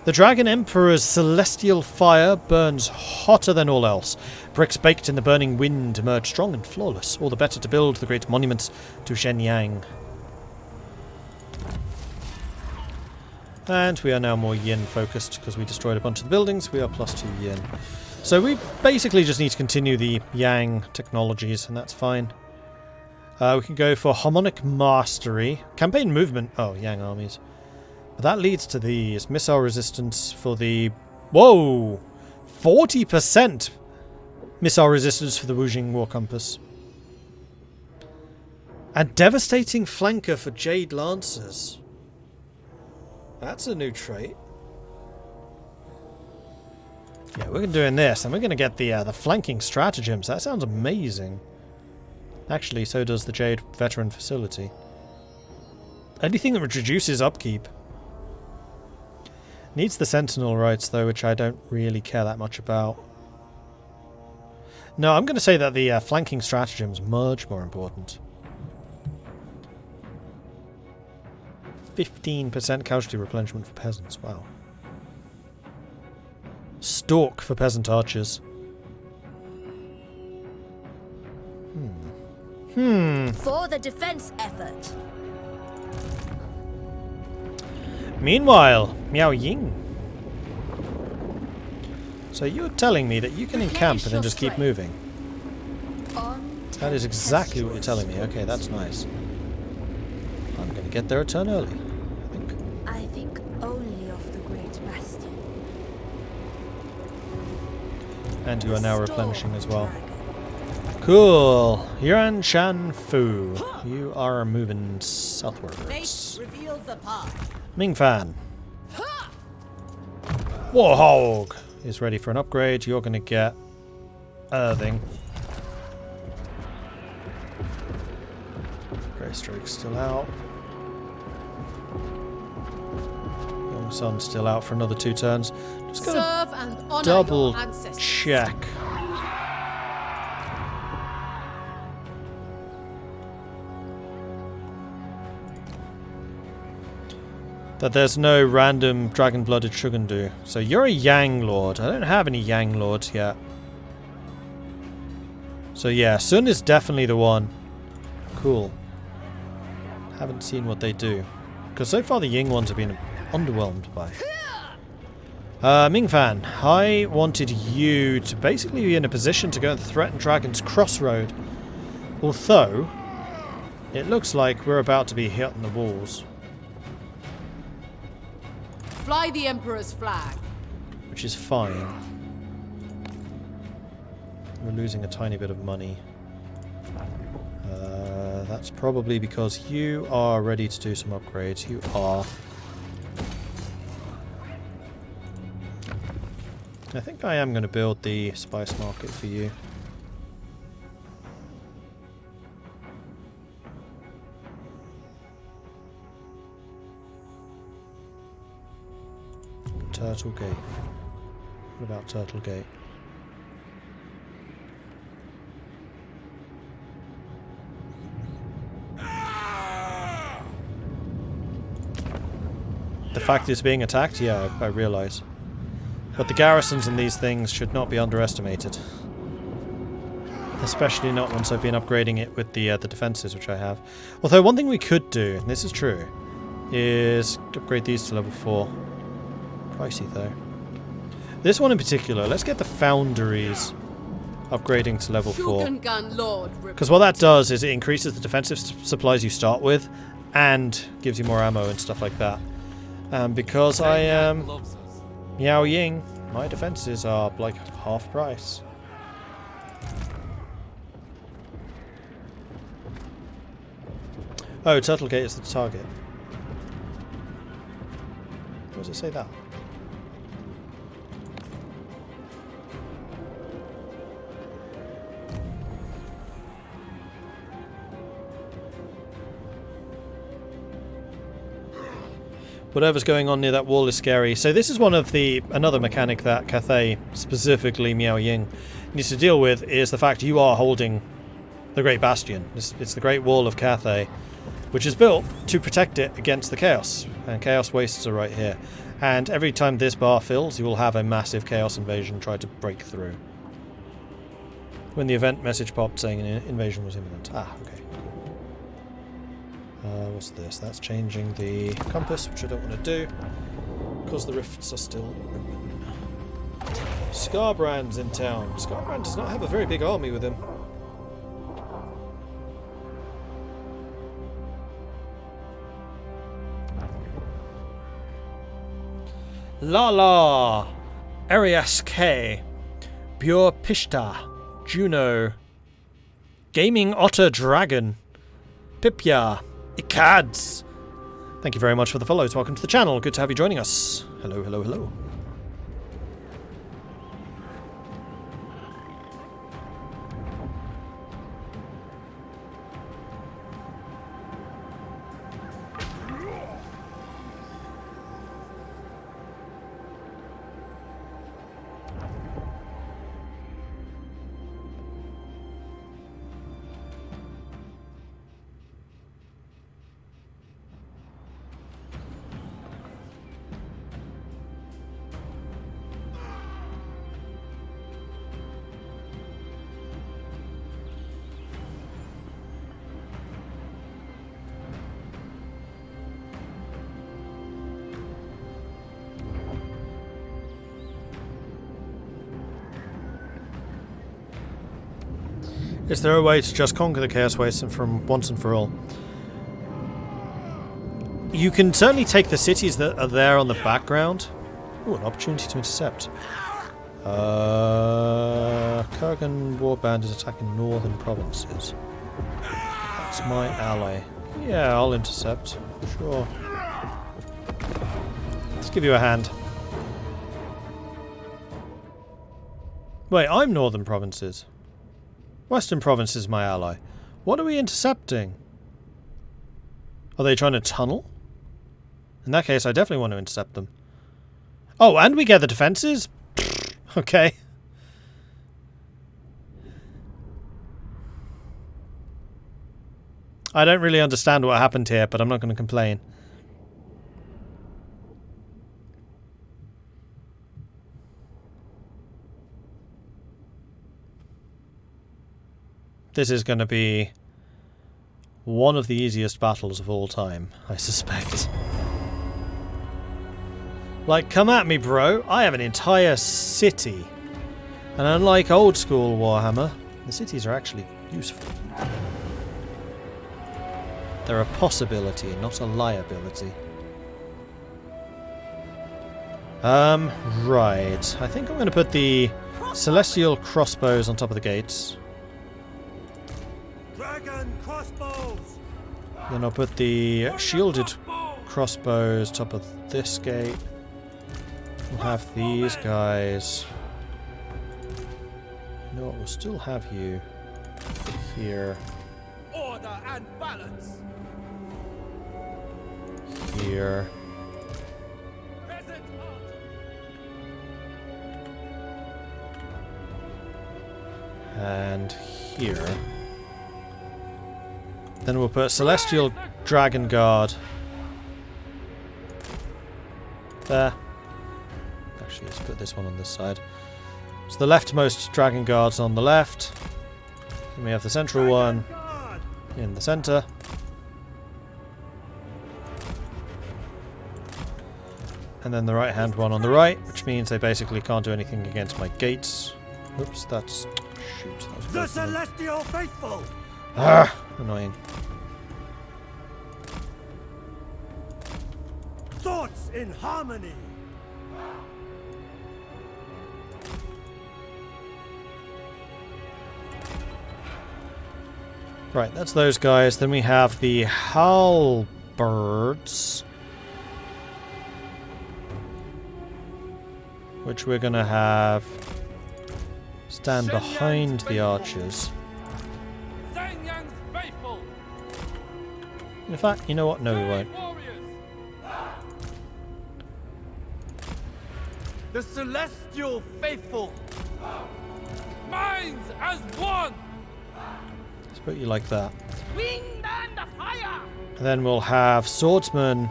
A: The Dragon Emperor's celestial fire burns hotter than all else. Bricks baked in the burning wind emerge strong and flawless, all the better to build the great monuments to Shenyang. And we are now more yin focused because we destroyed a bunch of the buildings. We are +2 yin. So we basically just need to continue the yang technologies, and that's fine. We can go for harmonic mastery. Campaign movement. Oh, yang armies. But that leads to these. Missile resistance for the... Whoa! 40% missile resistance for the Wujing War Compass. And devastating flanker for Jade Lancers. That's a new trait. Yeah, we're doing this, and we're going to get the flanking stratagems. That sounds amazing. Actually, so does the Jade Veteran Facility. Anything that reduces upkeep. Needs the Sentinel rights, though, which I don't really care that much about. No, I'm going to say that the flanking stratagems are much more important. 15% casualty replenishment for peasants. Wow. Stalk for peasant archers.
H: For the defense effort.
A: Meanwhile, Miao Ying. So you're telling me that you can encamp and then just keep moving? That is exactly what you're telling me. Okay, that's nice. I'm going to get there a turn early, I think.
H: I think only of the Great Bastion.
A: And you are now replenishing as well. Cool. Yuan Shan Fu. You are moving southwards. Ming Fan. Warhog is ready for an upgrade. You're going to get Earthing. Grey Stroke's still out. Young Sun's still out for another 2 turns. Just going to double check. That there's no random dragon-blooded Shugendu. So you're a Yang Lord. I don't have any Yang Lords yet. So yeah, Sun is definitely the one. Cool. Haven't seen what they do. Because so far the Ying ones have been underwhelmed by. Mingfan, I wanted you to basically be in a position to go and threaten Dragon's Crossroad. Although, it looks like we're about to be hit on the walls.
E: Fly the Emperor's flag.
A: Which is fine. We're losing a tiny bit of money. That's probably because you are ready to do some upgrades. You are. I think I am going to build the spice market for you. Turtle Gate. What about Turtle Gate? The fact it's being attacked? Yeah, I realise. But the garrisons in these things should not be underestimated. Especially not once I've been upgrading it with the defences, which I have. Although one thing we could do, and this is true, is upgrade these to level 4. Pricey though. This one in particular, let's get the foundries upgrading to level 4. Because what that does is it increases the defensive supplies you start with and gives you more ammo and stuff like that. Because I am Miao Ying, my defenses are like half price. Oh, Turtle Gate is the target. Where does it say that? Whatever's going on near that wall is scary. So this is one of another mechanic that Cathay, specifically Miao Ying, needs to deal with, is the fact you are holding the Great Bastion. It's the Great Wall of Cathay, which is built to protect it against the Chaos. And Chaos wastes are right here. And every time this bar fills, you will have a massive Chaos invasion try to break through. When the event message popped saying an invasion was imminent. Ah, okay. What's this? That's changing the compass, which I don't want to do, because the rifts are still open. Scarbrand's in town. Scarbrand does not have a very big army with him. Lala, Arias K, Bure Pishta, Juno, Gaming Otter Dragon, Pipya, Ikads. Thank you very much for the follows. Welcome to the channel. Good to have you joining us. Hello, hello, hello. Is there a way to just conquer the Chaos Waste from once and for all? You can certainly take the cities that are there on the background. Ooh, an opportunity to intercept. Kurgan Warband is attacking northern provinces. That's my ally. Yeah, I'll intercept. Sure. Let's give you a hand. Wait, I'm northern provinces. Western province is my ally. What are we intercepting? Are they trying to tunnel? In that case, I definitely want to intercept them. Oh, and we get the defenses? Okay. I don't really understand what happened here, but I'm not going to complain. This is going to be one of the easiest battles of all time, I suspect. Like, come at me, bro. I have an entire city. And unlike old school Warhammer, the cities are actually useful. They're a possibility, not a liability. Right. I think I'm going to put the Celestial Crossbows on top of the gates.
C: Crossbows.
A: Then I'll put the shielded crossbows top of this gate. We'll have these guys. You know what? We'll still have you here.
O: Order and balance.
A: Here. And here. Then we'll put Celestial Dragon Guard there. Actually, let's put this one on this side. So the leftmost Dragon Guard's on the left. Then we have the central one in the center. And then the right-hand one on the right, which means they basically can't do anything against my gates. Oops, that's... shoot, that was
C: the Celestial Faithful!
A: Ah, annoying.
C: Thoughts in harmony.
A: Right, that's those guys. Then we have the halberds, which we're going to have stand behind the archers. In fact, you know what? No, we won't.
O: The celestial faithful. Minds as one.
A: Let's put you like that.
O: Wind and fire.
A: And then we'll have swordsmen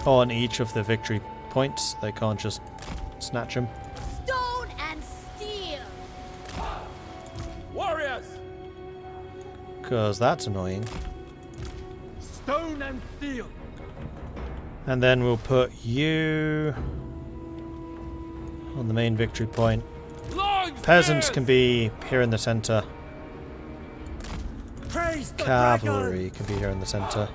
A: on each of the victory points. They can't just snatch them.
D: Stone and steel.
O: Warriors.
A: Because that's annoying.
O: Stone and steel.
A: And then we'll put you on the main victory point. Peasants can be here in the center. Cavalry can be here in the center.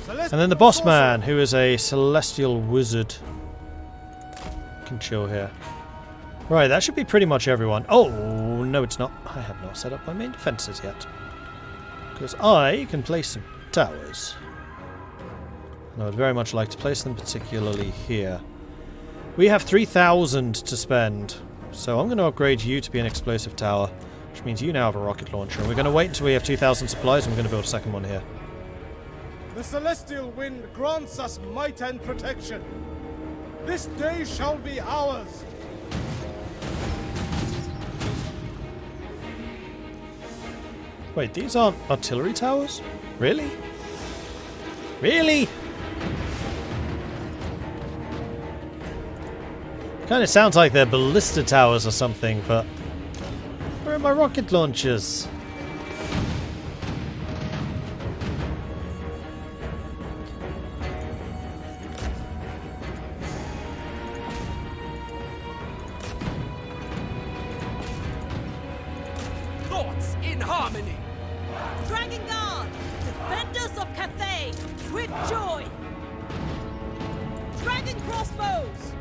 A: And then the boss man, who is a celestial wizard, can chill here. Right, that should be pretty much everyone. Oh, no it's not. I have not set up my main defenses yet. Because I can place some towers. And I would very much like to place them, particularly here. We have 3,000 to spend, so I'm going to upgrade you to be an explosive tower, which means you now have a rocket launcher. And we're going to wait until we have 2,000 supplies, and we're going to build a second one here.
P: The celestial wind grants us might and protection. This day shall be ours.
A: Wait, these aren't artillery towers? Really? Really? Kind of sounds like they're ballista towers or something, but where are my rocket launchers?
O: Thoughts in harmony.
I: Dragon Guard, defenders of Cathay, with joy. Dragon Crossbows.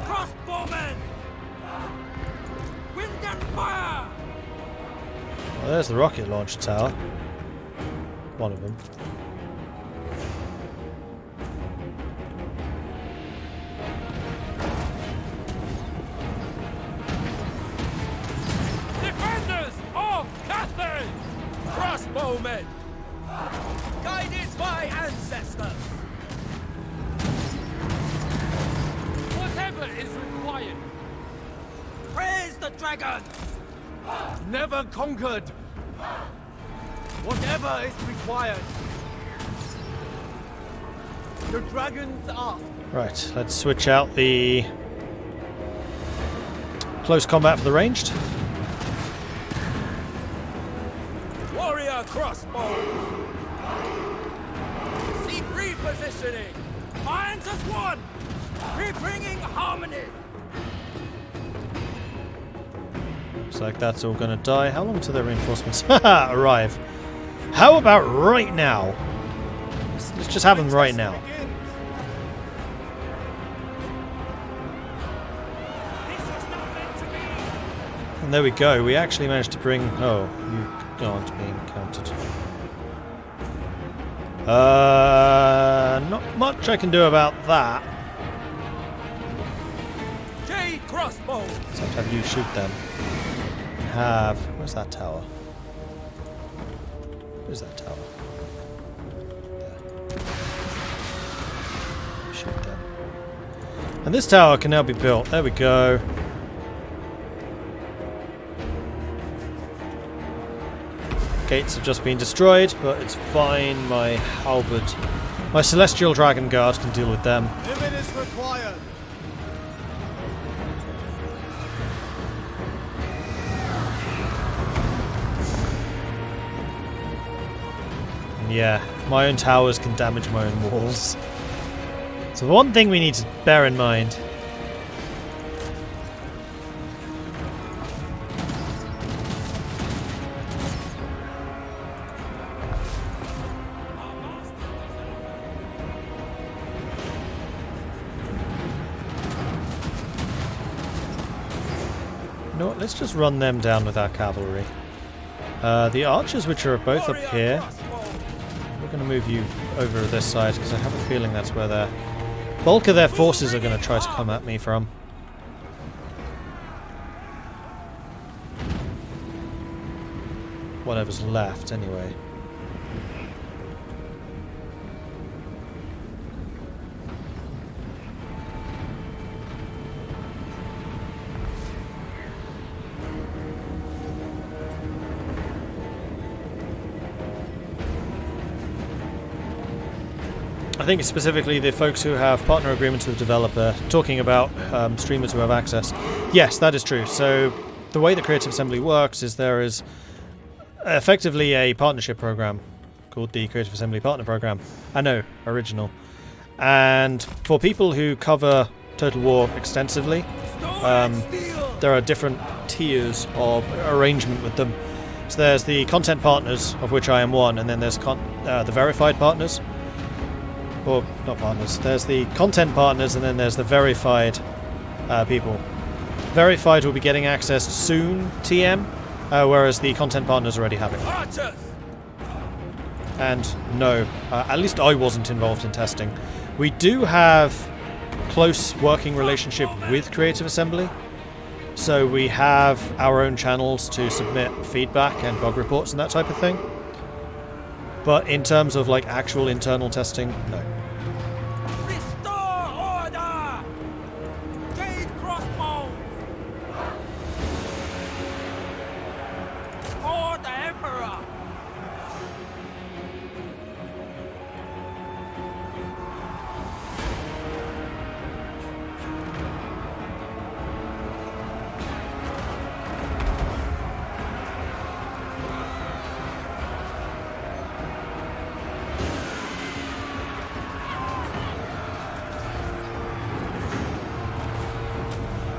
O: Crossbowmen! Wind and fire!
A: Well, there's the rocket launcher tower. One of them.
O: Defenders of Cathay! Crossbowmen! Guided by ancestors! Whatever is required. Praise the dragon! Never conquered. Whatever is required. The dragons ask.
A: Right, let's switch out the close combat for the ranged.
O: Warrior crossbows. See repositioning. Minds as one. Rebringing harmony.
A: Looks like that's all gonna die. How long till their reinforcements arrive? How about right now? Let's just have them right now. And there we go. We actually managed to bring... Oh, you aren't being counted. Not much I can do about that.
O: Crossbow.
A: So I have to have you shoot them. And have... Where's that tower? Where's that tower? There. Shoot them. And this tower can now be built. There we go. Gates have just been destroyed, but it's fine. My halberd... My celestial dragon guard can deal with them.
P: If it is required.
A: Yeah, my own towers can damage my own walls. So one thing we need to bear in mind. You know what, let's just run them down with our cavalry. The archers, which are both up here, move you over this side because I have a feeling that's where the bulk of their forces are going to try to come at me from. Whatever's left, anyway. I think specifically the folks who have partner agreements with developer, talking about streamers who have access. Yes, that is true. So the way that Creative Assembly works is there is effectively a partnership program called the Creative Assembly Partner Program. I know, original. And for people who cover Total War extensively, there are different tiers of arrangement with them. So there's the content partners, of which I am one, and then there's the verified partners. Or, not partners, there's the content partners and then there's the verified people. Verified will be getting access soon, TM, whereas the content partners already have it. And no, at least I wasn't involved in testing. We do have close working relationship with Creative Assembly, so we have our own channels to submit feedback and bug reports and that type of thing. But in terms of like actual internal testing, no.
O: Restore order! Jade crossbows! For the Emperor!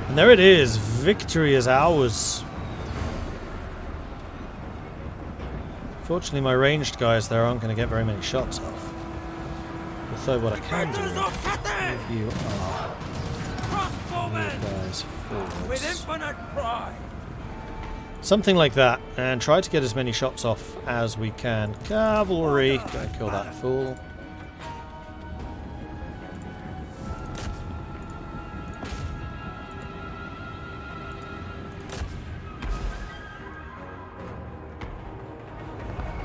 A: And there it is, victory is ours. Fortunately my ranged guys there aren't going to get very many shots off. Although what I can do if you are move guys forwards.
O: With infinite pride.
A: Something like that, and try to get as many shots off as we can. Cavalry, go kill that fool.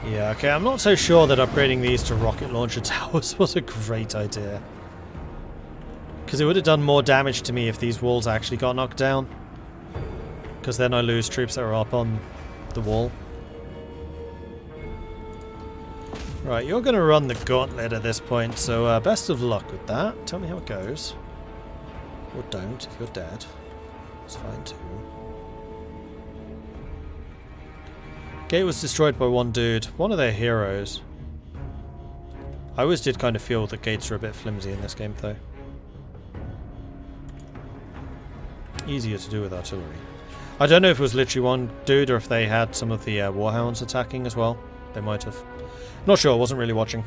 A: Yeah, okay, I'm not so sure that upgrading these to rocket launcher towers was a great idea. Because it would have done more damage to me if these walls actually got knocked down. Because then I lose troops that are up on the wall. Right, you're going to run the gauntlet at this point, so best of luck with that. Tell me how it goes. Or don't, if you're dead. It's fine too. Gate was destroyed by one dude, one of their heroes. I always did kind of feel that gates are a bit flimsy in this game though. Easier to do with artillery. I don't know if it was literally one dude or if they had some of the warhounds attacking as well. They might have. Not sure, I wasn't really watching.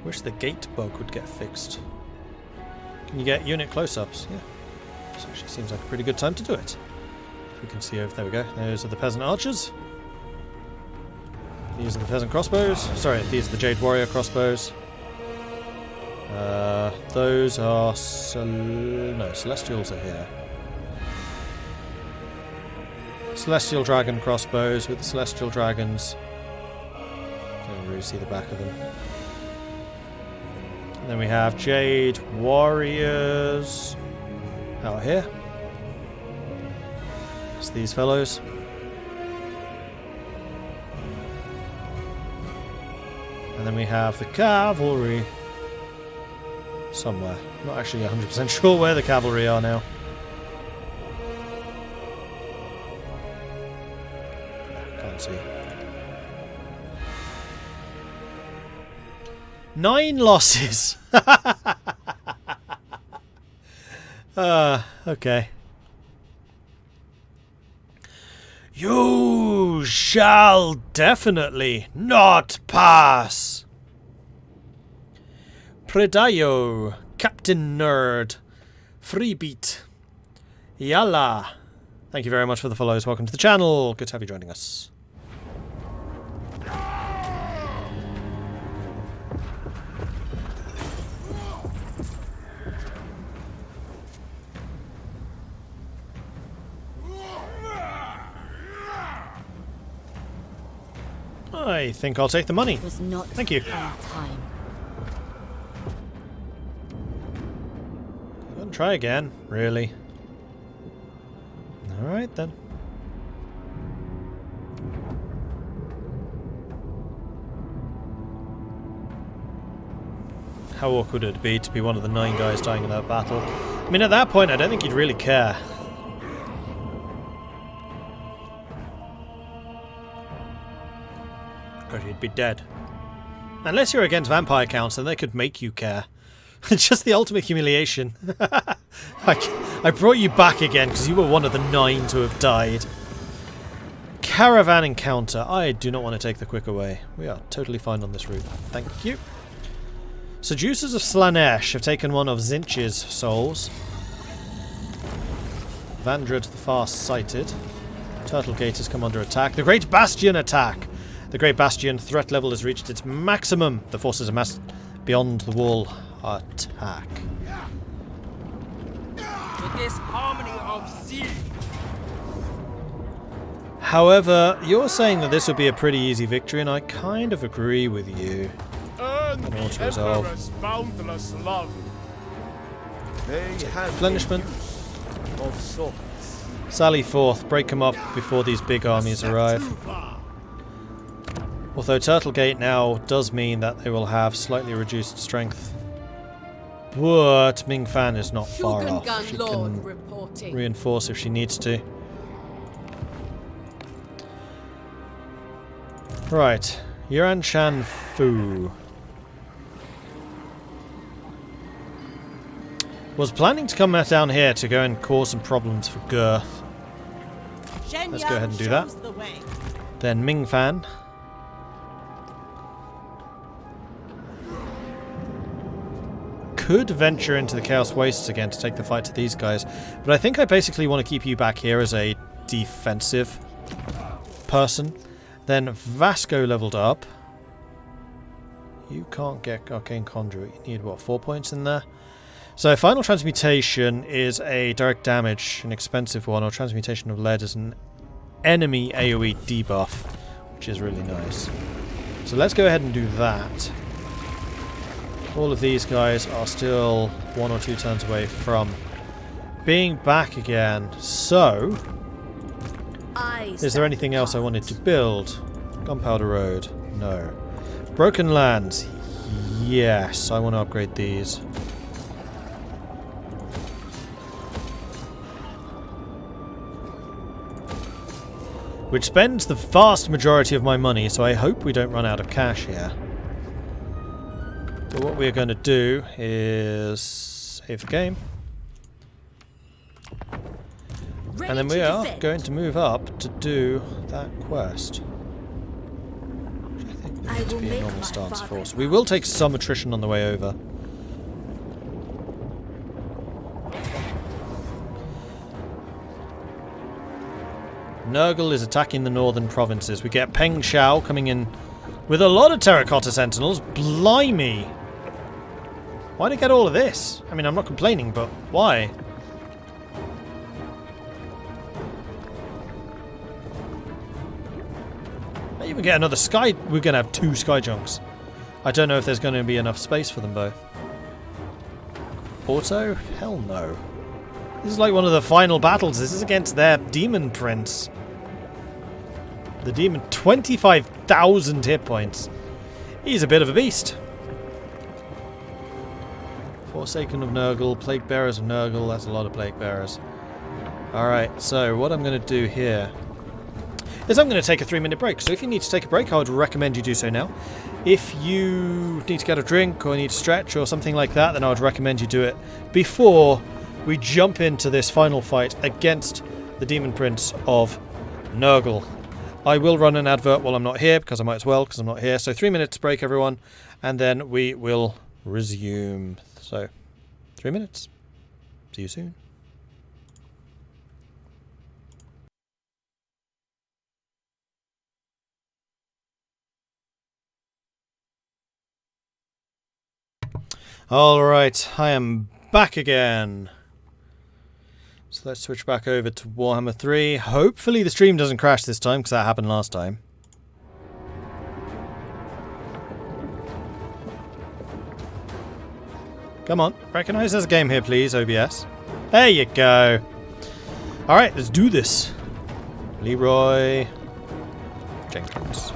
A: Wish the gate bug would get fixed. Can you get unit close-ups? Yeah. This actually seems like a pretty good time to do it. If we can see over, there we go. Those are the peasant archers. These are the peasant crossbows. Sorry, these are the Jade Warrior crossbows. Those are... no, Celestials are here. Celestial Dragon crossbows with the Celestial Dragons. Don't really see the back of them. And then we have Jade Warriors out here. It's these fellows. And then we have the cavalry somewhere. Not actually 100% sure where the cavalry are now. Can't see. 9 losses! Okay. You shall definitely not pass! Predayo, Captain Nerd, Freebeat, Yalla. Thank you very much for the follows. Welcome to the channel. Good to have you joining us. I think I'll take the money. Thank you. I'll try again, really. Alright then. How awkward would it be to be one of the 9 guys dying in that battle? I mean, at that point, I don't think you'd really care. Because you'd be dead. Unless you're against vampire counts, then they could make you care. It's just the ultimate humiliation. I brought you back again because you were one of the 9 to have died. Caravan encounter. I do not want to take the quick away. We are totally fine on this route. Thank you. Seducers of Slanesh have taken one of Zinch's souls. Vandred the Far-Sighted. Turtlegate has come under attack. The Great Bastion attack. The Great Bastion threat level has reached its maximum. The forces amassed beyond the wall attack.
O: With this harmony of zeal.
A: However, you're saying that this would be a pretty easy victory, and I kind of agree with you.
K: Earn the Emperor's boundless love. They have
A: replenishment
K: of sorts.
A: Sally forth, break them up before these big armies arrive. Although Turtlegate now does mean that they will have slightly reduced strength. But Ming Fan is not far off. She can reinforce if she needs to. Right, Yuan Shan Fu. Was planning to come down here to go and cause some problems for Girth. Let's go ahead and do that. Then Ming Fan. Could venture into the Chaos Wastes again to take the fight to these guys, but I think I basically want to keep you back here as a defensive person. Then Vasco leveled up. You can't get Arcane Conduit. You need, what, 4 points in there? So Final Transmutation is a direct damage, an expensive one, or Transmutation of Lead is an enemy AoE debuff, which is really nice. So let's go ahead and do that. All of these guys are still 1 or 2 turns away from being back again. So, is there anything else I wanted to build? Gunpowder Road? No. Broken Lands? Yes, I want to upgrade these. Which spends the vast majority of my money, so I hope we don't run out of cash here. But what we're going to do is save the game. And then we are going to move up to do that quest. Which I think we need to be a normal stance force. We will take some attrition on the way over. Nurgle is attacking the northern provinces. We get Peng Shao coming in with a lot of terracotta sentinels. Blimey! Why did I get all of this? I mean, I'm not complaining, but why? I even get another sky. We're going to have 2 sky junks. I don't know if there's going to be enough space for them both. Auto? Hell no. This is like one of the final battles. This is against their demon prince. The demon, 25,000 hit points. He's a bit of a beast. Forsaken of Nurgle, Plague Bearers of Nurgle, that's a lot of Plague Bearers. Alright, so what I'm going to do here is I'm going to take a 3-minute break. So if you need to take a break, I would recommend you do so now. If you need to get a drink or need to stretch or something like that, then I would recommend you do it before we jump into this final fight against the Demon Prince of Nurgle. I will run an advert while I'm not here, because I might as well, because I'm not here. So 3 minutes break, everyone, and then we will resume. So, 3 minutes. See you soon. Alright, I am back again. So let's switch back over to Warhammer 3. Hopefully the stream doesn't crash this time, because that happened last time. Come on, recognize there's a game here, please, OBS. There you go. Alright, let's do this. Leroy Jenkins.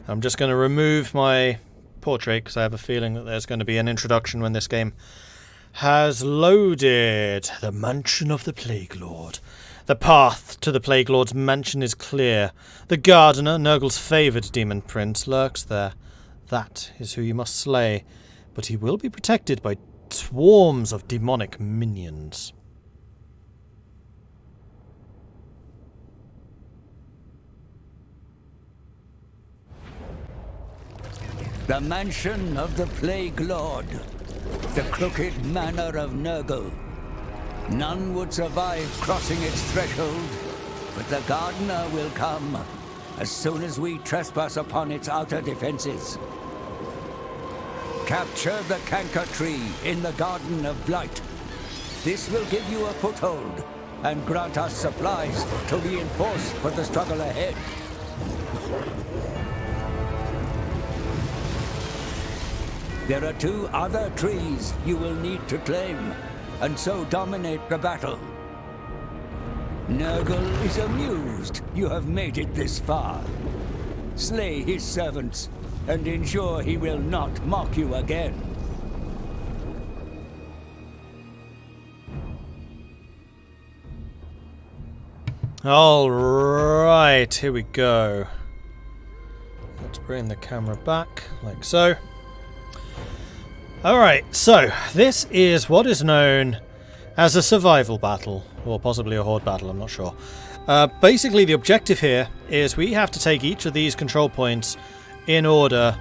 A: I'm just going to remove my portrait because I have a feeling that there's going to be an introduction when this game has loaded. The Mansion of the Plague Lord. The path to the Plague Lord's mansion is clear. The Gardener, Nurgle's favoured demon prince, lurks there. That is who you must slay, but he will be protected by swarms of demonic minions.
Q: The Mansion of the Plague Lord. The crooked manor of Nurgle. None would survive crossing its threshold, but the Gardener will come as soon as we trespass upon its outer defenses. Capture the Canker Tree in the Garden of Blight. This will give you a foothold and grant us supplies to reinforce for the struggle ahead. There are 2 other trees you will need to claim, and so dominate the battle. Nurgle is amused you have made it this far. Slay his servants, and ensure he will not mock you again.
A: Alright, here we go. Let's bring the camera back, like so. Alright, so this is what is known as a survival battle, or possibly a horde battle, I'm not sure. Basically the objective here is we have to take each of these control points in order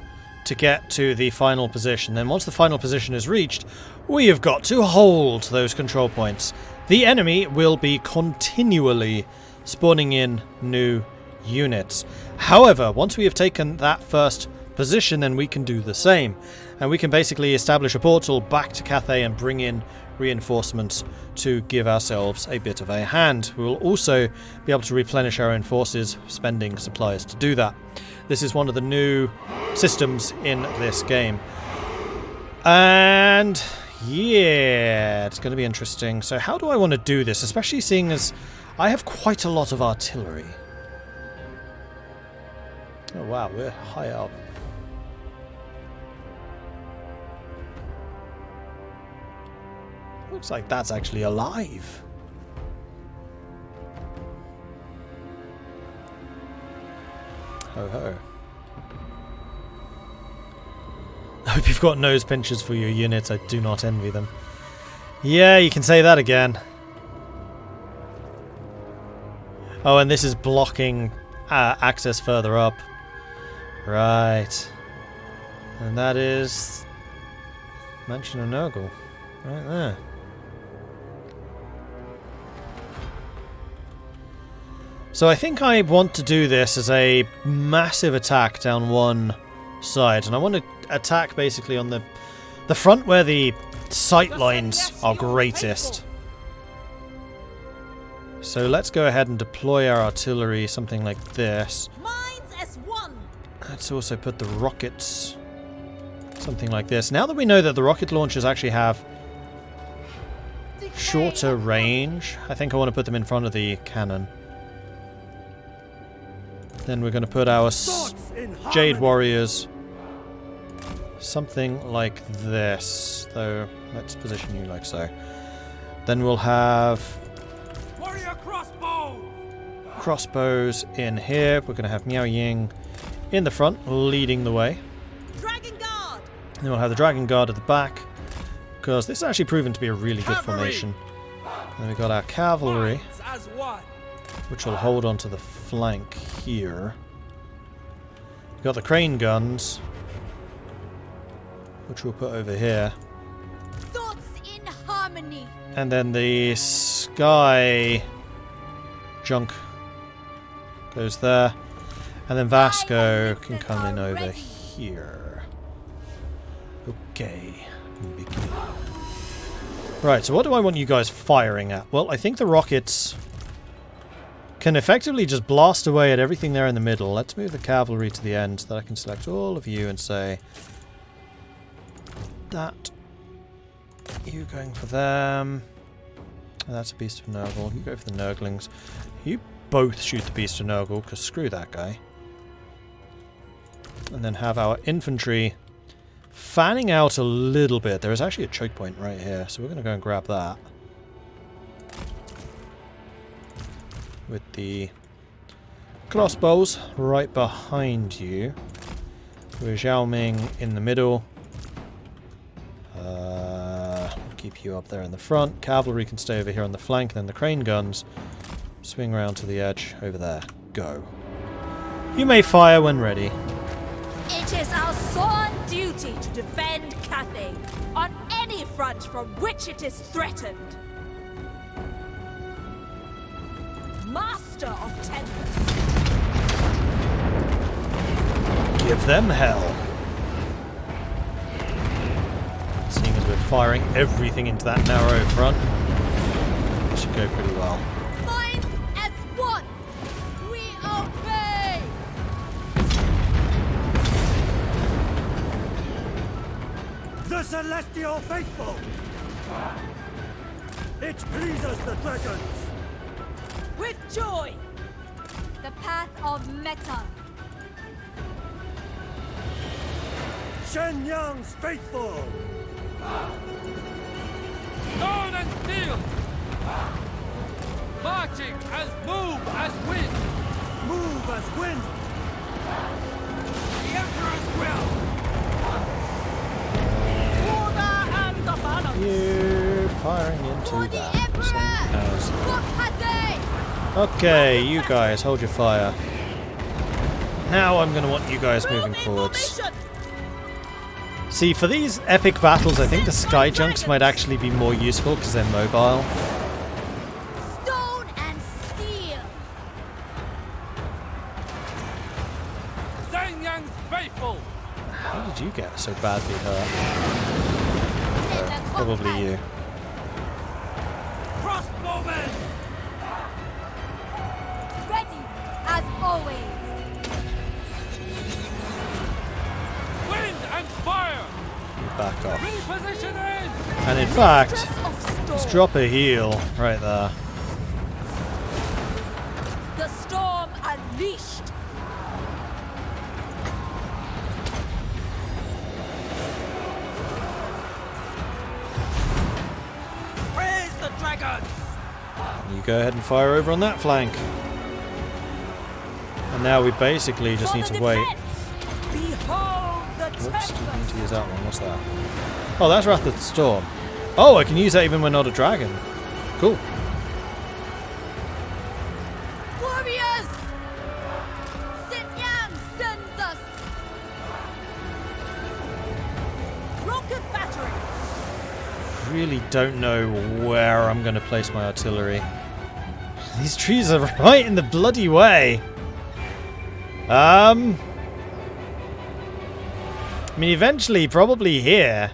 A: to get to the final position. Then once the final position is reached, we have got to hold those control points. The enemy will be continually spawning in new units. However, once we have taken that first position, then we can do the same. And we can basically establish a portal back to Cathay and bring in reinforcements to give ourselves a bit of a hand. We will also be able to replenish our own forces, spending supplies to do that. This is one of the new systems in this game. And yeah, it's going to be interesting. So how do I want to do this? Especially seeing as I have quite a lot of artillery. Oh wow, we're high up. Looks like that's actually alive. Ho ho. I hope you've got nose pinchers for your units. I do not envy them. Yeah, you can say that again. Oh, and this is blocking access further up. Right. And that is Mansion of Nurgle. Right there. So I think I want to do this as a massive attack down one side, and I want to attack basically on the front where the sight lines are greatest. So let's go ahead and deploy our artillery, something like this. Let's also put the rockets, something like this. Now that we know that the rocket launchers actually have shorter range, I think I want to put them in front of the cannon. Then we're going to put our Jade Warriors something like this. Though, let's position you like so. Then we'll have
G: Warrior
A: crossbows in here. We're going to have Miao Ying in the front, leading the way.
I: Dragon Guard!
A: Then we'll have the Dragon Guard at the back, because this has actually proven to be a really good formation. Then we've got our cavalry. which will hold onto the flank here. We've got the crane guns, which we'll put over here.
D: Thoughts in harmony.
A: And then the sky junk goes there. And then Vasco can come in over here. Okay. Right, so what do I want you guys firing at? Well, I think the rockets can effectively just blast away at everything there in the middle. Let's move the cavalry to the end so that I can select all of you and say that. You going for them. That's a Beast of Nurgle. You go for the Nurglings. You both shoot the Beast of Nurgle, because screw that guy. And then have our infantry fanning out a little bit. There is actually a choke point right here, so we're going to go and grab that. With the crossbows right behind you. With Miao Ling in the middle. Keep you up there in the front. Cavalry can stay over here on the flank, then the crane guns swing around to the edge over there. Go. You may fire when ready.
B: It is our sworn duty to defend Cathay on any front from which it is threatened. Master of Tempest.
A: Give them hell. Seeing as we're firing everything into that narrow front, it should go pretty well.
D: Minds as one. We obey.
C: The Celestial Faithful! It pleases the dragons!
B: With joy!
D: The path of Meta.
C: Shenyang's Faithful!
O: Stone and steel! Marching as move as wind!
C: Move as wind!
O: The Emperor's will!
B: Order and the balance!
A: You firing into that.
D: Same as...
A: Okay, you guys, hold your fire. Now I'm going to want you guys moving forwards. See, for these epic battles, I think the sky junks might actually be more useful because they're mobile.
D: Stone and steel.
O: Zhanyang's faithful!
A: How did you get so badly hurt? Probably you.
O: Crossbowmen!
D: Ready as always.
O: Wind and fire!
A: You back off.
O: Repositioning!
A: And in fact, let's drop a heal right there.
B: The storm unleashed!
O: Praise the dragons!
A: You go ahead and fire over on that flank. And now we basically just need to wait.
B: Behold the
A: Whoops,
B: tempest!
A: didn't need to use that one. What's that? Oh, that's Wrath of the Storm. Oh, I can use that even when not a dragon. Cool.
D: Warriors! Xinjiang sends us.
B: Rocket battery!
A: Really don't know where I'm going to place my artillery. These trees are right in the bloody way. I mean, eventually, probably here.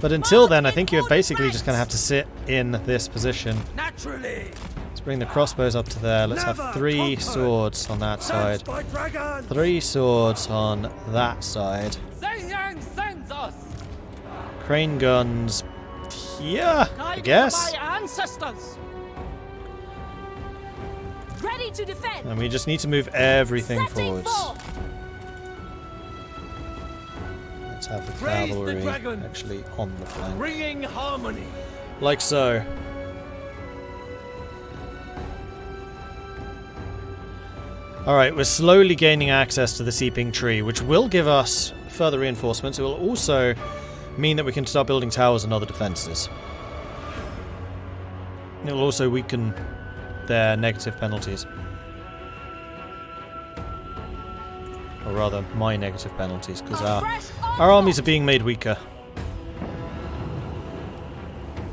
A: But until then, I think you're basically just going to have to sit in this position.
O: Naturally!
A: Let's bring the crossbows up to there. Let's have 3 swords on that side. 3 swords on that side.
O: Zhanyang sends us!
A: Crane guns here, I guess.
B: My ancestors! Ready to defend!
A: And we just need to move everything
B: Setting
A: forwards.
B: forth.
A: Let's have the
O: Praise the
A: cavalry
O: dragon.
A: actually on the flank.
O: Bringing harmony!
A: Like so. Alright, we're slowly gaining access to the Seeping Tree, which will give us further reinforcements. It will also mean that we can start building towers and other defences. It will also weaken their negative penalties. Or rather, my negative penalties, because our armies are being made weaker.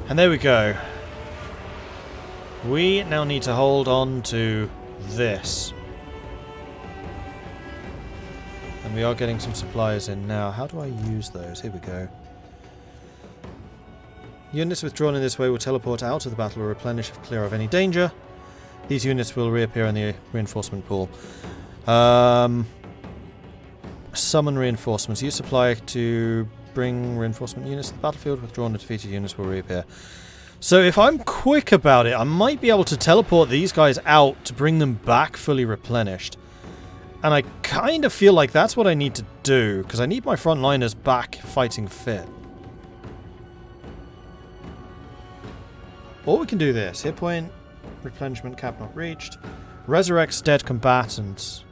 A: And there we go. We now need to hold on to this. And we are getting some supplies in now. How do I use those? Here we go. Units withdrawn in this way will teleport out of the battle or replenish if clear of any danger. These units will reappear in the reinforcement pool. Summon reinforcements. Use supply to bring reinforcement units to the battlefield. Withdrawn and defeated units will reappear. So if I'm quick about it, I might be able to teleport these guys out to bring them back fully replenished. And I kind of feel like that's what I need to do, because I need my frontliners back fighting fit. Or we can do this. Hit point, replenishment cap not reached. Resurrects dead combatants.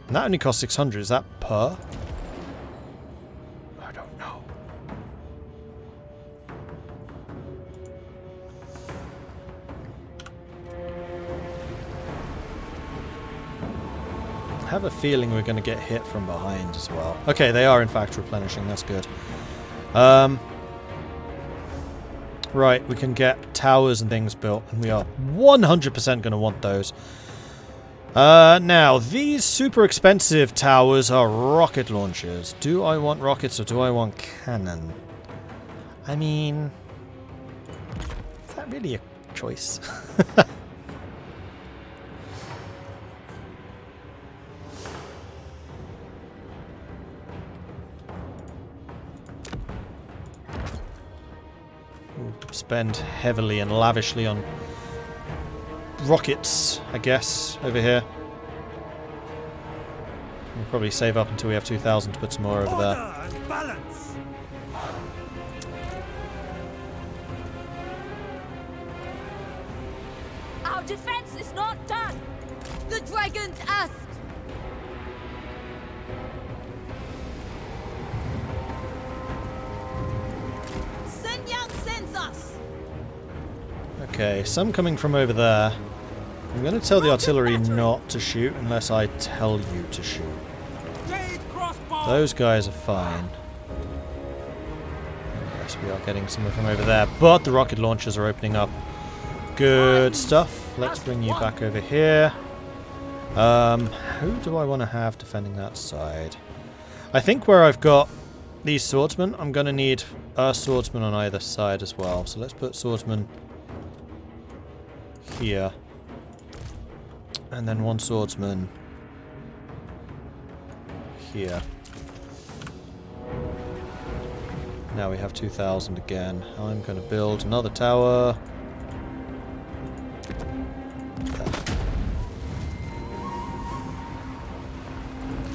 A: And that only costs 600. Is that per? I don't know. I have a feeling we're going to get hit from behind as well. Okay, they are in fact replenishing. That's good. Right, we can get towers and things built, and we are 100% going to want those. Now, these super expensive towers are rocket launchers. Do I want rockets or do I want cannon? I mean, is that really a choice? Spend heavily and lavishly on rockets, I guess, over here. We'll probably save up until we have 2,000 to put some more over there.
C: Balance.
B: Our defense is not done.
D: The dragons asked.
A: Okay, some coming from over there. I'm going to tell the artillery not to shoot unless I tell you to shoot. Those guys are fine. Yes, we are getting some from over there, but the rocket launchers are opening up. Good stuff. Let's bring you back over here. Who do I want to have defending that side? I think where I've got these swordsmen, I'm going to need a swordsman on either side as well. So let's put swordsman here. And then one swordsman here. Now we have 2,000 again. I'm going to build another tower.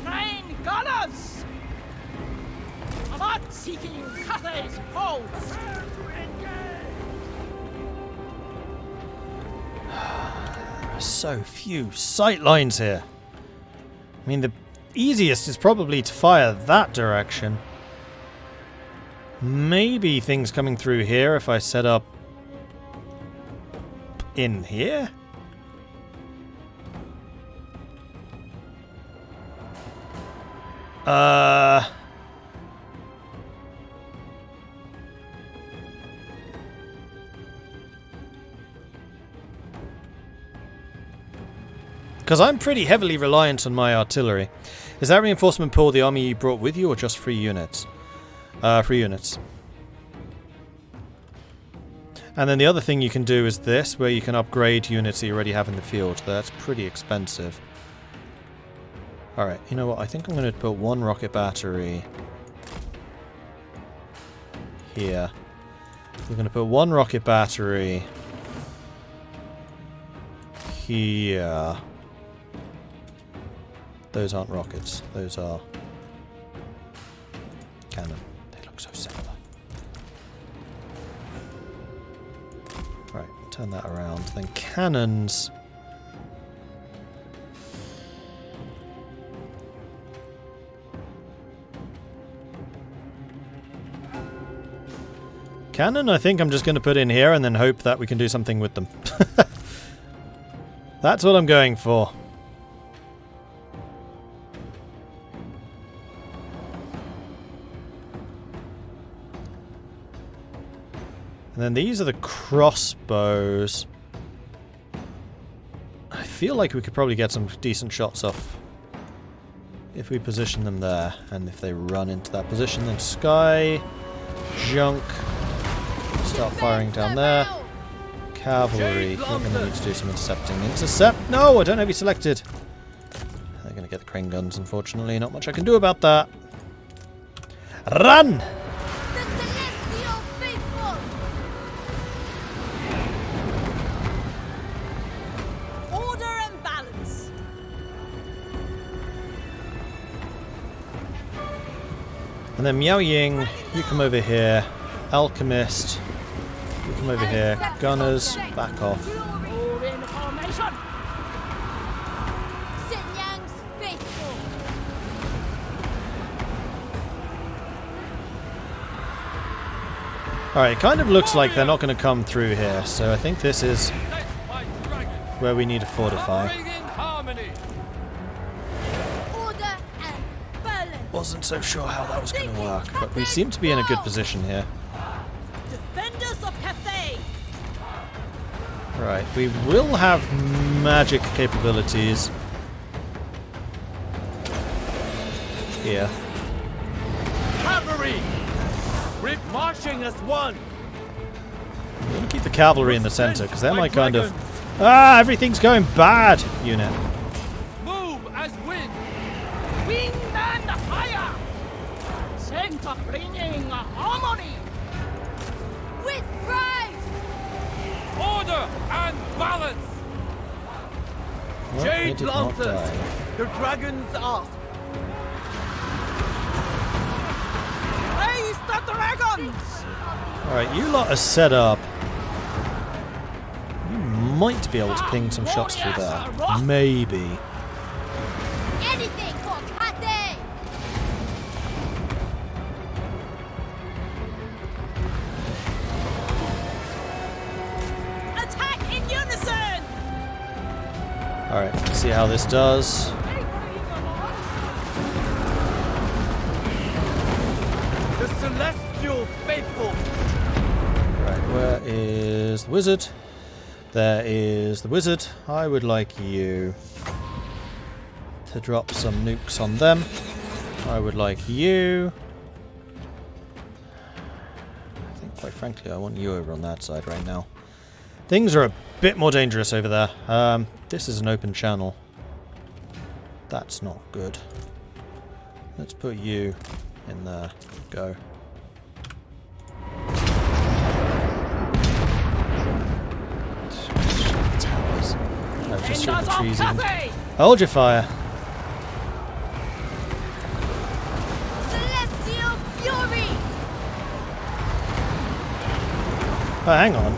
O: Train gunners! I'm not seeking Cathay's holds!
A: So few sight lines here. I mean, the easiest is probably to fire that direction. Maybe things coming through here if I set up in here? Because I'm pretty heavily reliant on my artillery. Is that reinforcement pool the army you brought with you, or just 3 units? 3 units. And then the other thing you can do is this, where you can upgrade units that you already have in the field. That's pretty expensive. Alright, you know what? I think I'm going to put 1 rocket battery here. We're going to put 1 rocket battery here. Those aren't rockets. Those are cannon. They look so similar. Right, turn that around. Then cannons. Cannon, I think I'm just going to put in here and then hope that we can do something with them. That's what I'm going for. And then these are the crossbows. I feel like we could probably get some decent shots off if we position them there. And if they run into that position, then Sky, Junk, start firing down there. Cavalry, we're going to need to do some intercepting. Intercept? No, I don't have you selected. They're going to get the crane guns, unfortunately. Not much I can do about that. Run! And then Miao Ying, you come over here. Alchemist, you come over here. Gunners, back off. Alright, it kind of looks like they're not going to come through here, so I think this is where we need to fortify. Wasn't so sure how that was going to work, but we seem to be in a good position here.
O: Defenders of Cathay.
A: Right, we will have magic capabilities here.
G: Cavalry! We're marching as one!
A: I'm going to keep the cavalry in the center, because they're my kind of... Ah, everything's going bad unit.
G: Move as wind!
O: Wind and fire! Center bringing harmony! With pride!
G: Order and balance!
A: Well,
G: Jade
A: did not
G: Lancers!
A: die.
G: The dragons ask!
O: Raise the dragons!
A: Alright, you lot are set up. You might be able to ping some shots through there. Maybe.
B: Anything for Cathay!
O: Attack in unison!
A: Alright, let's see how this does.
G: The celestial faithful!
A: Right, where is the wizard? There is the wizard. I would like you to drop some nukes on them. I would like you... I think, quite frankly, I want you over on that side right now. Things are a bit more dangerous over there. This is an open channel. That's not good. Let's put you in there. Go. Towers. No, just shoot the trees even. Hold your fire.
B: Celestial fury!
A: Oh, hang on.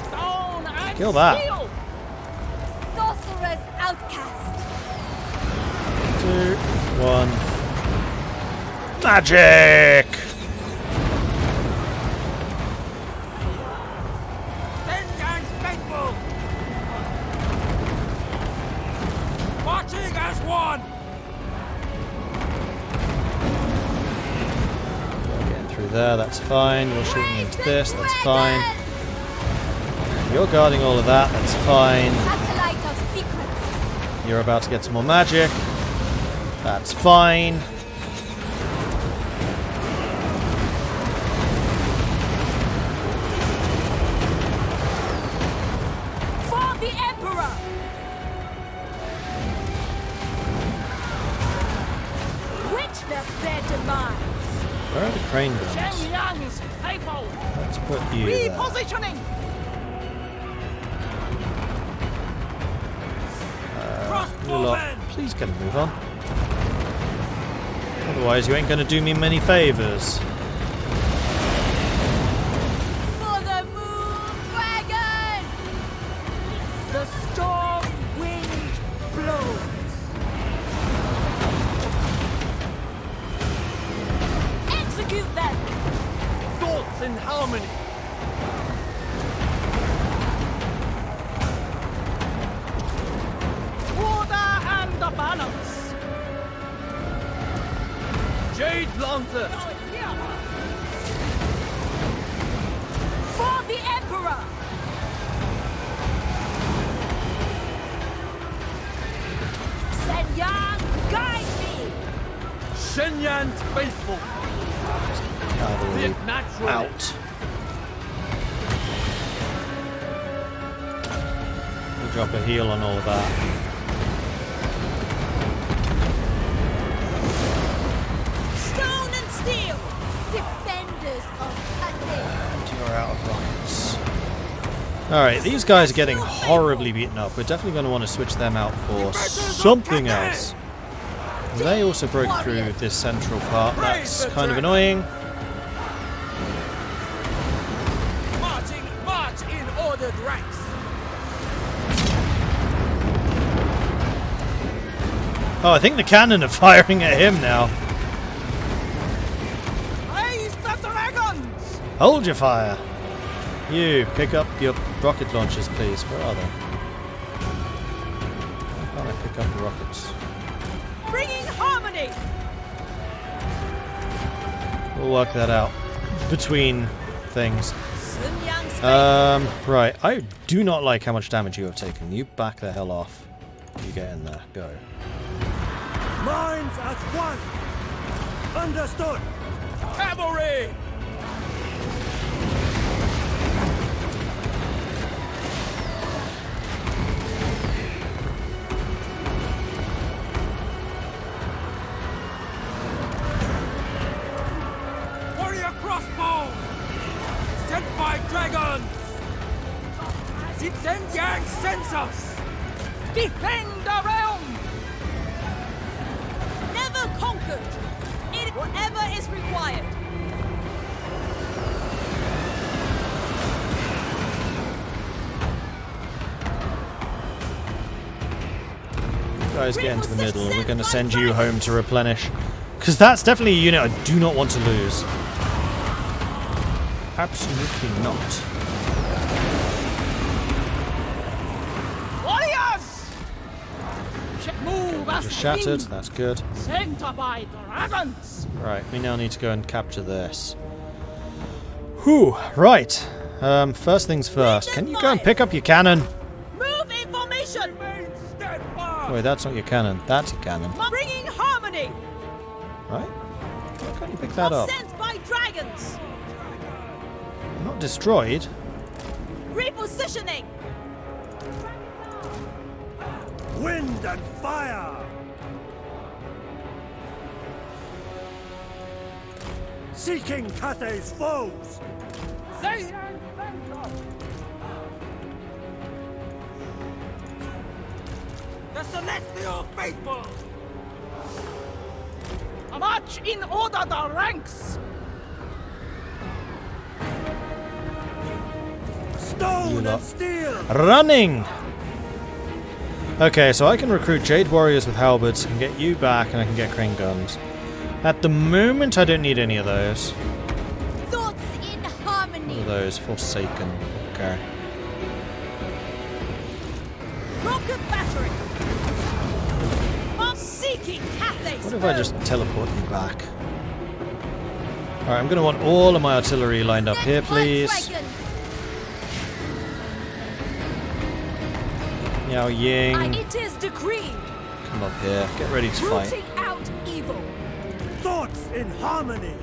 O: Stone and
A: Kill that.
O: steel!
B: Sorcerer's outcast!
A: 2, 1. Magic!
G: Vengeance faithful! Marching as one!
A: Getting through there, that's fine. You're shooting into this, that's fine. You're guarding all of that, that's fine.
B: Acolyte of secrets!
A: You're about to get some more magic. That's fine.
B: For the Emperor! Witness their demise!
A: Where are the crane guns?
O: Shenyang's faithful!
A: Let's put you there.
O: Repositioning!
A: You lot, please get a move on. Otherwise you ain't gonna do me many favours.
B: For the Moon Dragon! The storm wind blows! Execute them!
G: Thoughts in harmony! Blade Lancers!
B: For the Emperor! Shenyang, guide me!
G: Shenyang's faithful!
A: Cavalry out. We'll drop a heal on all of that.
B: Stone and steel! Defenders of Cathay!
A: And you're out of rockets. Alright, these guys are getting horribly beaten up. We're definitely going to want to switch them out for something else. They also broke through this central part. That's kind of annoying.
G: March in ordered ranks!
A: Oh, I think the cannon are firing at him now.
O: Raise the dragons!
A: Hold your fire. You, pick up your rocket launchers, please. Where are they? Why can't I pick up the rockets?
O: Bringing harmony!
A: We'll work that out between things. Right. I do not like how much damage you have taken. You back the hell off. You get in there. Go.
C: Minds as one! Understood!
G: Cavalry! Warrior crossbow! Sent by dragons! Yang sends us!
O: Defend the realm!
D: Never conquered! It whatever is required!
A: You guys get into the middle and we're going to send you home to replenish. Because that's definitely a unit I do not want to lose. Absolutely not.
O: Warriors! Move as
A: Just shattered, that's good.
O: Sent by dragons!
A: Right, we now need to go and capture this. Whew, right. First things first. Can you go and pick up your cannon?
O: Move in formation!
A: Wait, that's not your cannon. That's your cannon.
O: Bringing harmony!
A: Right? Why can't you pick that up?
D: Sent by dragons!
A: Not destroyed.
D: Repositioning!
C: Wind and fire! Seeking Cathay's foes!
G: The Celestial Faithful!
O: March in order the ranks!
C: Stone and steel!
A: Running! Okay, so I can recruit Jade Warriors with halberds and get you back and I can get crane guns. At the moment, I don't need any of those.
D: Thoughts in harmony!
A: What are those? Forsaken. Okay.
D: Rocket battery! Seeking Cathay's
A: What if I just teleport you back? Alright, I'm going to want all of my artillery lined up here, please. Miao Ying.
B: It is decreed.
A: Come up here. Get ready to fight.
B: Rooting out evil.
C: Thoughts in harmony!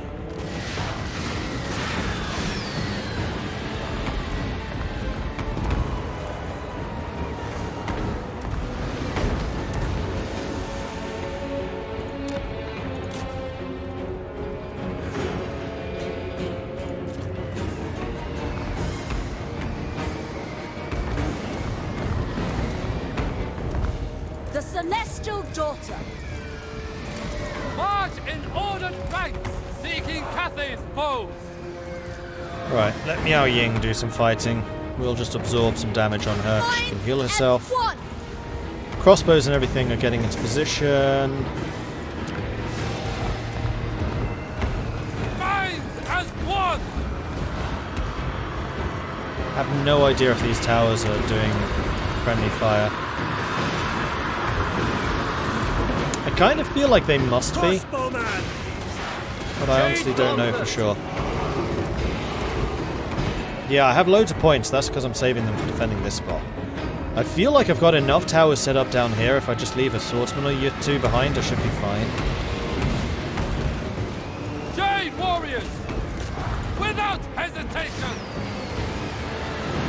B: The Celestial Daughter.
G: March in ordered ranks, seeking Cathay's foes!
A: Right, let Miao Ying do some fighting. We'll just absorb some damage on her. She can heal herself. Crossbows and everything are getting into position.
G: Minds as one!
A: I have no idea if these towers are doing friendly fire. I kind of feel like they must be. but I honestly don't know for sure. Yeah, I have loads of points. That's because I'm saving them for defending this spot. I feel like I've got enough towers set up down here. If I just leave a swordsman or two behind, I should be fine.
G: Jade warriors! Without hesitation!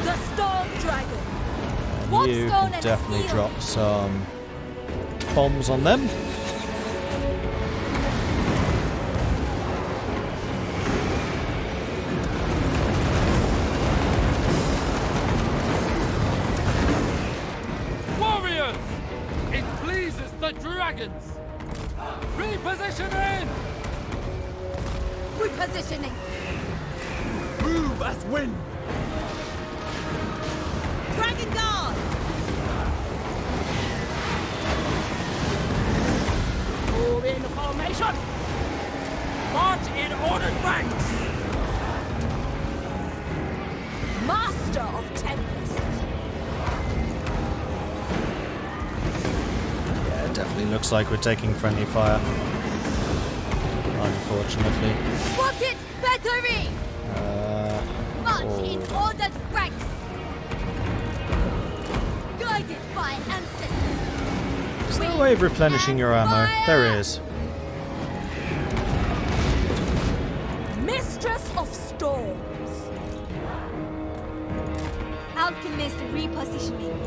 B: The Storm Dragon!
A: You can definitely drop some bombs on them.
G: Warriors! It pleases the dragons! Repositioning!
B: Repositioning!
G: Move as wind!
D: Dragon Guard!
O: Move in formation!
G: March in ordered ranks!
B: Master of Tempest!
A: Yeah, it definitely looks like we're taking friendly fire. Unfortunately.
B: Rocket Battery! March in ordered ranks! Guided by ancestors!
A: Is there a way of replenishing your ammo? There is.
B: Mistress of Storms! Alchemist repositioning.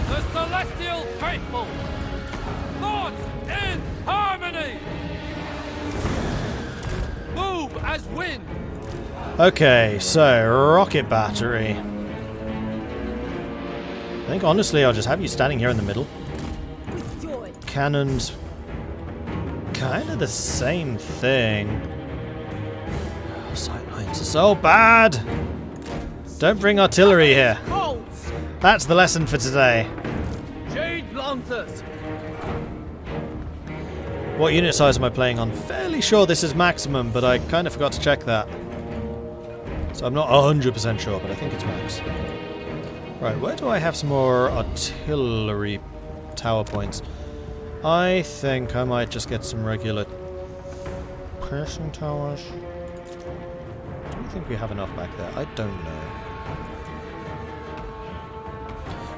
G: The Celestial Faithful! Thoughts in harmony! Move as wind!
A: Okay, so rocket battery. I think honestly I'll just have you standing here in the middle. Cannons, kind of the same thing. Oh, sightlines are so bad. Don't bring artillery here. That's the lesson for today.
G: Jade Lancers!
A: What unit size am I playing on? Fairly sure this is maximum, but I kind of forgot to check that. So I'm not 100% sure, but I think it's max. Right, where do I have some more artillery tower points? I think I might just get some regular piercing towers. Do we think we have enough back there? I don't know.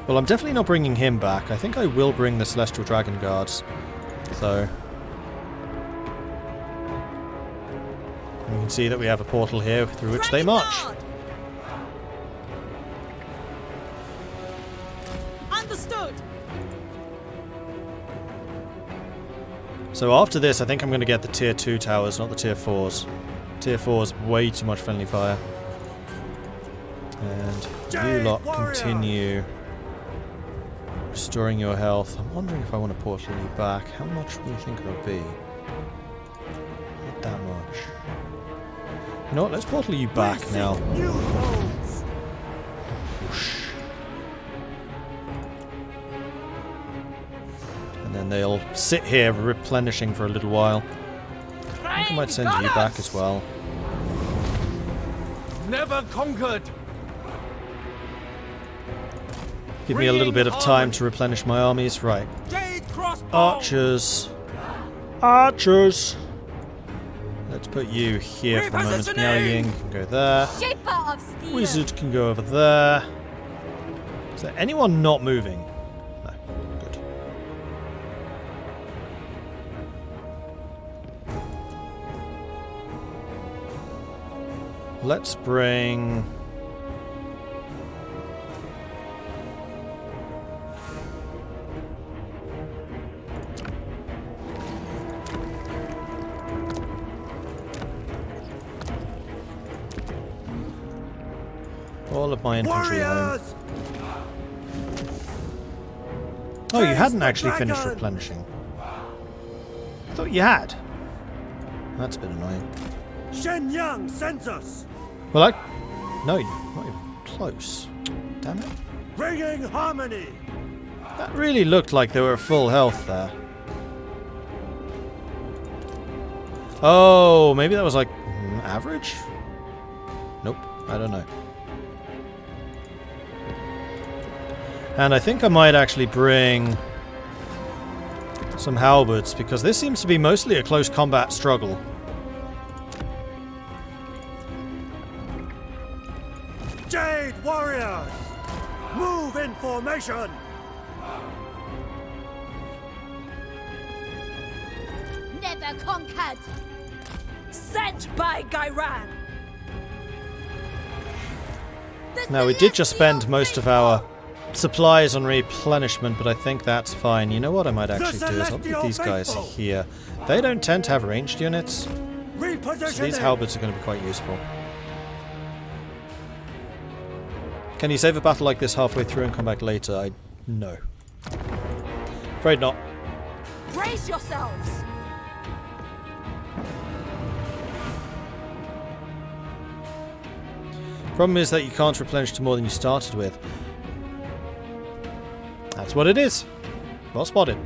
A: Well, I'm definitely not bringing him back. I think I will bring the Celestial Dragon Guards, though. You can see that we have a portal here through which they march.
D: Understood.
A: So after this, I think I'm going to get the tier 2 towers, not the tier 4s. Tier 4's way too much friendly fire. And you lot continue restoring your health. I'm wondering if I want to portal you back. How much do you think it'll be? Not that much. You know what, let's portal you back now. Whoosh. And then they'll sit here replenishing for a little while. I think I might send you back as well.
G: Never conquered!
A: Give me a little bit of time to replenish my armies. Right. Archers. Archers! Let's put you here for a moment. Miao Ying can go there. Wizard can go over there. Is there anyone not moving? No. Good. Let's bring... all of my infantry home. Oh, you hadn't actually finished replenishing. I thought you had. That's a bit annoying.
C: Shenyang sends us.
A: Well, no, you're not even close. Damn it.
C: Bringing harmony.
A: That really looked like they were full health there. Oh, maybe that was like average? Nope, I don't know. And I think I might actually bring some halberds, because this seems to be mostly a close combat struggle.
C: Jade warriors! Move in formation!
B: Never conquered! Sent by Gairan!
A: Now, we did just spend most of our supplies on replenishment, but I think that's fine. You know what I might actually do is I'll leave these guys here. They don't tend to have ranged units, so these halberds are going to be quite useful. Can you save a battle like this halfway through and come back later? No. Afraid not.
B: Brace yourselves!
A: Problem is that you can't replenish to more than you started with. That's what it is. Well spotted.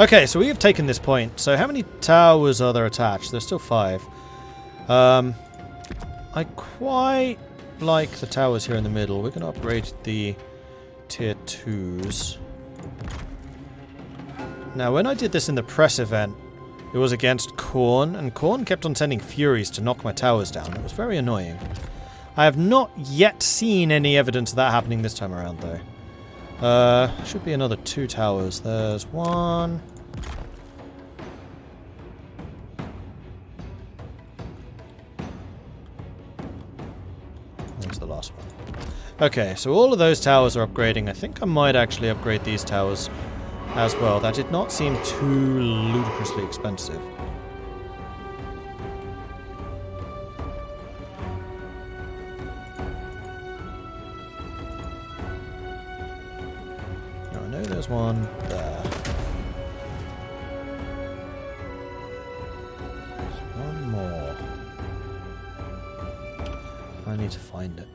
A: Okay, so we have taken this point. So how many towers are there attached? There's still 5. I quite like the towers here in the middle. We're going to upgrade the tier 2s. Now, when I did this in the press event, it was against Khorne, and Khorne kept on sending Furies to knock my towers down. It was very annoying. I have not yet seen any evidence of that happening this time around, though. Should be another 2 towers. There's 1. There's the last one. Okay, so all of those towers are upgrading. I think I might actually upgrade these towers as well. That did not seem too ludicrously expensive. Now, I know there's one there. There's one more. I need to find it.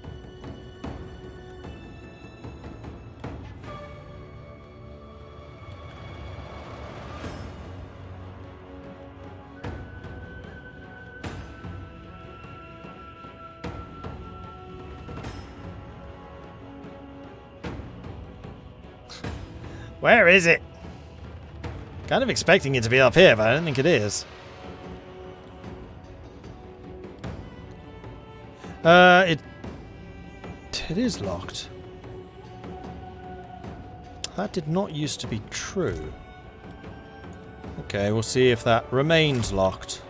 A: Where is it? Kind of expecting it to be up here, but I don't think it is. It is locked. That did not used to be true. Okay, we'll see if that remains locked.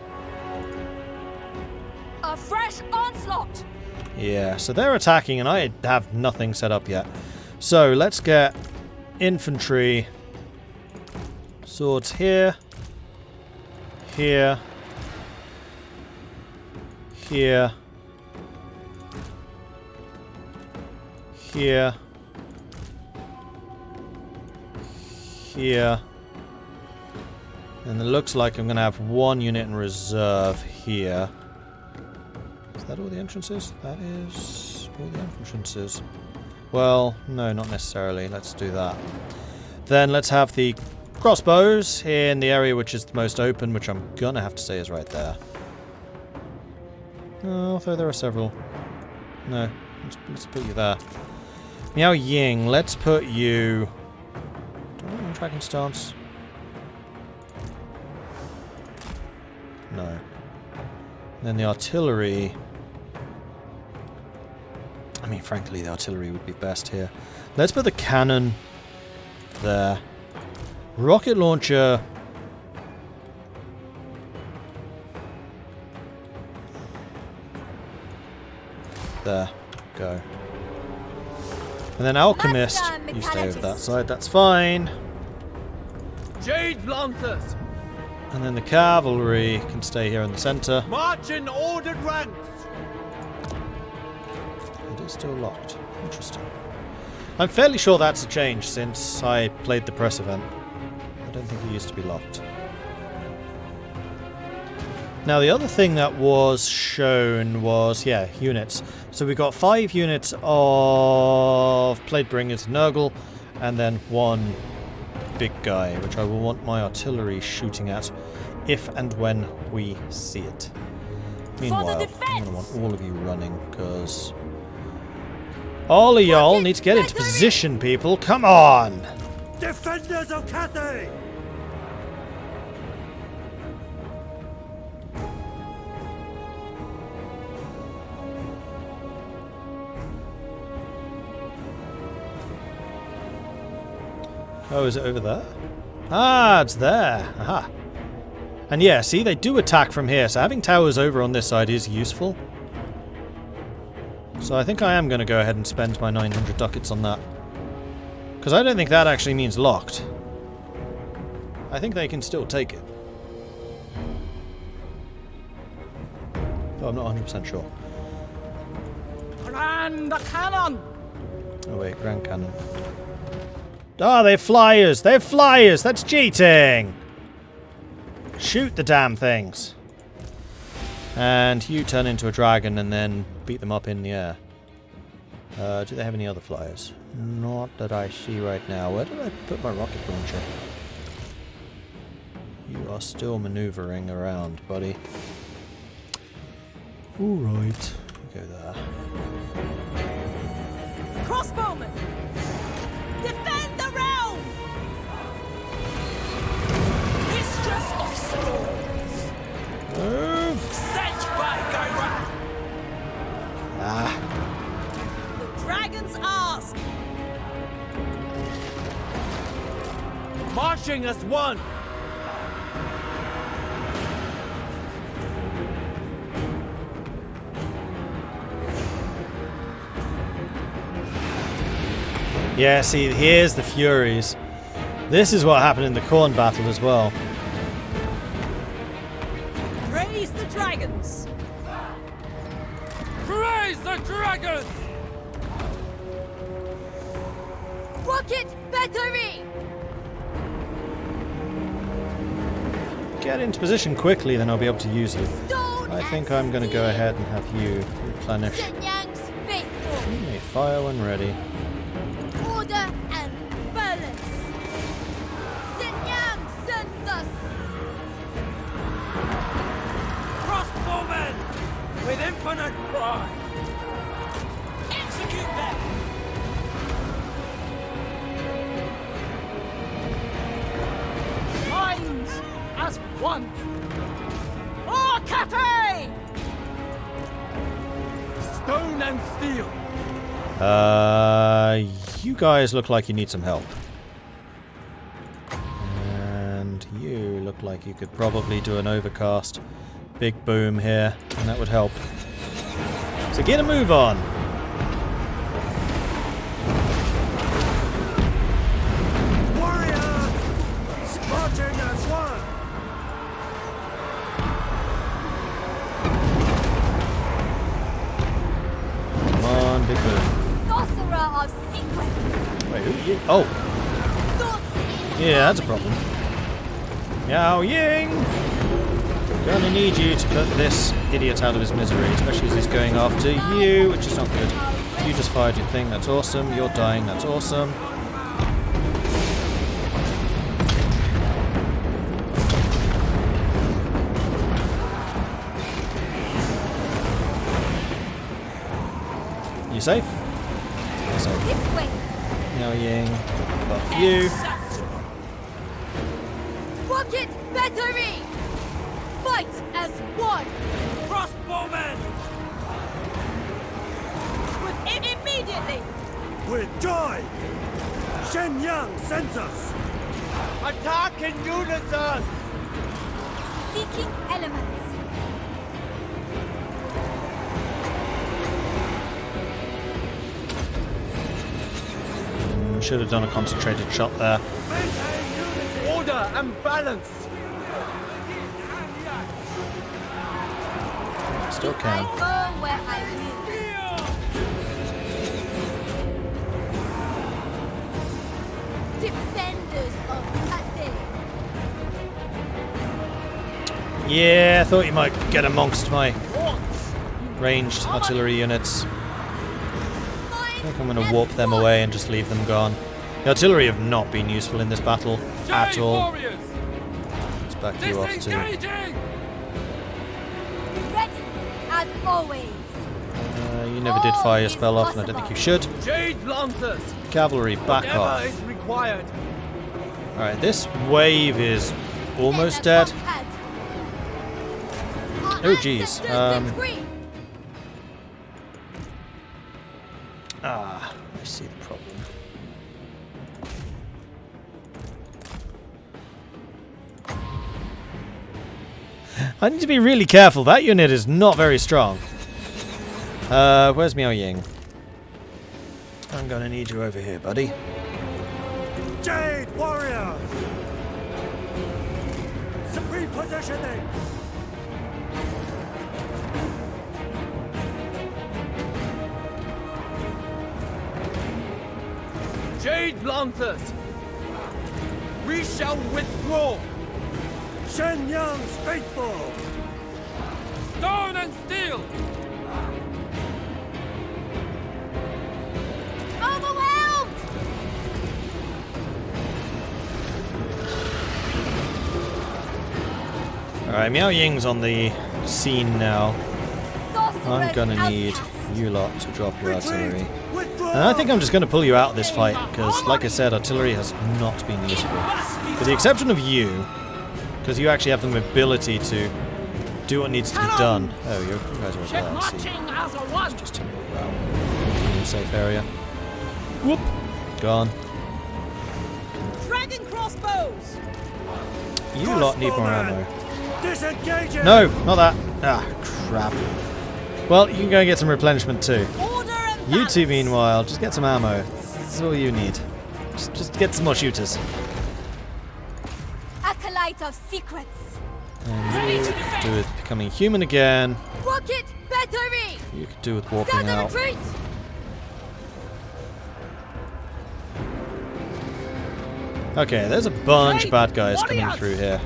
B: A fresh onslaught!
A: Yeah, so they're attacking and I have nothing set up yet. So let's get infantry swords here, here, here, here, here, and it looks like I'm going to have 1 unit in reserve here. Is that all the entrances? That is all the entrances. Well, no, not necessarily. Let's do that. Then let's have the crossbows in the area which is the most open, which I'm gonna have to say is right there. Although there are several. No, let's put you there. Miao Ying, let's put you... Do I want a tracking stance? No. And then the artillery... I mean, frankly, the artillery would be best here. Let's put the cannon there. Rocket launcher. There. Go. And then alchemist. You stay over that side. That's fine.
G: Jade Lancers!
A: And then the cavalry can stay here in the center.
G: March in ordered ranks!
A: It is still locked. Interesting. I'm fairly sure that's a change since I played the press event. I don't think it used to be locked. Now the other thing that was shown was, yeah, units. So we got 5 units of Plate Bringers Nurgle, and then 1 big guy, which I will want my artillery shooting at if and when we see it. Meanwhile, I'm going to want all of you running, because... all of y'all need to get into position, people. Come on!
C: Defenders of Cathay!
A: Oh, is it over there? Ah, it's there. Aha. And yeah, see, they do attack from here, so having towers over on this side is useful. So I think I am going to go ahead and spend my 900 ducats on that. Because I don't think that actually means locked. I think they can still take it. Though I'm not 100% sure.
O: Grand Cannon!
A: Oh wait, Grand Cannon. Ah, they have flyers! They have flyers! That's cheating! Shoot the damn things! And you turn into a dragon and then beat them up in the air. Do they have any other flyers? Not that I see right now. Where did I put my rocket launcher? You are still maneuvering around, buddy. Alright. Go there.
D: Crossbowmen! Defend the realm!
G: Mistress of storms!
A: Move!
G: Set back, Ira!
A: Ah.
D: The dragons ask!
G: Marching as one!
A: Yeah, see, here's the Furies. This is what happened in the Khorne battle as well.
D: Praise the dragons!
G: Praise the dragons!
B: Rocket battery!
A: Get into position quickly, then I'll be able to use you. I think I'm going to go ahead and have you replenish. You may fire when ready.
B: Order and balance. Shenyang sends us.
G: Crossbowmen! With infinite pride! Execute them!
O: Minds as one. Oh, Cathay!
G: Stone and steel!
A: You guys look like you need some help. And you look like you could probably do an overcast. Big boom here, and that would help. So get a move on!
C: Warriors! Marching as one!
A: Come on, big boom.
B: Sorcerer of secret.
A: Wait, who are you? Oh! Yeah, that's a problem. Miao Ying! Gonna need you to put this idiot out of his misery, especially as he's going after you, which is not good. You just fired your thing, that's awesome. You're dying, that's awesome. You safe? You're safe.
B: This way.
A: Miao Ying, buff you.
B: Rocket battery. Fight as one.
G: Crossbowmen!
D: Immediately!
C: With joy! Shenyang sends us!
G: Attack in unison!
B: Seeking elements.
A: Should have done a concentrated shot there.
G: Order and balance!
A: Still
B: I
A: can.
B: go where I will. Defenders of Cathay.
A: Yeah, I thought you might get amongst my ranged artillery units. I think I'm going to warp them away and just leave them gone. The artillery have not been useful in this battle at all. Let's back you off too.
B: Ready as always.
A: You never did fire your spell off, and I don't think you should.
G: Jade Lancers!
A: Cavalry, back
G: Whatever
A: off.
G: is required.
A: Alright, this wave is almost dead. Oh jeez. I see the problem. I need to be really careful. That unit is not very strong. Where's Miao Ying? I'm gonna need you over here, buddy.
C: Jade Warriors! Supreme positioning!
G: Jade Lancers! We shall withdraw!
C: Shenyang's faithful!
G: Stone and steel!
B: Overwhelmed!
A: Alright, Miao Ying's on the scene now. I'm gonna need you lot to drop your artillery. And I think I'm just gonna pull you out of this fight, because like I said, artillery has not been useful. With the exception of you, because you actually have the mobility to do what needs to be done. Oh, you guys are as well, I see. Let's just tumble you out. In a safe area. Whoop! Gone.
D: Dragon crossbows!
A: You lot need more ammo.
C: Disengaging!
A: No, not that. Ah, crap. Well, you can go and get some replenishment too. You two, meanwhile, just get some ammo. That's all you need. Just get some more shooters.
B: Acolyte of secrets.
A: And you could do with becoming human again.
B: Rocket battery.
A: You could do with walking out.
B: Retreat.
A: Okay, there's a bunch of bad guys coming through here.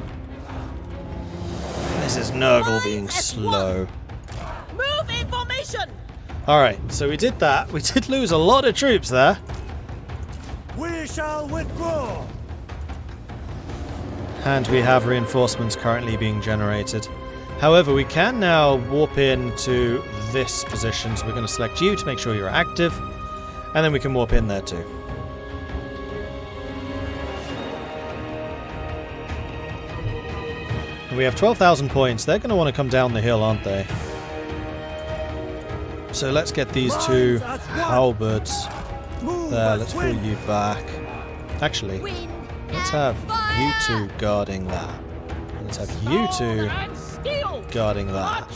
A: This is Nurgle being slow.
D: Move in formation.
A: Alright, so we did that. We did lose a lot of troops there.
C: We shall withdraw.
A: And we have reinforcements currently being generated. However, we can now warp into this position, so we're going to select you to make sure you're active, and then we can warp in there too. And we have 12,000 points. They're going to want to come down the hill, aren't they? So let's get these two halberds there. Let's pull you back. Actually, let's have you two guarding that. Let's have you two guarding that.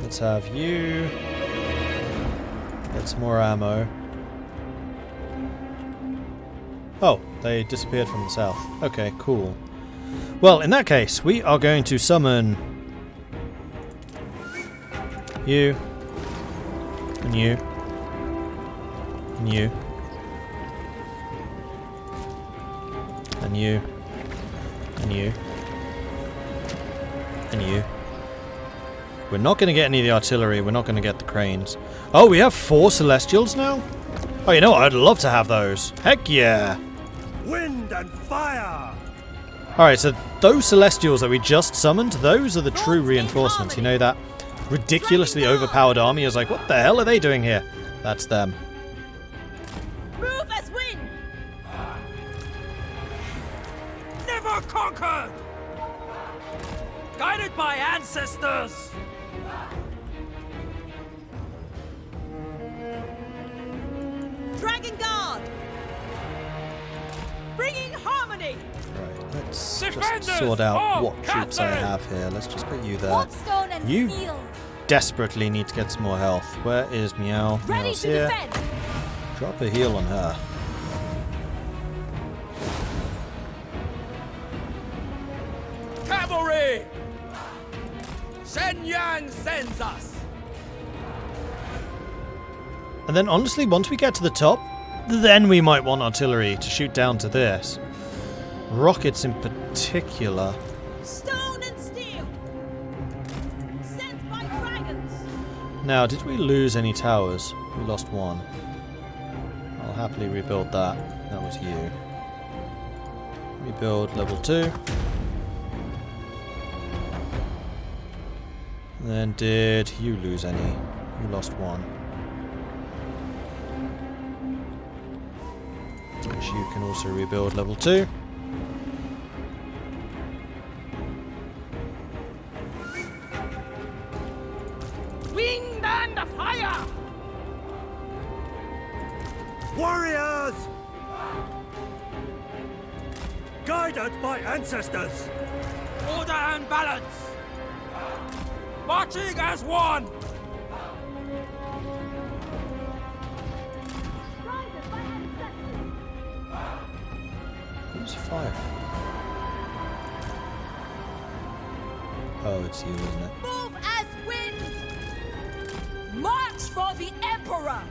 A: Let's have you get some more ammo. Oh, they disappeared from the south. Okay, cool. Well, in that case, we are going to summon you, and you, and you, and you, and you, and you. We're not going to get any of the artillery, we're not going to get the cranes. Oh, we have 4 Celestials now? Oh, you know what? I'd love to have those. Heck yeah!
C: Wind and fire!
A: Alright, so those Celestials that we just summoned, those are the true reinforcements. You know that ridiculously overpowered army is like, what the hell are they doing here? That's them.
D: Move as wind.
G: Never conquered! Guided by ancestors!
D: Dragon Guard! Bringing harmony!
A: Right, let's just sort out what troops I have here. Let's just put you there. You desperately need to get some more health. Where is Miao? Miao's here. Drop a heal on her.
G: Cavalry! Shenyang sends us!
A: And then honestly, once we get to the top, then we might want artillery to shoot down to this. Rockets in particular.
D: Stone and steel! Sent by dragons!
A: Now, did we lose any towers? We lost one. I'll happily rebuild that. That was you. Rebuild level 2. And then did you lose any? You lost one. Which you can also rebuild level 2.
O: Wind and fire!
C: Warriors! Guided by ancestors!
G: Order and balance! Marching as one!
A: Who's fire? Oh, it's you, isn't it?
B: Move as wind! March for the Emperor!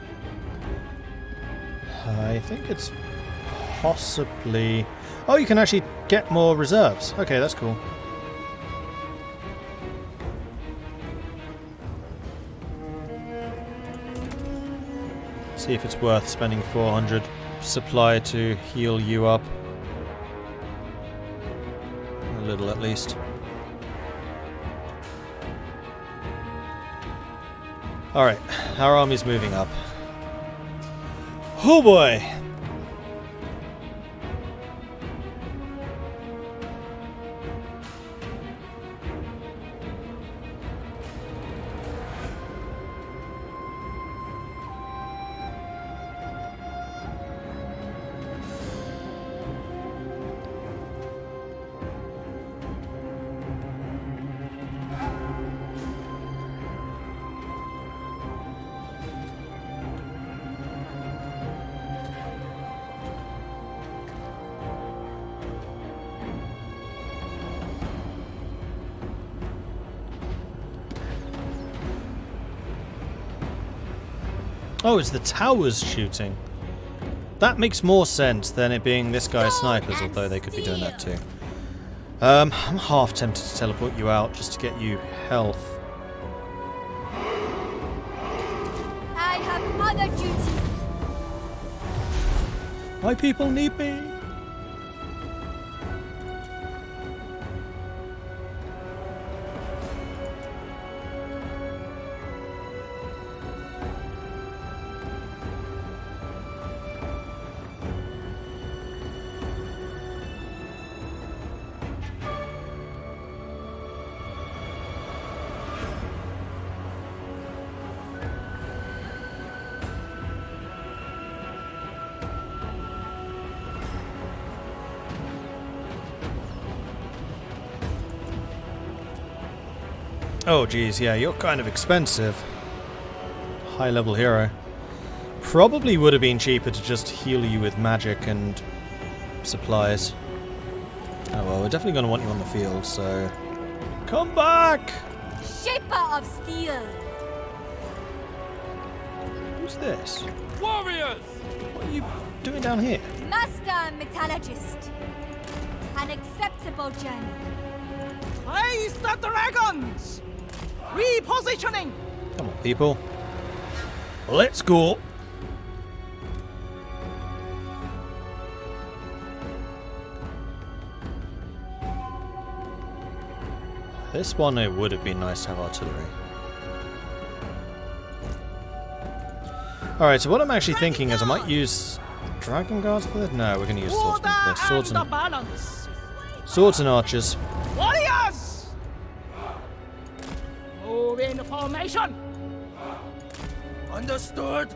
A: I think it's possibly... Oh, you can actually get more reserves. Okay, that's cool. See if it's worth spending 400 supply to heal you up. A little at least. Alright, our army's moving up. Oh boy! Oh, it's the towers shooting. That makes more sense than it being this guy's snipers, although they could be doing that too. I'm half tempted to teleport you out just to get you health.
B: I have other duties.
A: My people need me. Oh geez, yeah, you're kind of expensive. High level hero. Probably would have been cheaper to just heal you with magic and supplies. Oh well, we're definitely going to want you on the field, so... Come back!
B: Shaper of Steel!
A: Who's this?
G: Warriors!
A: What are you doing down here?
B: Master Metallurgist. An acceptable journey.
O: Face the dragons! Repositioning!
A: Come on, people. Let's go! This one, it would have been nice to have artillery. Alright, so what I'm actually thinking is I might use Dragon Guards for this? No, we're going to use swordsmen for this. Swords and archers.
O: Warriors! Move in formation!
G: Understood?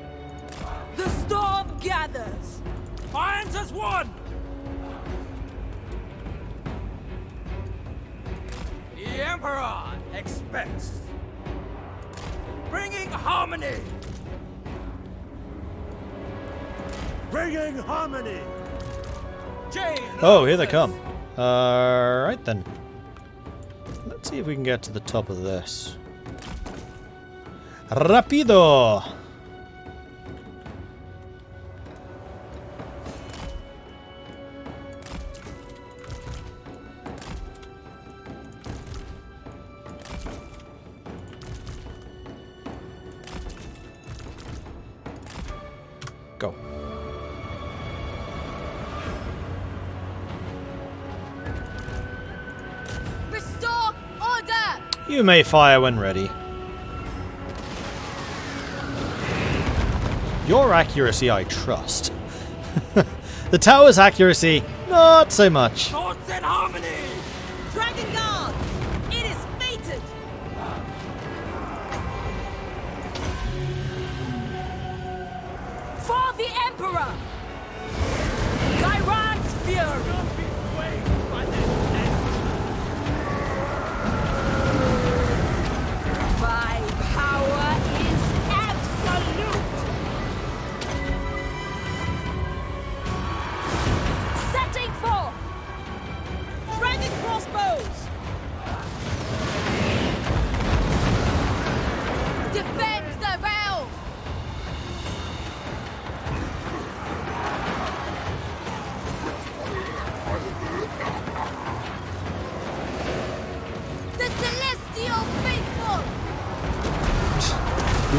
B: The storm gathers!
G: Finds as one! The Emperor expects. Bringing harmony!
C: Bringing harmony!
A: Oh, here they come. Right then. Let's see if we can get to the top of this. Rapido! Go.
B: Restore order!
A: You may fire when ready. Your accuracy I trust. The tower's accuracy, not so much.
G: Swords in harmony!
D: Dragon Guard! It is fated!
B: For the Emperor! Gyron's fury!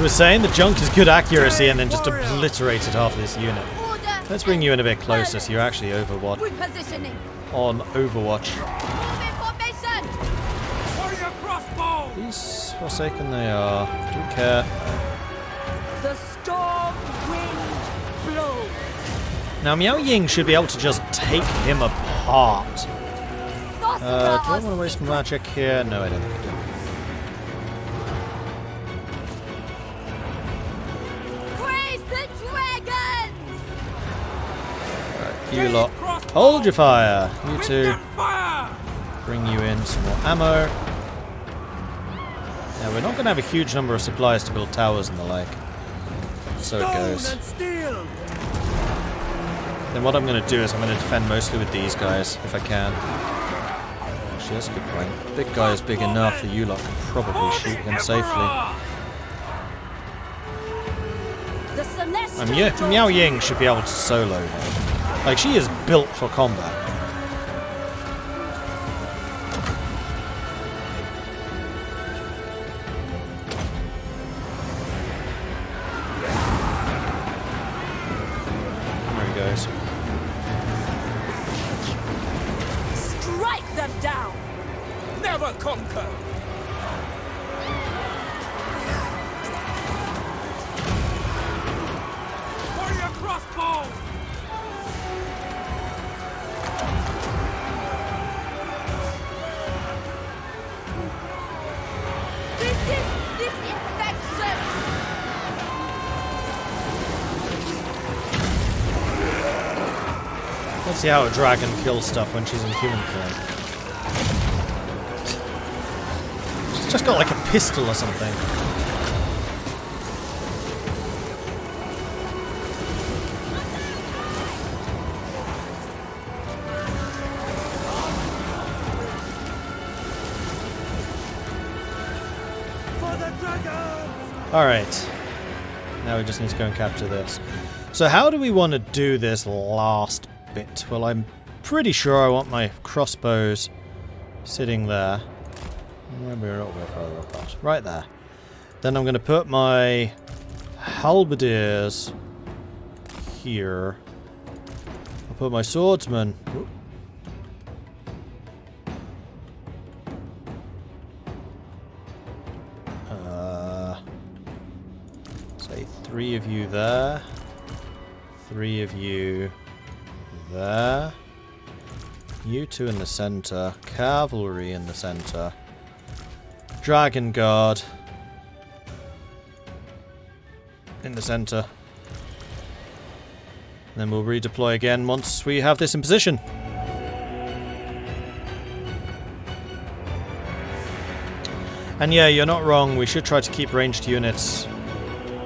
A: was saying, the junk is good accuracy and then just obliterated half of this unit. Let's bring you in a bit closer so you're actually Overwatch. On Overwatch. These Forsaken they are. Do we care?
B: The storm wind blows.
A: Now Miao Ying should be able to just take him apart. Do I want to waste magic here? No, I don't think I do. You lot, hold your fire. You two, bring you in some more ammo. Now we're not going to have a huge number of supplies to build towers and the like. So it goes. Then what I'm going to do is I'm going to defend mostly with these guys, if I can. Actually, that's a good point. Big guy is big enough that you lot can probably shoot him safely. Miao Ying should be able to solo him. Like, she is built for combat. There he goes.
B: Strike them down!
G: Never conquer! Warrior crossbow!
A: Let's see how a dragon kills stuff when she's in human form. She's just got like a pistol or something. Alright. Now we just need to go and capture this. So how do we want to do this last bit? Well, I'm pretty sure I want my crossbows sitting there. Maybe a little bit further across. Right there. Then I'm going to put my halberdiers here. I'll put my swordsman. Say 3 of you there. 3 of you there. You 2 in the center. Cavalry in the center. Dragon Guard in the center. Then we'll redeploy again once we have this in position. And yeah, you're not wrong. We should try to keep ranged units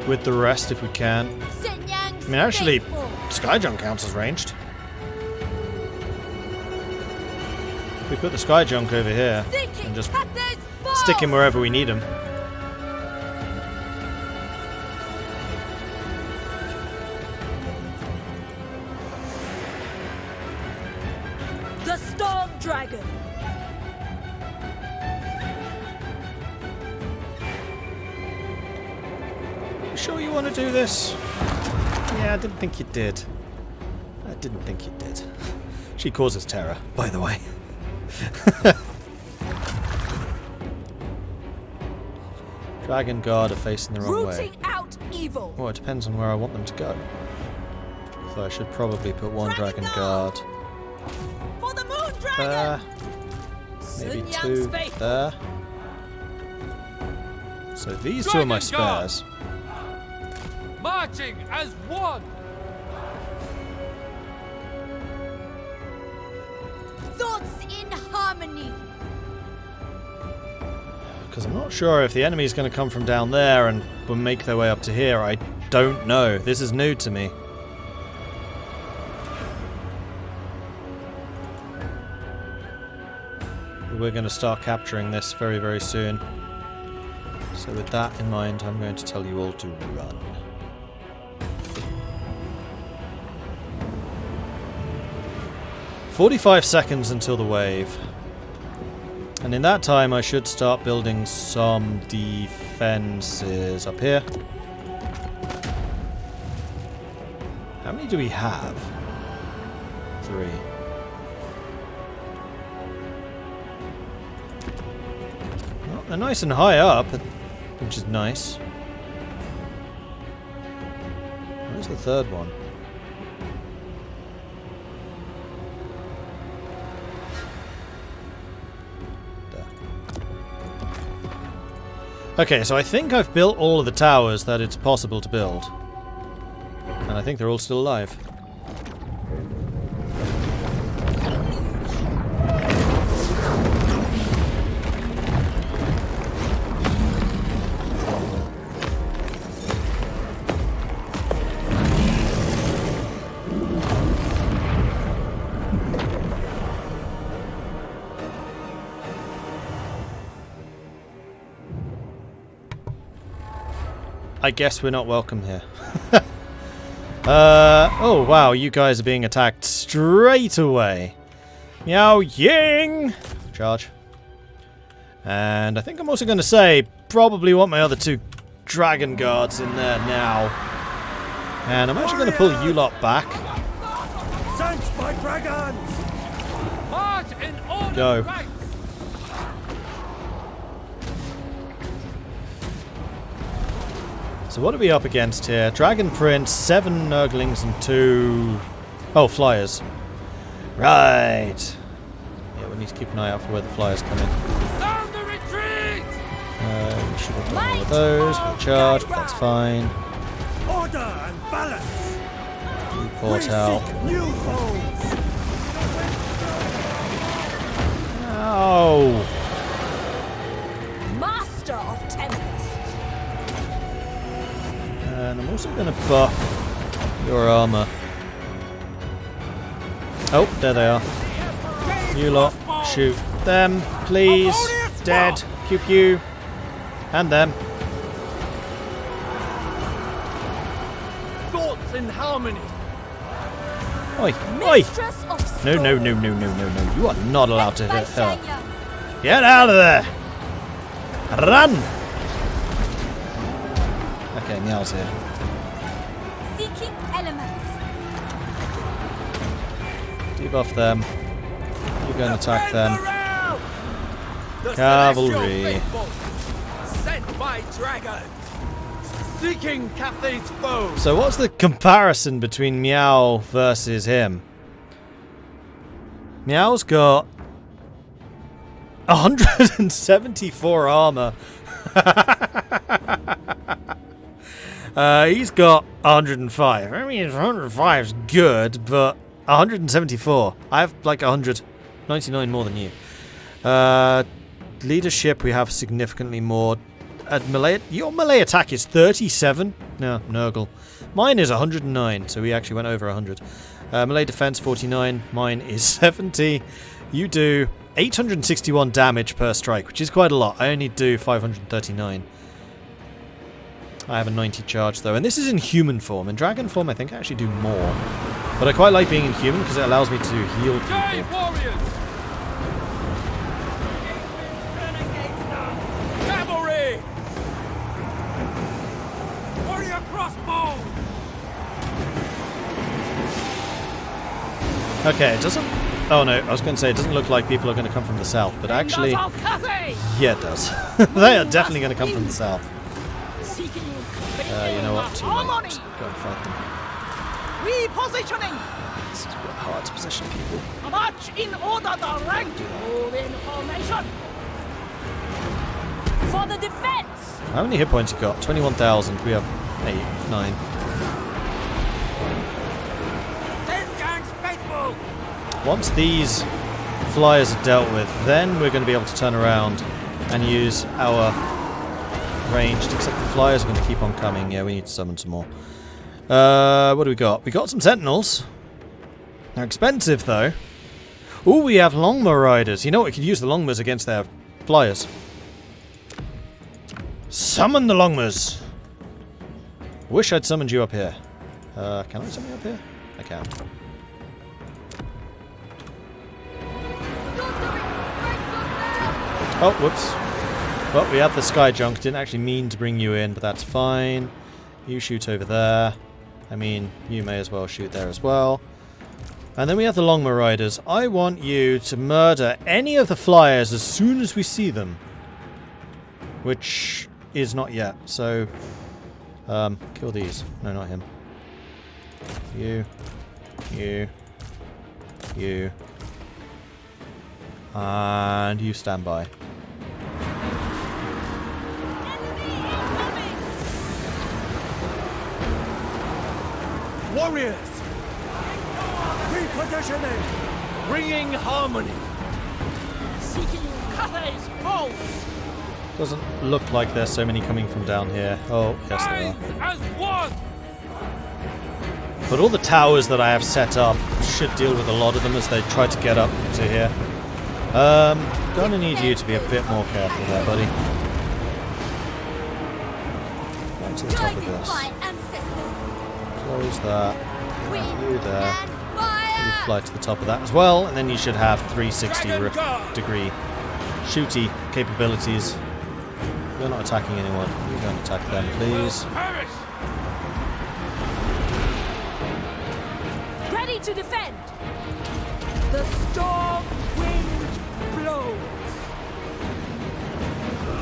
A: with the rest if we can. I mean, actually, Skyjunk counts as ranged. If we put the Skyjunk over here and just stick him wherever we need him.
B: The Storm Dragon.
A: You sure you want to do this? Yeah, I didn't think you did. I didn't think you did. She causes terror, by the way. Dragon Guard are facing the wrong way.
B: Out evil.
A: Well, it depends on where I want them to go. So I should probably put one Dragon Guard
D: for the Moon
A: there. Maybe 2 there. So these 2 are my spares.
G: Marching as one.
B: Thoughts in harmony.
A: Because I'm not sure if the enemy is going to come from down there and will make their way up to here. I don't know. This is new to me. But we're going to start capturing this very, very soon. So with that in mind, I'm going to tell you all to run. "45 seconds until the wave. And in that time, I should start building some defenses up here. How many do we have? 3. Well, they're nice and high up, which is nice. Where's the third one? Okay, so I think I've built all of the towers that it's possible to build. And I think they're all still alive. I guess we're not welcome here. Oh wow, you guys are being attacked straight away. Miao Ying! Charge. And I think I'm also going to say, probably want my other 2 dragon guards in there now. And I'm actually going to pull you lot back.
C: Thanks, my dragons!
G: March in order.
A: Go.
G: Right.
A: So what are we up against here? Dragon Prince, 7 Nurglings and 2... Oh, flyers. Right. Yeah, we need to keep an eye out for where the flyers come in.
G: Sound the retreat!
A: We should have done all of those. We'll charge, but that's fine.
C: Order and balance!
A: Report out.
C: New foes!
A: Ow!
B: Master of Tempest.
A: And I'm also going to buff your armor. Oh, there they are. You lot, shoot them, please. Dead. Pew pew. And them.
G: Thoughts in harmony.
A: Oi, oi! No, no, no, no, no, no, no. You are not allowed to hit her. Get out of there! Run! Okay, Miao's here.
B: Seeking elements.
A: Debuff them. You go and attack them. Cavalry.
G: Sent by dragon. Seeking Cathay's foe.
A: So what's the comparison between Miao versus him? Miao's got 174 armor. He's got 105. I mean, 105 is good, but 174. I have like 199 more than you. Leadership, we have significantly more. At melee, your melee attack is 37. No, Nurgle. Mine is 109, so we actually went over 100. Melee defense 49. Mine is 70. You do 861 damage per strike, which is quite a lot. I only do 539. I have a 90 charge though, and this is in human form. In dragon form, I think I actually do more. But I quite like being in human because it allows me to heal people.
G: Cavalry! Warrior crossbow!
A: Okay, it doesn't... Oh no, I was going to say it doesn't look like people are going to come from the south, but actually... Yeah, it does. They are definitely going to come from the south. You know what? Too late. Just go and fight them.
O: Repositioning!
A: This is a bit hard to position people.
O: March in order, the rank. Move in formation.
B: For the defense!
A: How many hit points you got? 21,000. We have 8, 9.
G: 10 gangs faithful!
A: Once these flyers are dealt with, then we're going to be able to turn around and use our ranged, except the flyers are going to keep on coming. Yeah, we need to summon some more. What do we got? We got some sentinels. They're expensive, though. Ooh, we have longbow riders. You know what? We could use the longbows against their flyers. Summon the longbows. Wish I'd summoned you up here. Can I summon you up here? I can. Oh, whoops. Well, we have the sky junk. Didn't actually mean to bring you in, but that's fine. You shoot over there. I mean, you may as well shoot there as well. And then we have the Longbow Riders. I want you to murder any of the flyers as soon as we see them. Which is not yet. So, kill these. No, not him. You. And you stand by.
G: Warriors!
C: Repositioning!
G: Bringing harmony! Seeking Cathay's pulse!
A: Doesn't look like there's so many coming from down here. Oh, yes there are.
G: As one!
A: But all the towers that I have set up should deal with a lot of them as they try to get up to here. Gonna need you to be a bit more careful there, buddy. Right to the top of this. Close that. You there. You fly to the top of that as well, and then you should have 360-degree shooty capabilities. You're not attacking anyone. You go and attack them, please.
B: Ready to defend. The storm wind blows.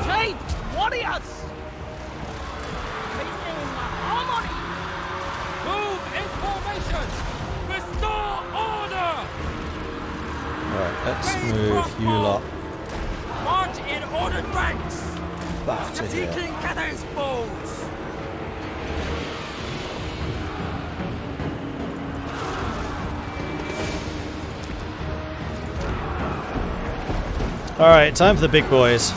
O: Take warriors! Bringing harmony!
G: Move in formation! Restore order!
A: Alright, let's move you lot
G: March in ordered ranks!
A: back to here.
G: Seeking Cathay's foes!
A: Alright, time for the big boys.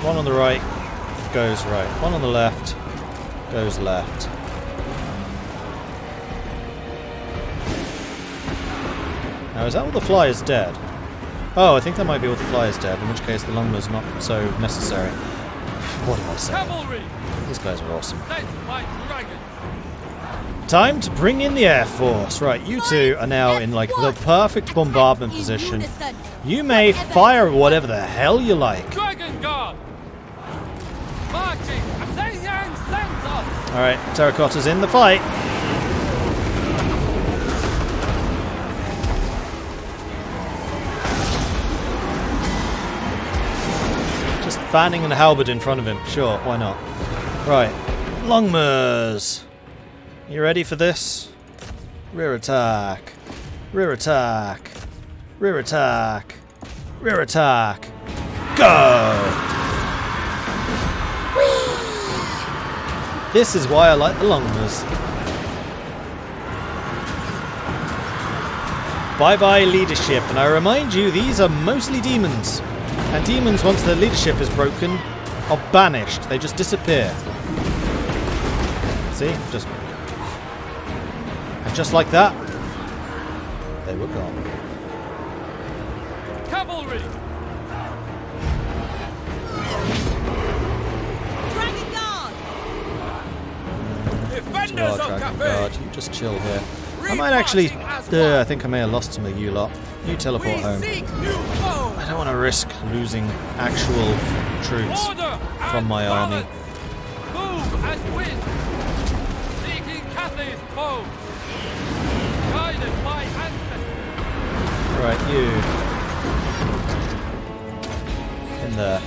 A: One on the right goes right. One on the left goes left. Now, is that all the flyers dead? Oh, I think that might be all the flyers dead, in which case the longbow's not so necessary. What am I saying?
G: Cavalry!
A: These guys are awesome.
G: Sent by dragon!
A: Time to bring in the Air Force. Right, you two are now in like the perfect bombardment position. You may fire whatever the hell you like.
G: Dragon Guard! Marching! Yang sends us!
A: Alright, Terracotta's in the fight. Just fanning an halberd in front of him. Sure, why not? Right, Longmers. You ready for this? Rear attack. Rear attack. Rear attack. Rear attack. Go! Whee! This is why I like the Longmers. Bye-bye leadership. And I remind you, these are mostly demons. And demons, once their leadership is broken, are banished. They just disappear. See? Just like that, they were gone.
G: Cavalry!
D: Dragon Guard!
G: Defenders of
A: Dragon
G: Cathay!
A: Guard, you just chill here. I might actually... I think I may have lost some of you lot. You teleport home. I don't want to risk losing actual troops from my army.
G: Move as wind! Seeking Cathay's foes! Guided by ancestors!
A: Right, you. In there.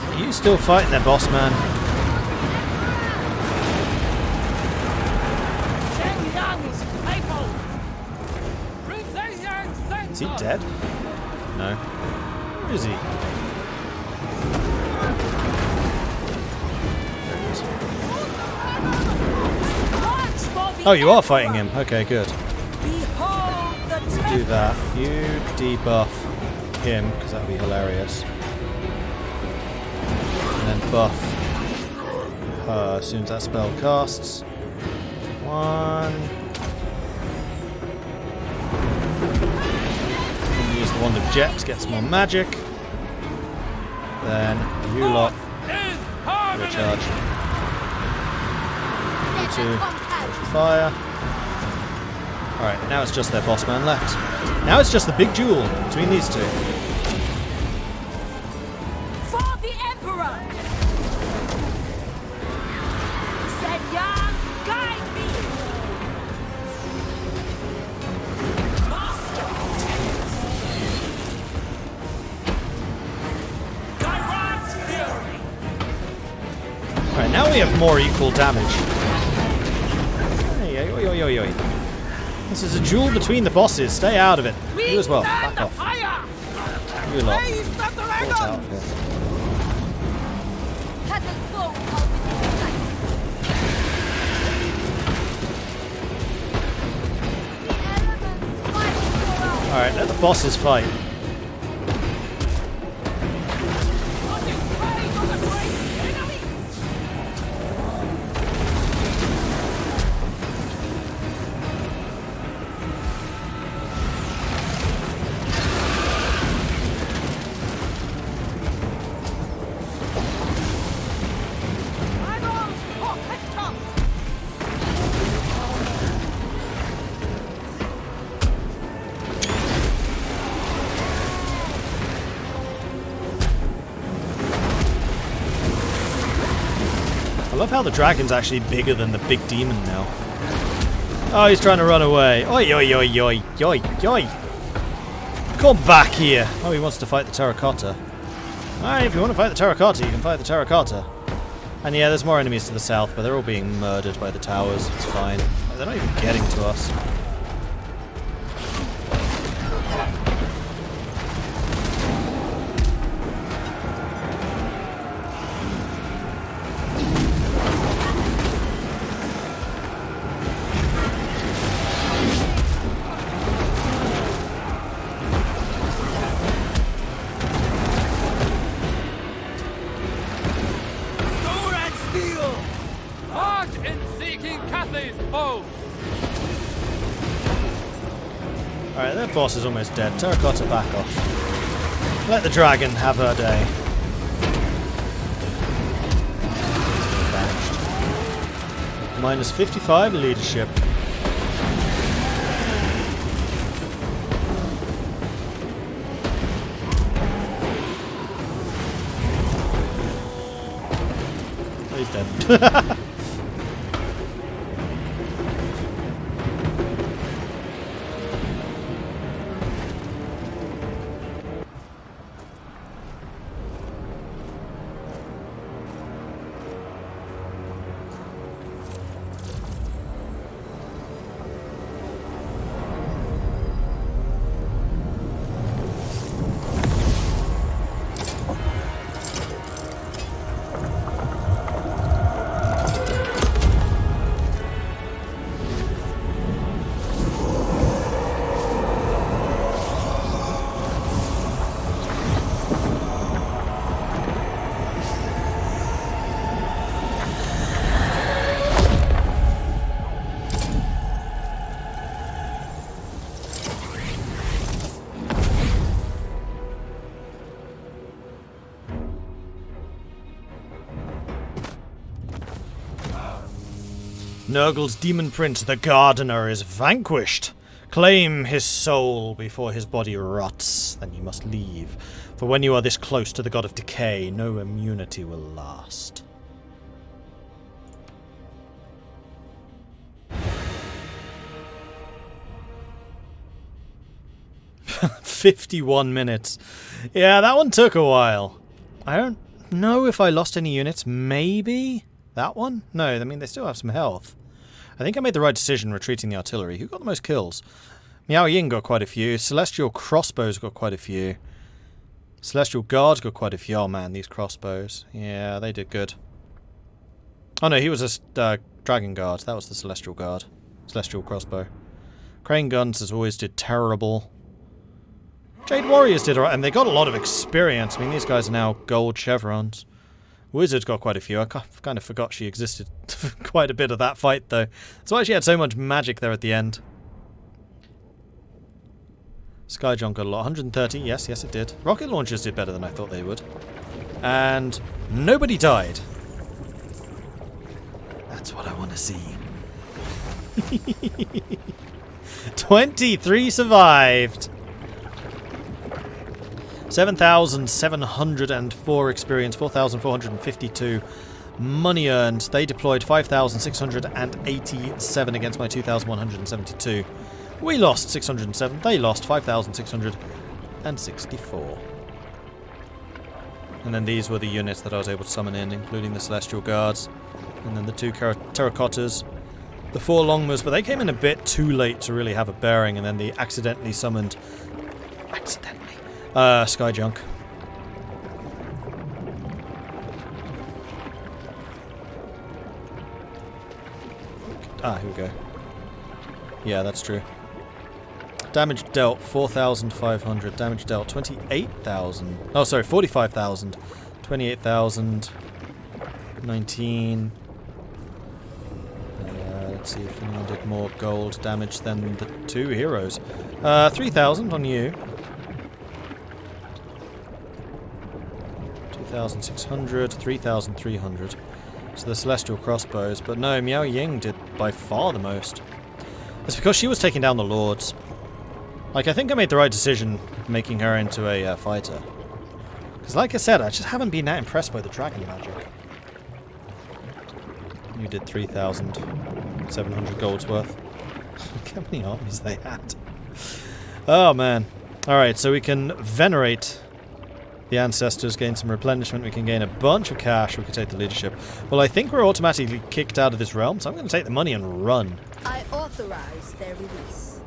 A: Are you still fighting there, boss man? Is he dead? No. Where is he? Oh, you are fighting him. Okay, good. Do that. You debuff him, because that would be hilarious. And then buff her as soon as that spell casts. 1. Use the Wand of Jet to get some more magic. Then you lot recharge. You two fire. Alright, now it's just their boss man left. Now it's just the big duel between these two.
B: For the Emperor! Senyan, guide me! Master Caravans fury!
A: Alright, now we have more equal damage. Hey, oi, oi, oi, oi. This is a duel between the bosses. Stay out of it. You as well. Back off. You lot. Get out of here. Alright, let the bosses fight. I love how the dragon's actually bigger than the big demon now. Oh, he's trying to run away. Oi, oi, oi, oi, oi, oi. Come back here. Oh, he wants to fight the terracotta. Alright, if you want to fight the terracotta, you can fight the terracotta. And yeah, there's more enemies to the south, but they're all being murdered by the towers. It's fine. They're not even getting to us. Alright, their boss is almost dead. Terracotta, back off. Let the dragon have her day. Banished. Minus 55 leadership. Oh, he's dead. Nurgle's demon prince, the Gardener, is vanquished. Claim his soul before his body rots, then you must leave. For when you are this close to the god of decay, no immunity will last. "51 minutes. Yeah, that one took a while. I don't know if I lost any units. Maybe? That one? No, I mean, they still have some health. I think I made the right decision retreating the artillery. Who got the most kills? Miao Ying got quite a few. Celestial Crossbows got quite a few. Celestial Guards got quite a few. Oh man, these crossbows. Yeah, they did good. Oh no, he was a Dragon Guard. That was the Celestial Guard. Celestial Crossbow. Crane Guns, as always, did terrible. Jade Warriors did alright, and they got a lot of experience. I mean, these guys are now gold chevrons. Wizard got quite a few. I kind of forgot she existed quite a bit of that fight, though. That's why she had so much magic there at the end. Skyjump got a lot. 130. Yes, yes, it did. Rocket launchers did better than I thought they would. And nobody died. That's what I want to see. 23 survived. 7,704 experience, 4,452 money earned. They deployed 5,687 against my 2,172. We lost 607. They lost 5,664. And then these were the units that I was able to summon in, including the Celestial Guards. And then the 2 Terracottas. The 4 Longmas, but they came in a bit too late to really have a bearing. And then the accidentally summoned... Sky Junk. Ah, here we go. Yeah, that's true. Damage dealt 4,500. Damage dealt 28,000. Oh, sorry, 45,000. 28,000. 19. Let's see if anyone did more gold damage than the 2 heroes. 3,000 on you. 2,600. 3,300. So the Celestial Crossbows. But no, Miao Ying did by far the most. It's because she was taking down the Lords. Like, I think I made the right decision making her into a fighter. Because like I said, I just haven't been that impressed by the dragon magic. You did 3,700 gold's worth. Look how many armies they had. Oh, man. Alright, so we can venerate the ancestors, gain some replenishment, we can gain a bunch of cash, we can take the leadership. Well, I think we're automatically kicked out of this realm, so I'm going to take the money and run.
H: I authorize their release.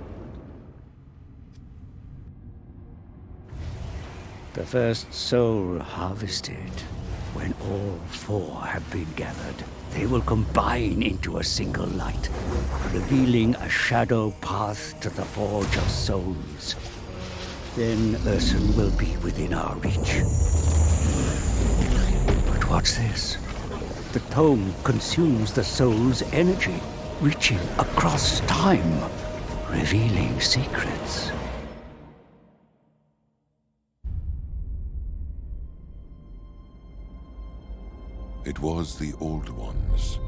Q: The first soul harvested. When all 4 have been gathered, they will combine into a single light, revealing a shadow path to the Forge of Souls. Then Ursun will be within our reach. But what's this? The tome consumes the soul's energy, reaching across time, revealing secrets.
M: It was the Old Ones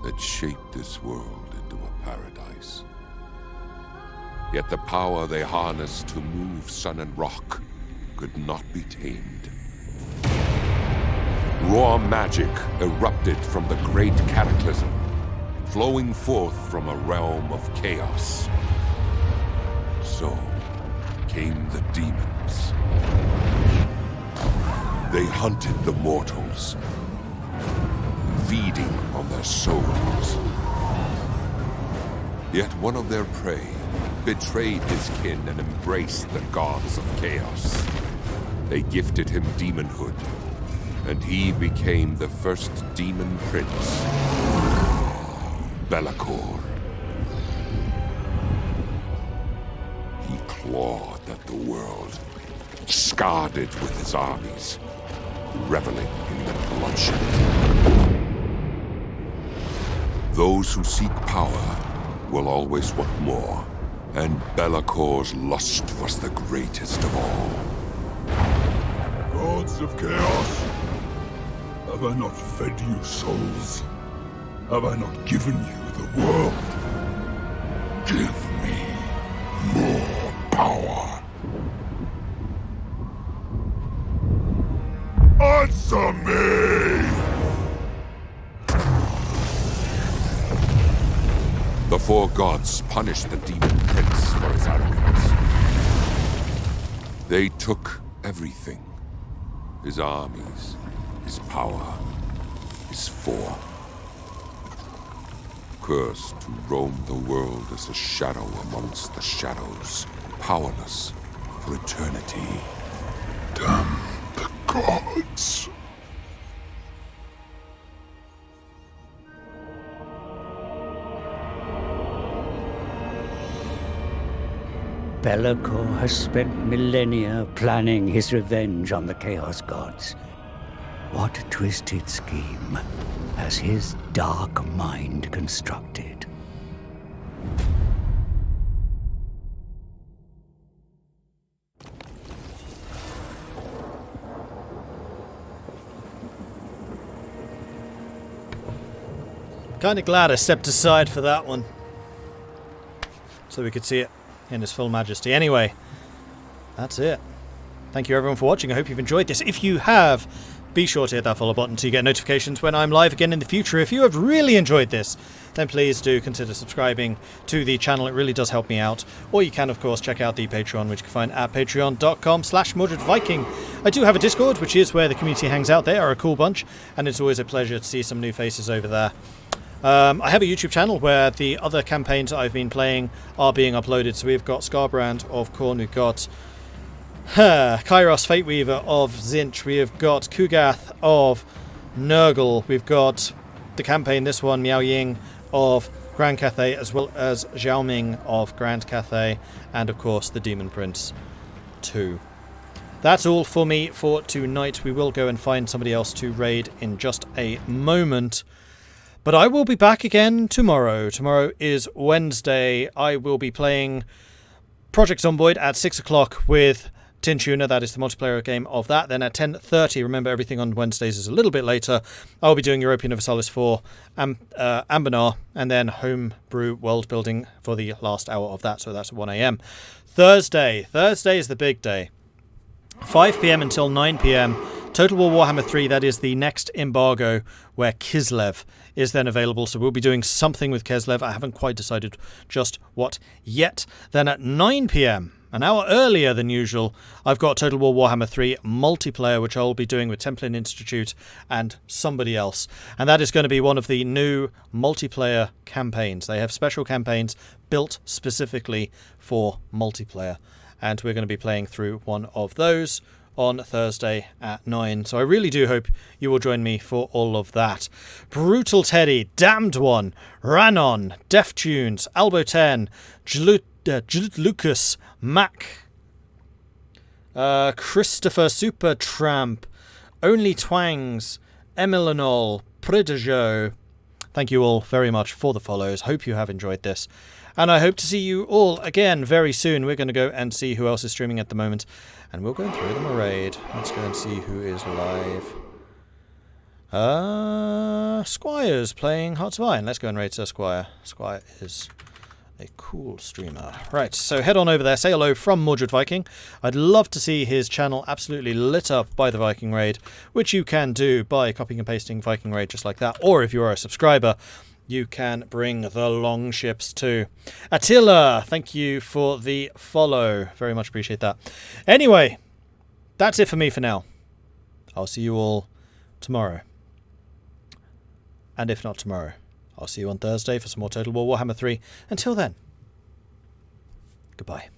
M: that shaped this world into a paradise. Yet the power they harnessed to move sun and rock could not be tamed. Raw magic erupted from the Great Cataclysm, flowing forth from a realm of chaos. So came the demons. They hunted the mortals, feeding on their souls. Yet one of their prey betrayed his kin and embraced the gods of chaos. They gifted him demonhood, and he became the first demon prince, Be'lakor. He clawed at the world, scarred it with his armies, reveling in the bloodshed. Those who seek power will always want more, and Be'lakor's lust was the greatest of all.
F: Gods of chaos, have I not fed you souls? Have I not given you the world? Give me more power. Answer me!
M: The 4 gods punished the demon prince for his arrogance. They took everything. His armies, his power, his form. Cursed to roam the world as a shadow amongst the shadows, powerless for eternity.
F: Damn the gods!
Q: Be'lakor has spent millennia planning his revenge on the Chaos Gods. What a twisted scheme has his dark mind constructed.
A: Kinda glad I stepped aside for that one. so we could see it in its full majesty. Anyway, that's it. Thank you everyone for watching. I hope you've enjoyed this. If you have, be sure to hit that follow button so you get notifications when I'm live again in the future. If you have really enjoyed this, then please do consider subscribing to the channel. It really does help me out. Or you can, of course, check out the Patreon, which you can find at patreon.com/MordredViking. I do have a Discord, which is where the community hangs out. They are a cool bunch, and it's always a pleasure to see some new faces over there. I have a YouTube channel where the other campaigns I've been playing are being uploaded. So we've got Scarbrand of Khorne, we've got Kairos Fateweaver of Zinch, we have got Kugath of Nurgle, we've got the campaign, this one, Miao Ying of Grand Cathay, as well as Zhao Ming of Grand Cathay, and of course the Demon Prince 2. That's all for me for tonight. We will go and find somebody else to raid in just a moment. But I will be back again tomorrow. Tomorrow is Wednesday. I will be playing Project Zomboid at 6 o'clock with Tin Tuna. That is the multiplayer game of that. Then at 10:30, remember everything on Wednesdays is a little bit later, I'll be doing European Universalis for Ambernar, and then Homebrew World Building for the last hour of that, so that's at 1 AM. Thursday is the big day. 5 PM until 9 PM. Total War Warhammer 3, that is the next embargo where Kislev is then available. So we'll be doing something with Kislev. I haven't quite decided just what yet. Then at 9 PM, an hour earlier than usual, I've got Total War Warhammer 3 multiplayer, which I will be doing with Templin Institute and somebody else. And that is going to be one of the new multiplayer campaigns. They have special campaigns built specifically for multiplayer. And we're going to be playing through one of those on Thursday at 9. So I really do hope you will join me for all of that. Brutal Teddy, Damned One, Ranon, Def Tunes, Albo 10, Lucas, Mac, Christopher Supertramp, Only Twangs, Emilanol, Pridajo. Thank you all very much for the follows. Hope you have enjoyed this. And I hope to see you all again very soon. We're going to go and see who else is streaming at the moment. And we'll go and throw them a raid. Let's go and see who is live. Squire's playing Hearts of Iron. Let's go and raid Sir Squire. Squire is a cool streamer. Right, so head on over there. Say hello from Mordred Viking. I'd love to see his channel absolutely lit up by the Viking raid, which you can do by copying and pasting Viking raid just like that. Or if you're a subscriber, you can bring the long ships too. Attila, thank you for the follow. Very much appreciate that. Anyway, that's it for me for now. I'll see you all tomorrow. And if not tomorrow, I'll see you on Thursday for some more Total War Warhammer 3. Until then, goodbye.